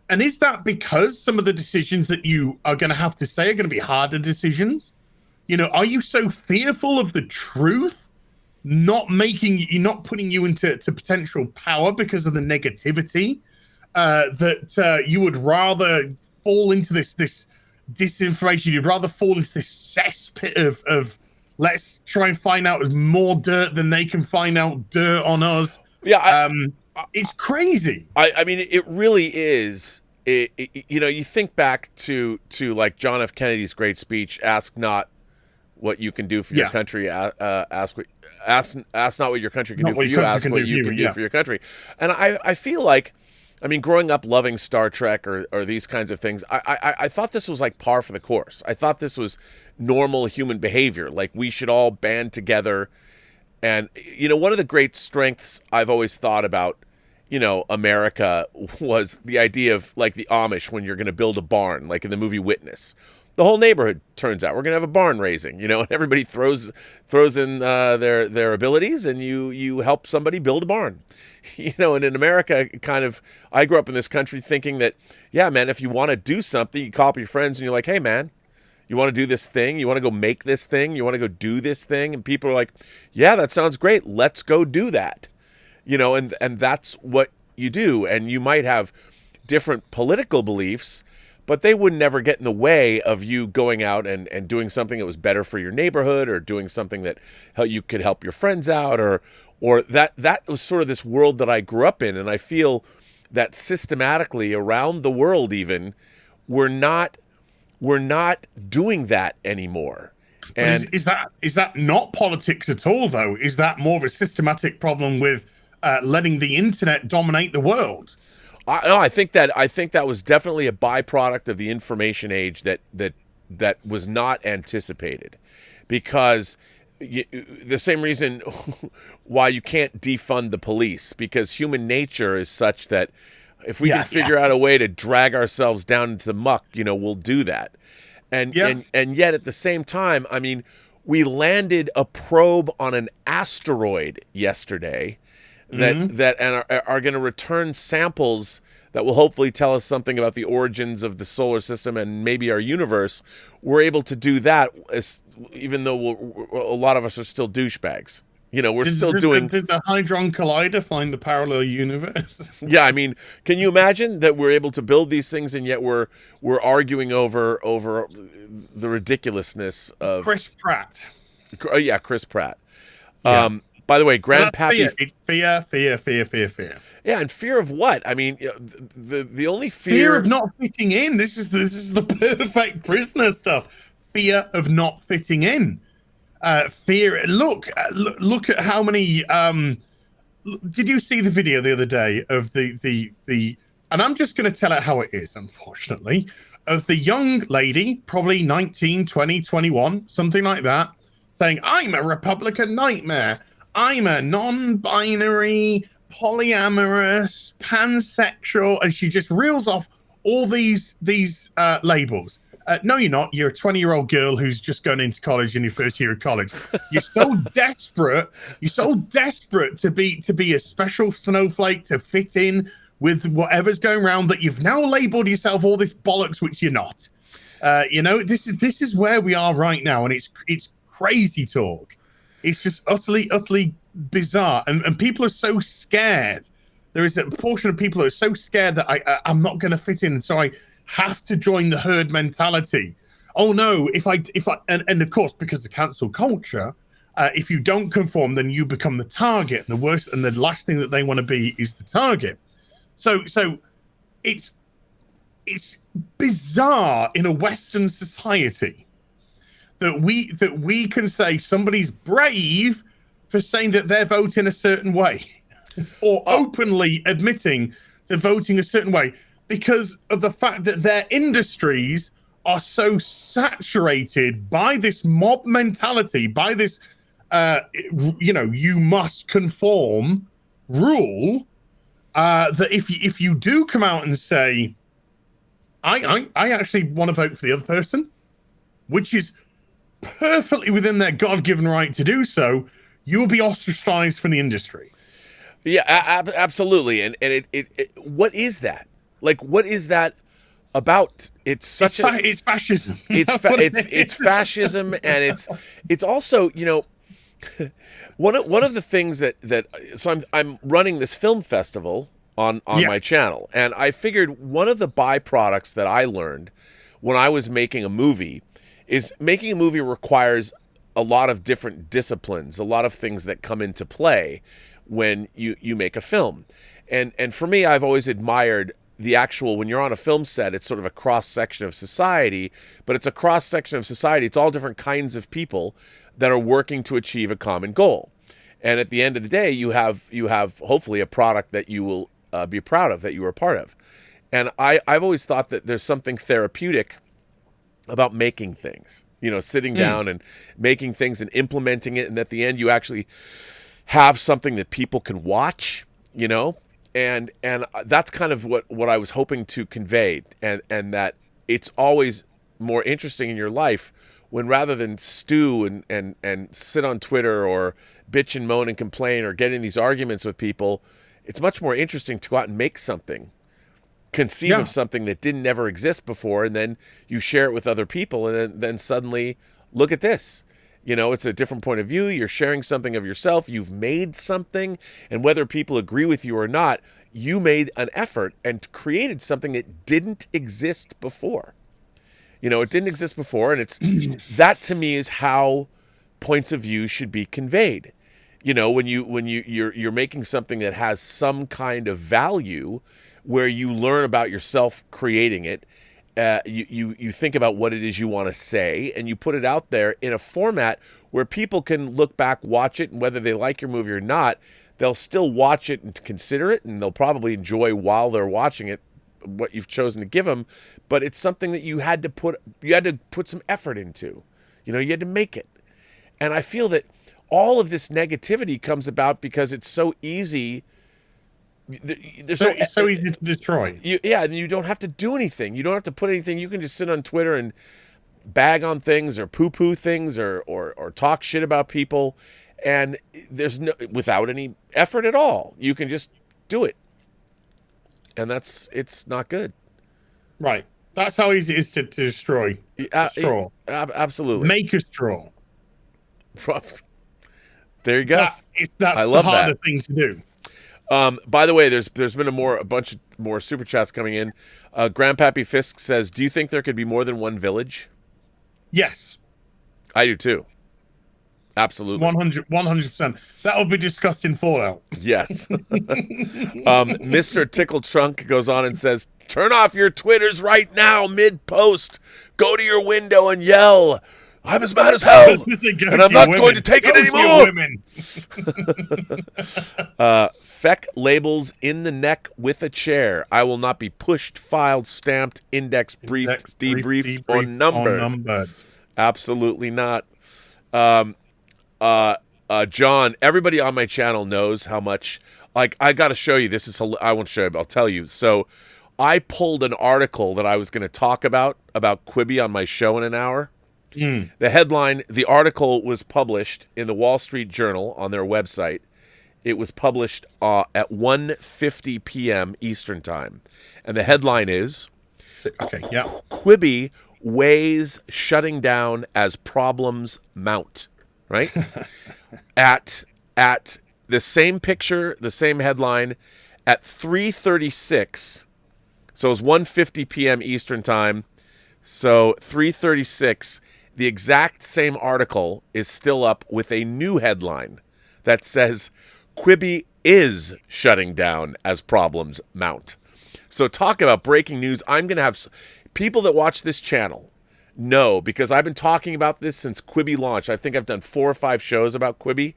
And is that because some of the decisions that you are going to have to say are going to be harder decisions? Are you so fearful of the truth not putting you into potential power because of the negativity that you would rather fall into this disinformation? You'd rather fall into this cesspit of let's try and find out more dirt than they can find out dirt on us. Yeah, it's crazy. I mean, it really is. You think back to like John F. Kennedy's great speech: "Ask not what you can do for your country. Ask not what your country can do for you. Ask what you can do for your country." And I feel like, I mean, growing up loving Star Trek or these kinds of things, I thought this was like par for the course. I thought this was normal human behavior. Like, we should all band together. And, one of the great strengths I've always thought about, America was the idea of, like, the Amish when you're going to build a barn, like in the movie Witness. The whole neighborhood turns out we're going to have a barn raising, and everybody throws in their abilities, and you help somebody build a barn. And in America, I grew up in this country thinking that, yeah, man, if you want to do something, you call up your friends and you're like, hey, man, you want to do this thing? You want to go make this thing? You want to go do this thing? And people are like, yeah, that sounds great. Let's go do that. And that's what you do. And you might have different political beliefs, but they would never get in the way of you going out and doing something that was better for your neighborhood, or doing something that you could help your friends out, or that was sort of this world that I grew up in. And I feel that systematically around the world, even, we're not doing that anymore. But And is that not politics at all, though? Is that more of a systematic problem with letting the internet dominate the world? I think that was definitely a byproduct of the information age that was not anticipated, because the same reason why you can't defund the police, because human nature is such that if we can figure out a way to drag ourselves down into the muck, we'll do that. And yet at the same time, I mean, we landed a probe on an asteroid yesterday that are going to return samples that will hopefully tell us something about the origins of the solar system and maybe our universe. We're able to do that, even though a lot of us are still douchebags. We're still doing. Did the Hadron Collider find the parallel universe? Yeah, I mean, can you imagine that we're able to build these things and yet we're arguing over the ridiculousness of Chris Pratt? Yeah, Chris Pratt. Yeah. By the way, Grandpappy. It's fear. Yeah, and fear of what? I mean, the only fear of not fitting in. This is the perfect prisoner stuff. Fear of not fitting in. Fear. Look at how many. Did you see the video the other day of the? And I'm just going to tell it how it is. Unfortunately, of the young lady, probably 19, 20, 21, something like that, saying, "I'm a Republican nightmare. I'm a non-binary, polyamorous, pansexual," and she just reels off all these labels. No, you're not. You're a 20-year-old girl who's just going into college in your first year of college. You're so desperate. You're so desperate to be a special snowflake, to fit in with whatever's going around, that you've now labeled yourself all this bollocks, which you're not. This is where we are right now, and it's crazy talk. It's just utterly bizarre, and people are so scared. There is a portion of people that are so scared that I'm not going to fit in, so I have to join the herd mentality. Oh no, if I and of course, because of cancel culture, if you don't conform, then you become the target, and the worst and the last thing that they want to be is the target. So it's bizarre in a Western society that we can say somebody's brave for saying that they're voting a certain way, or openly admitting to voting a certain way, because of the fact that their industries are so saturated by this mob mentality, by this you must conform rule, that if you do come out and say, I actually want to vote for the other person, which is perfectly within their God-given right to do so, you will be ostracized from the industry. Yeah, absolutely. And it what is that? Like, what is that about? It's it's fascism. It's fascism, and it's also, one of the things that so I'm running this film festival on my channel, and I figured one of the byproducts that I learned when I was making a movie is making a movie requires a lot of different disciplines, a lot of things that come into play when you make a film. And for me, I've always admired the actual, when you're on a film set, it's sort of a cross-section of society, but it's a cross-section of society. It's all different kinds of people that are working to achieve a common goal. And at the end of the day, you have hopefully a product that you will be proud of, that you were a part of. And I've always thought that there's something therapeutic about making things, sitting down and making things and implementing it. And at the end, you actually have something that people can watch, and that's kind of what I was hoping to convey. And that it's always more interesting in your life when, rather than stew and sit on Twitter or bitch and moan and complain or get in these arguments with people, it's much more interesting to go out and make something. Conceive of something that didn't ever exist before, and then you share it with other people, and then suddenly, look at this. It's a different point of view. You're sharing something of yourself. You've made something, and whether people agree with you or not, you made an effort and created something that didn't exist before. It didn't exist before, and it's that to me is how points of view should be conveyed. When you're making something that has some kind of value, where you learn about yourself creating it, you think about what it is you want to say, and you put it out there in a format where people can look back, watch it, and whether they like your movie or not, they'll still watch it and consider it, and they'll probably enjoy while they're watching it what you've chosen to give them. But it's something that you had to put some effort into. You had to make it. And I feel that all of this negativity comes about because it's so easy. It's so easy to destroy. And you don't have to do anything. You don't have to put anything. You can just sit on Twitter and bag on things or poo-poo things or talk shit about people, and without any effort at all. You can just do it, and it's not good. Right. That's how easy it is to destroy a straw. Absolutely. Make a straw. There you go. That's the harder thing to do. By the way, there's been a bunch of more super chats coming in. Grandpappy Fisk says, "Do you think there could be more than one village?" Yes, I do too. Absolutely, 100%. That will be discussed in Fallout. Yes. Mr. Tickle Trunk goes on and says, "Turn off your Twitters right now, mid-post. Go to your window and yell, 'I'm as mad as hell, and I'm not going to take it anymore.'" Feck labels in the neck with a chair. I will not be pushed, filed, stamped, indexed, briefed, debriefed, or numbered. Absolutely not. John, everybody on my channel knows how much. I got to show you. This is. I won't show you, but I'll tell you. So, I pulled an article that I was going to talk about Quibi on my show in an hour. The headline, the article was published in the Wall Street Journal on their website. It was published at 1:50 p.m. Eastern Time. And the headline is, Quibi weighs shutting down as problems mount. Right? at the same picture, the same headline, at 3:36. So it was 1:50 p.m. Eastern Time. So 3:36. The exact same article is still up with a new headline that says, Quibi is shutting down as problems mount. So talk about breaking news. I'm going to have people that watch this channel know, because I've been talking about this since Quibi launched. I think I've done 4 or 5 shows about Quibi.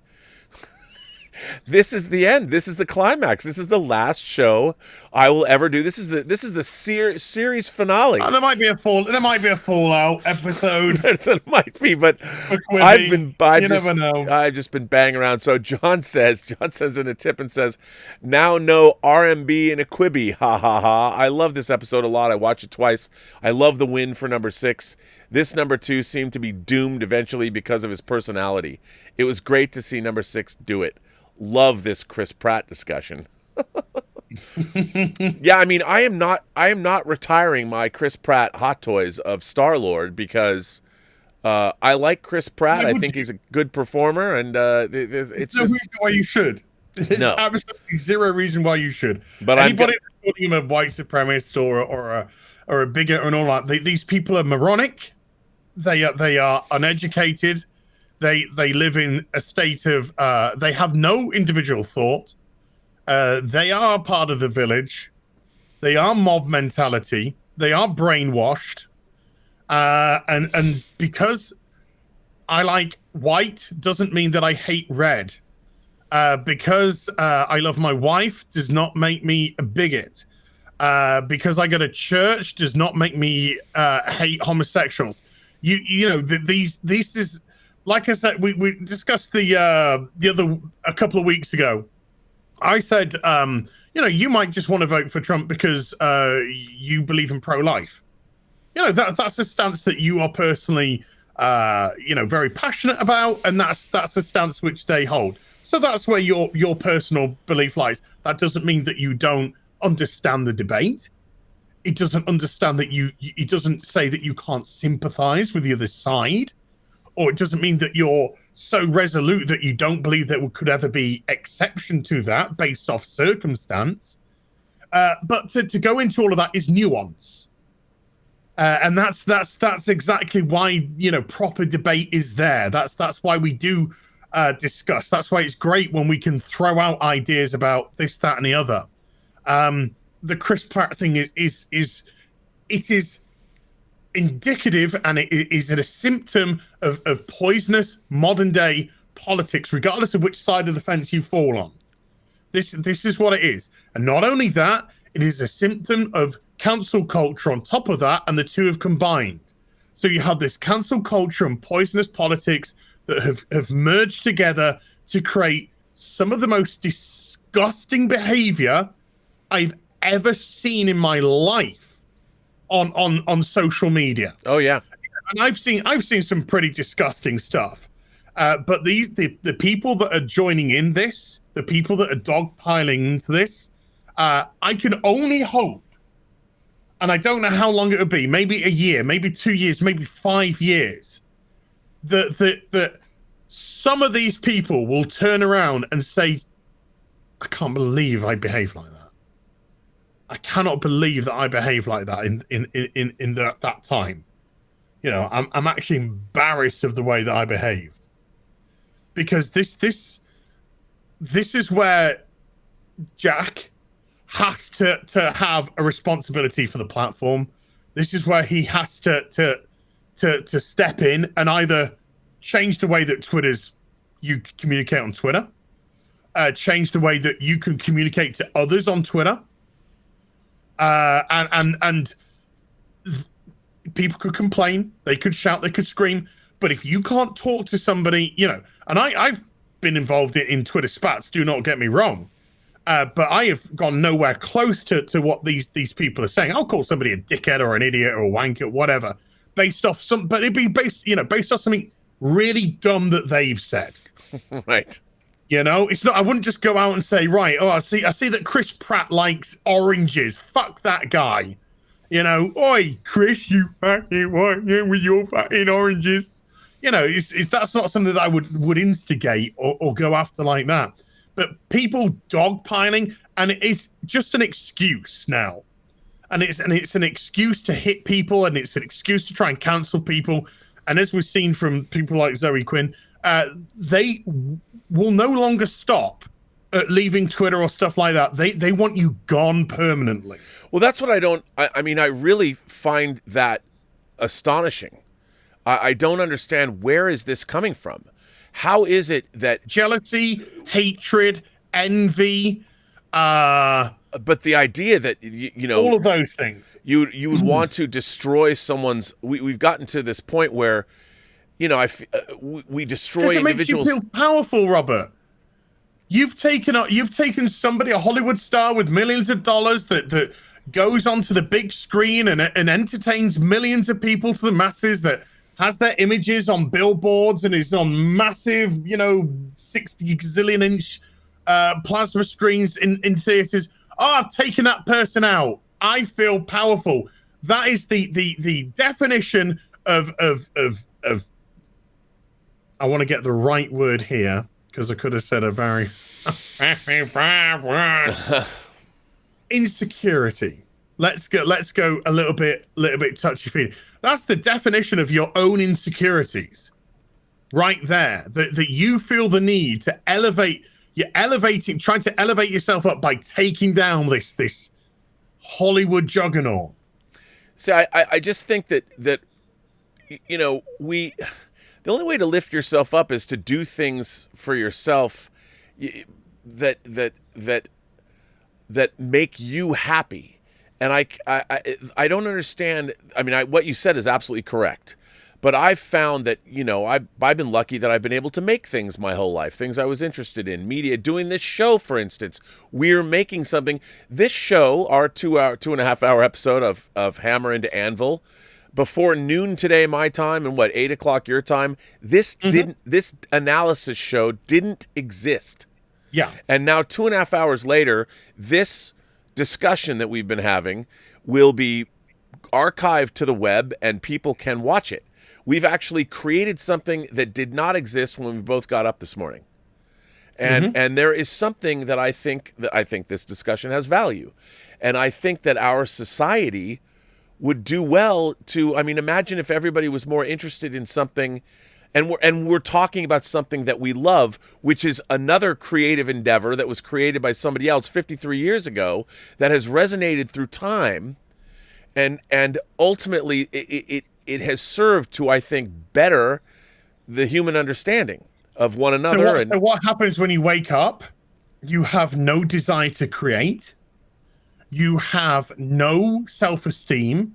This is the end. This is the climax. This is the last show I will ever do. This is the series finale. There might be a Fallout episode. There might be, but never know. I've just been banging around. So John says in a tip and says, "Now no RMB in a Quibi. Ha ha ha. I love this episode a lot. I watch it twice. I love the win for number 6. This number 2 seemed to be doomed eventually because of his personality. It was great to see number 6 do it. Love this Chris Pratt discussion." Yeah, I mean, I am not retiring my Chris Pratt hot toys of Star-Lord because I like Chris Pratt. I think he's a good performer, and it's no reason why you should. There's absolutely zero reason why you should. But anybody that's calling him a white supremacist or a bigot and all that, these people are moronic. They are uneducated. They live in a state of they have no individual thought. They are part of the village. They are mob mentality. They are brainwashed. And because I like white doesn't mean that I hate red. Because I love my wife does not make me a bigot. Because I go to church does not make me hate homosexuals. This is. Like I said, we discussed a couple of weeks ago. I said, you might just want to vote for Trump because you believe in pro-life. That's a stance that you are personally, very passionate about, and that's a stance which they hold. So that's where your personal belief lies. That doesn't mean that you don't understand the debate. It doesn't understand that it doesn't say that you can't sympathize with the other side. Or it doesn't mean that you're so resolute that you don't believe there could ever be exception to that based off circumstance. But to go into all of that is nuance. And that's exactly why, you know, proper debate is there. That's why we do discuss. That's why it's great when we can throw out ideas about this, that, and the other. The Chris Pratt thing is indicative, and it is a symptom of poisonous modern day politics, regardless of which side of the fence you fall on. This is what it is. And not only that, it is a symptom of cancel culture on top of that, and the two have combined. So you have this cancel culture and poisonous politics that have merged together to create some of the most disgusting behavior I've ever seen in my life on social media. Oh yeah. And I've seen some pretty disgusting stuff. But the people that are joining in this, the people that are dogpiling into this, I can only hope, and I don't know how long it would be, maybe a year, maybe 2 years, maybe 5 years, that some of these people will turn around and say, I can't believe I behaved like that. I cannot believe that I behaved like that in that time. You know, I'm actually embarrassed of the way that I behaved. Because this is where Jack has to have a responsibility for the platform. This is where he has to step in and either change the way that you communicate on Twitter, change the way that you can communicate to others on Twitter, and people could complain, they could shout, they could scream. But if you can't talk to somebody, you know, and I've been involved in Twitter spats, do not get me wrong. But I have gone nowhere close to what these people are saying. I'll call somebody a dickhead or an idiot or a wanker, whatever, based off but it'd be based off something really dumb that they've said. Right. You know, it's not, I wouldn't just go out and say, right, oh, I see that Chris Pratt likes oranges. Fuck that guy. You know, oi, Chris, you fucking what with your fucking oranges. You know, that's not something that I would instigate or go after like that. But people dogpiling, and it's just an excuse now. And it's an excuse to hit people, and it's an excuse to try and cancel people. And as we've seen from people like Zoe Quinn, they will no longer stop at leaving Twitter or stuff like that. They want you gone permanently. Well, that's what I mean, I really find that astonishing. I don't understand, where is this coming from? How is it that jealousy, hatred, envy, but the idea that you know, all of those things, you would want to destroy someone's. We've gotten to this point where, you know, we destroy individuals. Makes you feel powerful, Robert. You've taken somebody, a Hollywood star with millions of dollars that goes onto the big screen and entertains millions of people to the masses, that has their images on billboards and is on massive, you know, 60 gazillion inch plasma screens in theaters. Oh, I've taken that person out. I feel powerful. That is the definition of I want to get the right word here, because I could have said a very insecurity. Let's go a little bit touchy-feely. That's the definition of your own insecurities, right there. That you feel the need to elevate. You're trying to elevate yourself up by taking down this Hollywood juggernaut. See, I just think that you know, the only way to lift yourself up is to do things for yourself that make you happy. And I don't understand. I mean, what you said is absolutely correct. But I've found that, you know, I've been lucky that I've been able to make things my whole life, things I was interested in, media, doing this show, for instance. We're making something. This show, our 2.5 hour episode of Hammer into Anvil, before noon today, my time, and 8 o'clock your time, this analysis show didn't exist. Yeah. And now 2.5 hours later, this discussion that we've been having will be archived to the web and people can watch it. We've actually created something that did not exist when we both got up this morning. And there is something that I think this discussion has value. And I think that our society would do well to, I mean, imagine if everybody was more interested in something, and we're talking about something that we love, which is another creative endeavor that was created by somebody else 53 years ago that has resonated through time, and ultimately it has served to, I think, better the human understanding of one another. So what happens when you wake up? You have no desire to create. You have no self-esteem.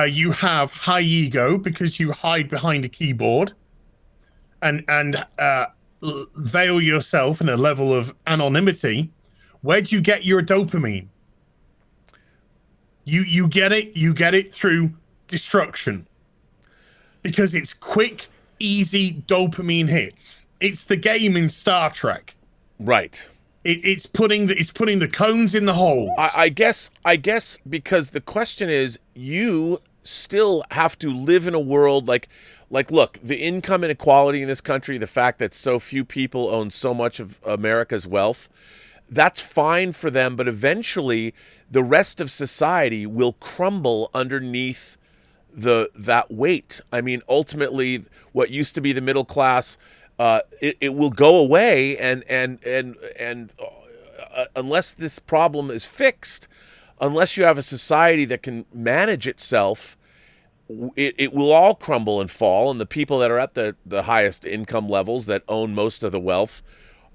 You have high ego because you hide behind a keyboard and veil yourself in a level of anonymity. Where do you get your dopamine? You get it through destruction, because it's quick, easy dopamine hits. It's the game in Star Trek, right? It's putting the cones in the holes. I guess because the question is, you still have to live in a world like look, the income inequality in this country, the fact that so few people own so much of America's wealth, that's fine for them, but eventually the rest of society will crumble underneath that weight. I mean, ultimately, what used to be the middle class, it will go away, and unless this problem is fixed, unless you have a society that can manage itself, it will all crumble and fall. And the people that are at the highest income levels that own most of the wealth,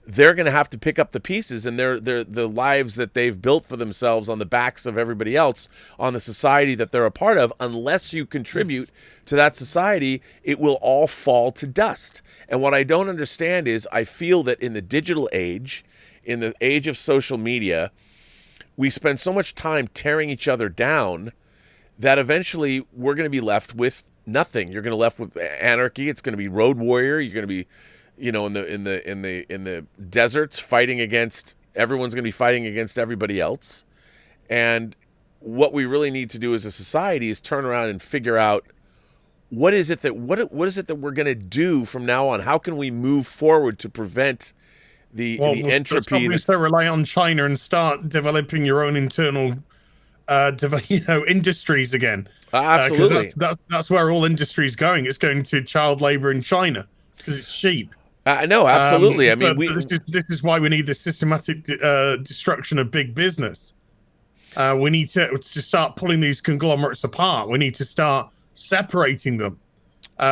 they're going to have to pick up the pieces, and the lives that they've built for themselves on the backs of everybody else, on the society that they're a part of. Unless you contribute to that society, it will all fall to dust. And what I don't understand is, I feel that in the digital age, in the age of social media, we spend so much time tearing each other down that eventually we're going to be left with nothing. You're going to be left with anarchy. It's going to be road warrior. You're going to be, in the deserts fighting against, everyone's going to be fighting against everybody else. And what we really need to do as a society is turn around and figure out what is it that we're going to do from now on. How can we move forward to prevent the entropy that's so rely on China and start developing your own internal industries again. Absolutely. That's where all industries going. It's going to child labor in China because it's cheap. No, absolutely. I mean, this is why we need the systematic destruction of big business. We need to start pulling these conglomerates apart. We need to start separating them.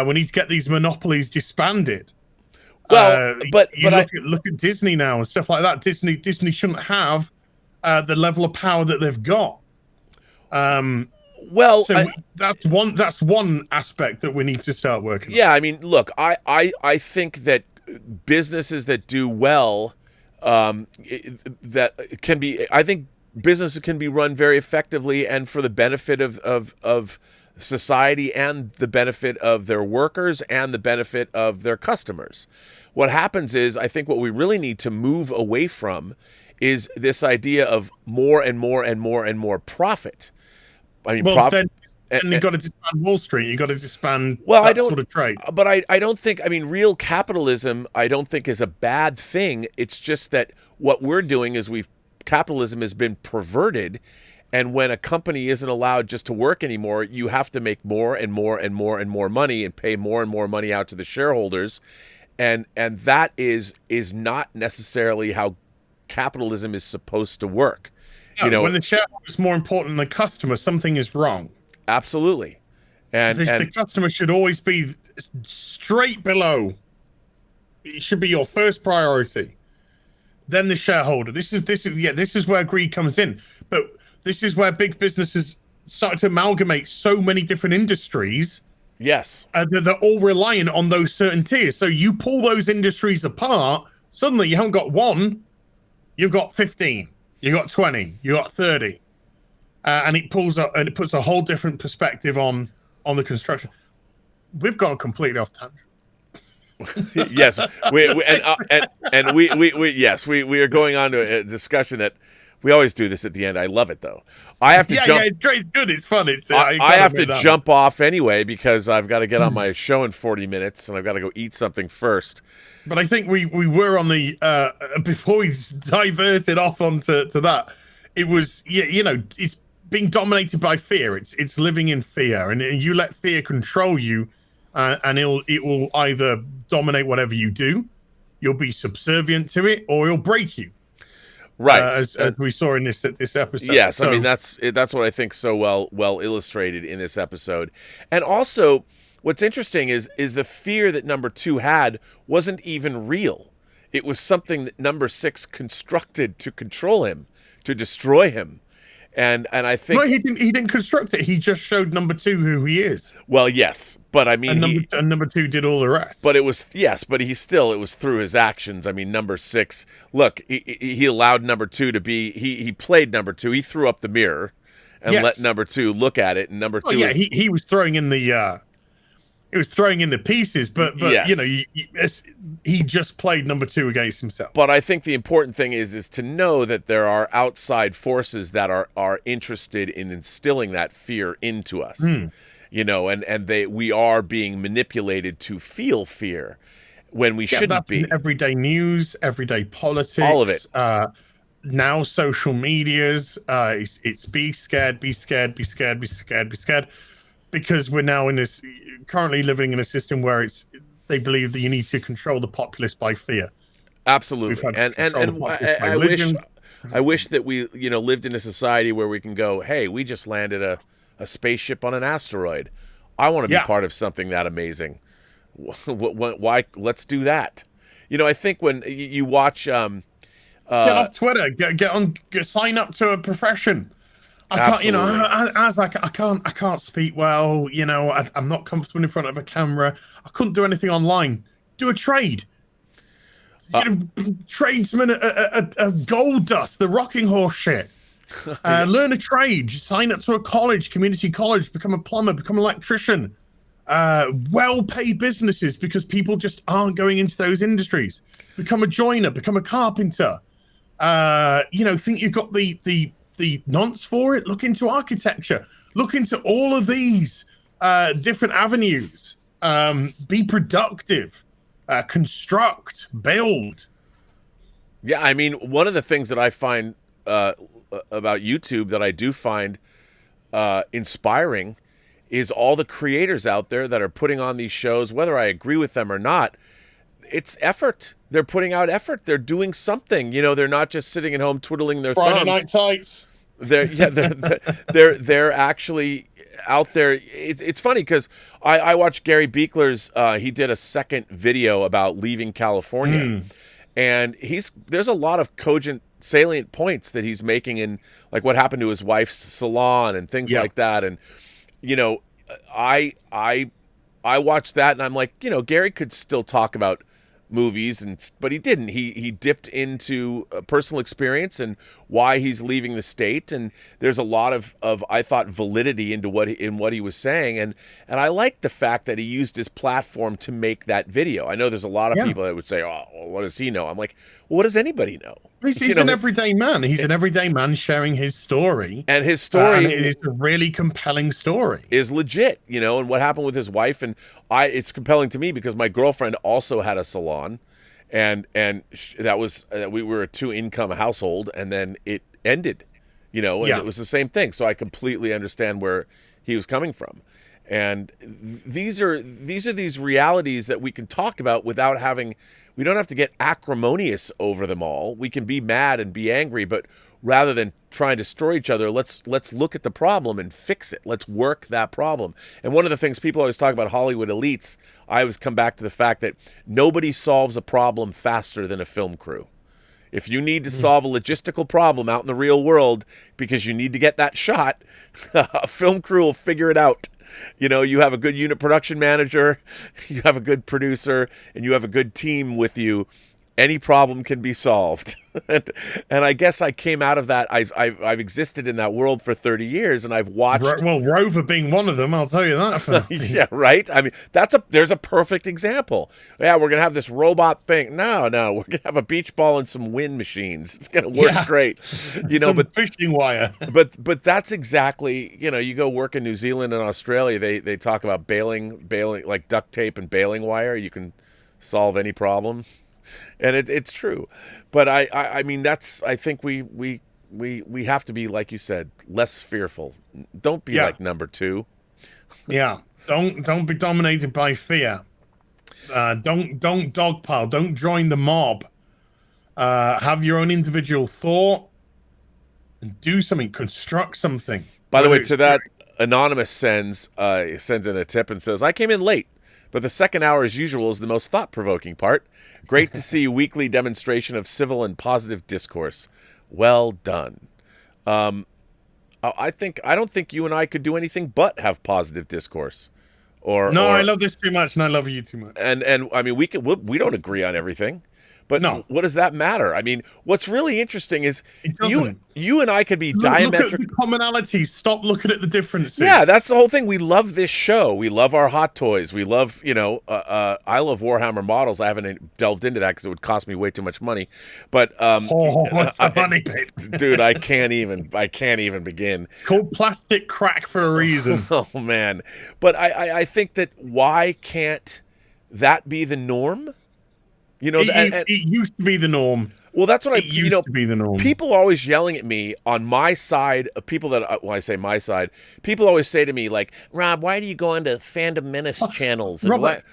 We need to get these monopolies disbanded. Well, look at Disney now and stuff like that. Disney shouldn't have the level of power that they've got. That's one aspect that we need to start working on. Yeah, I mean, look, I think that businesses that do well, I think businesses can be run very effectively and for the benefit of society, and the benefit of their workers, and the benefit of their customers. What happens is, I think what we really need to move away from is this idea of more and more and more and more profit. I mean, then you've got to disband Wall Street. You've got to disband sort of trade. But I don't think, I mean, real capitalism, I don't think is a bad thing. It's just that what we're doing is capitalism has been perverted. And when a company isn't allowed just to work anymore, you have to make more and more and more and more money and pay more and more money out to the shareholders. And that is not necessarily how capitalism is supposed to work. When the shareholder is more important than the customer, something is wrong. Absolutely. And the customer should always be straight below. It should be your first priority. Then the shareholder. This is where greed comes in. But this is where big businesses start to amalgamate so many different industries. Yes. They're all reliant on those certain tiers. So you pull those industries apart, suddenly you haven't got one, you've got 15, you got 20, you got 30. And it puts a whole different perspective on the construction. We've gone completely off tangent. Yes, we are going on to a discussion that We always do this at the end. I love it though. I have to Yeah, jump. yeah, it's great. It's good. It's fun. It's I gotta have to admit that. jump off anyway because I've got to get on my show in 40 minutes and I've got to go eat something first. But I think we were on the before we diverted off onto that. It was it's being dominated by fear. It's living in fear, and you let fear control you, and it will either dominate whatever you do, you'll be subservient to it, or it'll break you. Right, as we saw in this episode. Yes, so, I mean that's what I think so well illustrated in this episode, and also what's interesting is the fear that number 2 had wasn't even real. It was something that number 6 constructed to control him, to destroy him. And I think no, he didn't construct it. He just showed number 2 who he is. Well, yes, but I mean, and number 2 did all the rest. But it was but it was through his actions. I mean, number 6. Look, he allowed number 2 to be. He played number 2. He threw up the mirror and let number 2 look at it. And number 2. Yeah, he was throwing in the. It was throwing in the pieces, but yes. He just played number 2 against himself. But I think the important thing is to know that there are outside forces that are interested in instilling that fear into us, and we are being manipulated to feel fear when we shouldn't be. Everyday news, everyday politics, all of it. Now social medias, it's be scared, be scared, be scared, be scared, be scared. Because we're now currently living in a system where they believe that you need to control the populace by fear. Absolutely, and I wish that we lived in a society where we can go, hey, we just landed a spaceship on an asteroid. I want to be part of something that amazing. Why? Let's do that. I think when you watch, get off Twitter, sign up to a profession. I can't, I can't speak well. I'm not comfortable in front of a camera. I couldn't do anything online. Do a trade. Tradesman at gold dust, the rocking horse shit. Learn a trade. Sign up to a college, community college. Become a plumber. Become an electrician. Well-paid businesses because people just aren't going into those industries. Become a joiner. Become a carpenter. Think you've got the nonce for it. Look into architecture. Look into all of these different avenues. Be productive. Construct. Build. Yeah, I mean, one of the things that I find about YouTube that I do find inspiring is all the creators out there that are putting on these shows, whether I agree with them or not. It's effort. They're putting out effort. They're doing something. They're not just sitting at home twiddling their thumbs. Friday Night Tights. They're actually out there. It's funny because I watched Gary Beekler's. He did a second video about leaving California, and there's a lot of cogent, salient points that he's making in like what happened to his wife's salon and things like that. And I watched that and I'm like, Gary could still talk about movies, but he didn't. He dipped into a personal experience and why he's leaving the state, and there's a lot of I thought validity into what he was saying, and I like the fact that he used his platform to make that video. I know there's a lot of people that would say, "Oh, well, what does he know?" I'm like, well, what does anybody know? He's an everyday man. He's an everyday man sharing his story, and his story is a really compelling story. Is legit, and what happened with his wife, and it's compelling to me because my girlfriend also had a salon, and that was we were a 2-income household, and then it ended, and it was the same thing. So I completely understand where he was coming from, and these are these realities that we can talk about without having. We don't have to get acrimonious over them all. We can be mad and be angry, but rather than try and destroy each other, let's look at the problem and fix it. Let's work that problem. And one of the things people always talk about Hollywood elites, I always come back to the fact that nobody solves a problem faster than a film crew. If you need to solve a logistical problem out in the real world because you need to get that shot, a film crew will figure it out. You have a good unit production manager, you have a good producer, and you have a good team with you. any problem can be solved. and I guess I came out of that. I've existed in that world for 30 years, and I've watched. Well, Rover being one of them, I'll tell you that. For Yeah, right. I mean, there's a perfect example. Yeah, we're gonna have this robot thing. No, we're gonna have a beach ball and some wind machines. It's gonna work great. But fishing wire. but that's exactly, you go work in New Zealand and Australia. They talk about baling like duct tape and baling wire. You can solve any problem. And it's true, but I mean I think we have to be, like you said, less fearful. Don't be like number two. Yeah, don't be dominated by fear. Don't dogpile. Don't join the mob. Have your own individual thought and do something. Construct something. By the way, to that, Anonymous sends in a tip and says, "I came in late, but the second hour, as usual, is the most thought-provoking part. Great to see a weekly demonstration of civil and positive discourse. Well done." I don't think you and I could do anything but have positive discourse. I love this too much, and I love you too much. And I mean, we don't agree on everything. But no, what does that matter? I mean, what's really interesting is you and I could be diametric. Look at the commonalities. Stop looking at the differences. Yeah, that's the whole thing. We love this show. We love our hot toys. We love, I love Warhammer models. I haven't delved into that because it would cost me way too much money. But what's the money bit? Dude, I can't even begin. It's called plastic crack for a reason. Oh man, but I think that why can't that be the norm? It used to be the norm. Well, that's what it used to be the norm. People are always yelling at me on my side. People that, when I say my side, people always say to me like, "Rob, why do you go onto Fandom Menace channels?" And Robert,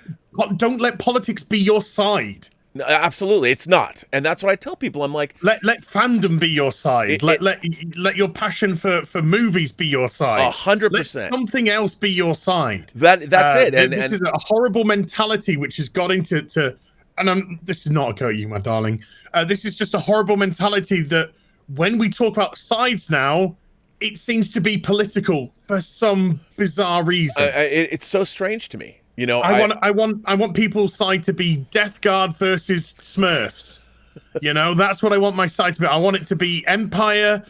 don't let politics be your side. No, absolutely, it's not, and that's what I tell people. I'm like, let fandom be your side. Let your passion for movies be your side. 100%. Let something else be your side. That's it. And this is a horrible mentality which has got into. And this is not a go at you, my darling. This is just a horrible mentality that when we talk about sides now, it seems to be political for some bizarre reason. It's so strange to me. I want people's side to be Death Guard versus Smurfs. That's what I want my side to be. I want it to be Empire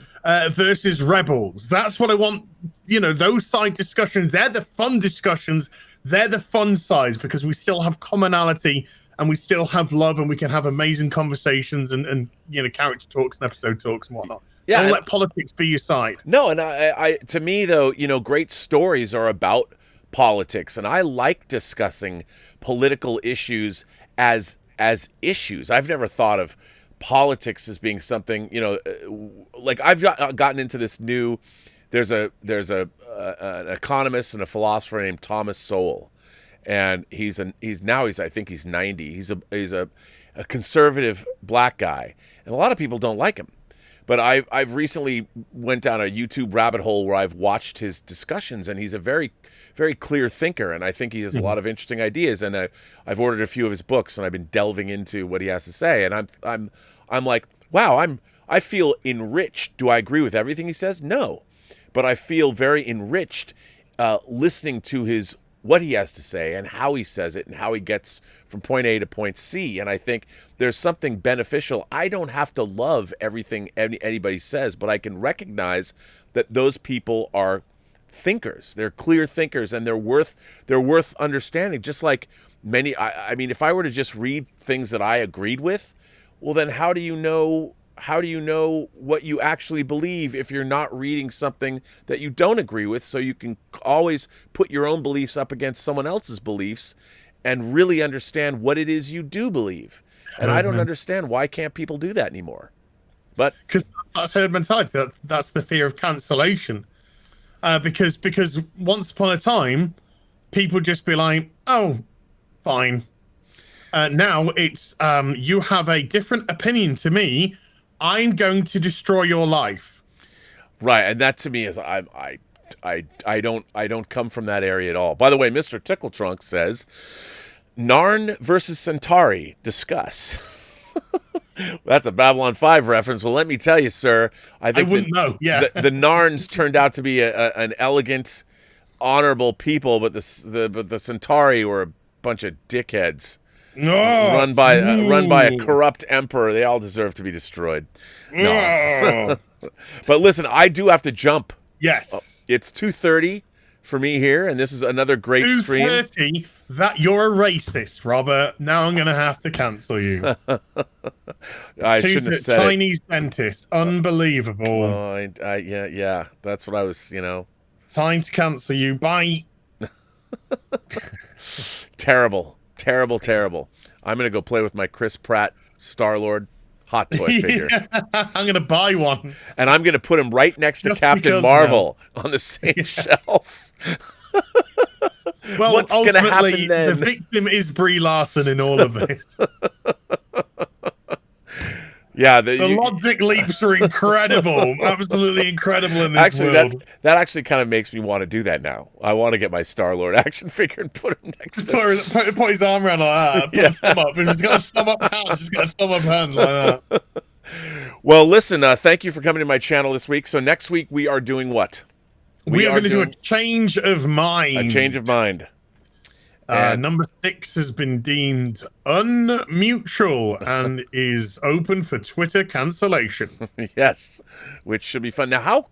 versus Rebels. That's what I want. Those side discussions. They're the fun discussions. They're the fun sides because we still have commonality. And we still have love, and we can have amazing conversations and character talks and episode talks and whatnot. Yeah, don't let politics be your side. No, and I to me though, great stories are about politics, and I like discussing political issues as issues. I've never thought of politics as being something, like I've gotten into this new. There's an economist and a philosopher named Thomas Sowell. And he's I think he's 90. He's a conservative black guy, and a lot of people don't like him. But I've recently went down a YouTube rabbit hole where I've watched his discussions, and he's a very, very clear thinker, and I think he has a lot of interesting ideas. And I've ordered a few of his books, and I've been delving into what he has to say. And I'm like, wow, I feel enriched. Do I agree with everything he says? No, but I feel very enriched listening to what he has to say and how he says it and how he gets from point A to point C. And I think there's something beneficial. I don't have to love everything anybody says, but I can recognize that those people are thinkers. They're clear thinkers, and they're worth understanding. Just like many, I mean, if I were to just read things that I agreed with, well, then how do you know what you actually believe if you're not reading something that you don't agree with? So you can always put your own beliefs up against someone else's beliefs and really understand what it is you do believe. And I don't understand, why can't people do that anymore? But because that's herd mentality. That's the fear of cancellation. Because once upon a time, people just be like, oh, fine. Now it's you have a different opinion to me. I'm going to destroy your life. Right, and that to me is I don't come from that area at all. By the way, Mr. Tickletrunk says, Narn versus Centauri, discuss. That's a Babylon 5 reference. Well, let me tell you, sir, I wouldn't know. Yeah, the Narns turned out to be an elegant, honorable people, but the Centauri were a bunch of dickheads. Oh, run by a smooth. corrupt emperor. They all deserve to be destroyed. No. Oh. But listen, I do have to jump. Yes. It's 2:30 for me here, and this is another great stream. 2:30. That you're a racist, Robert. Now I'm gonna have to cancel you. I shouldn't have said Chinese dentist. Unbelievable. Yeah. That's what I was. Time to cancel you. Bye. Terrible. I'm gonna go play with my Chris Pratt Star-Lord hot toy figure. I'm gonna buy one, and I'm gonna put him right next to Just Captain because Marvel on the same shelf. Well, What's gonna ultimately, happen then? the victim is Brie Larson in all of this. Yeah, the logic leaps are incredible, absolutely incredible in this world. That actually kind of makes me want to do that now. I want to get my Star-Lord action figure and put him next to put his arm around like that. Put a thumb up. If he's got a thumb up hand, just got a thumb up hand like that. Well, listen, thank you for coming to my channel this week. So next week we are doing what? We are going to do a change of mind. A change of mind. Number 6 has been deemed unmutual and is open for Twitter cancellation. Yes, which should be fun. Now,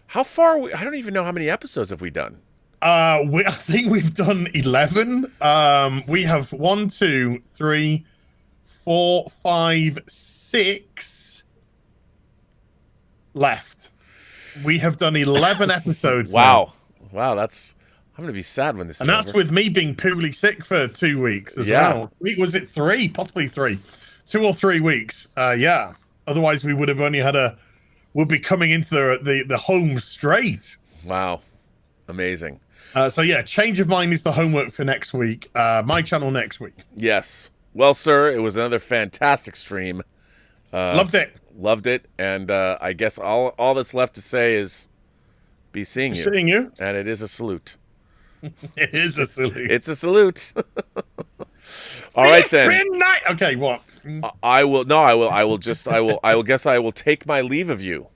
how far? I don't even know how many episodes have we done. I think we've done 11. We have 1, 2, 3, 4, 5, 6 left. We have done 11 episodes. Wow. Now. Wow, I'm going to be sad when this is over. And that's with me being poorly sick for 2 weeks as well. Was it 3? Possibly 3. 2 or 3 weeks. Yeah. Otherwise, we would have only had we'll be coming into the home straight. Wow. Amazing. So yeah, change of mind is the homework for next week. My channel next week. Yes. Well, sir, it was another fantastic stream. Loved it. And I guess all that's left to say is be seeing you. Seeing you. And it is a salute. It is a salute. It's a salute. All right then. Okay, what? I will guess I will take my leave of you.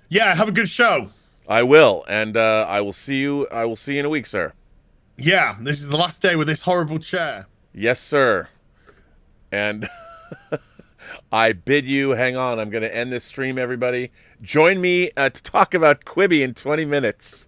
Yeah, have a good show. I will, and I will see you in a week, sir. Yeah, this is the last day with this horrible chair. Yes, sir. And I bid you hang on. I'm going to end this stream, everybody. Join me to talk about Quibi in 20 minutes.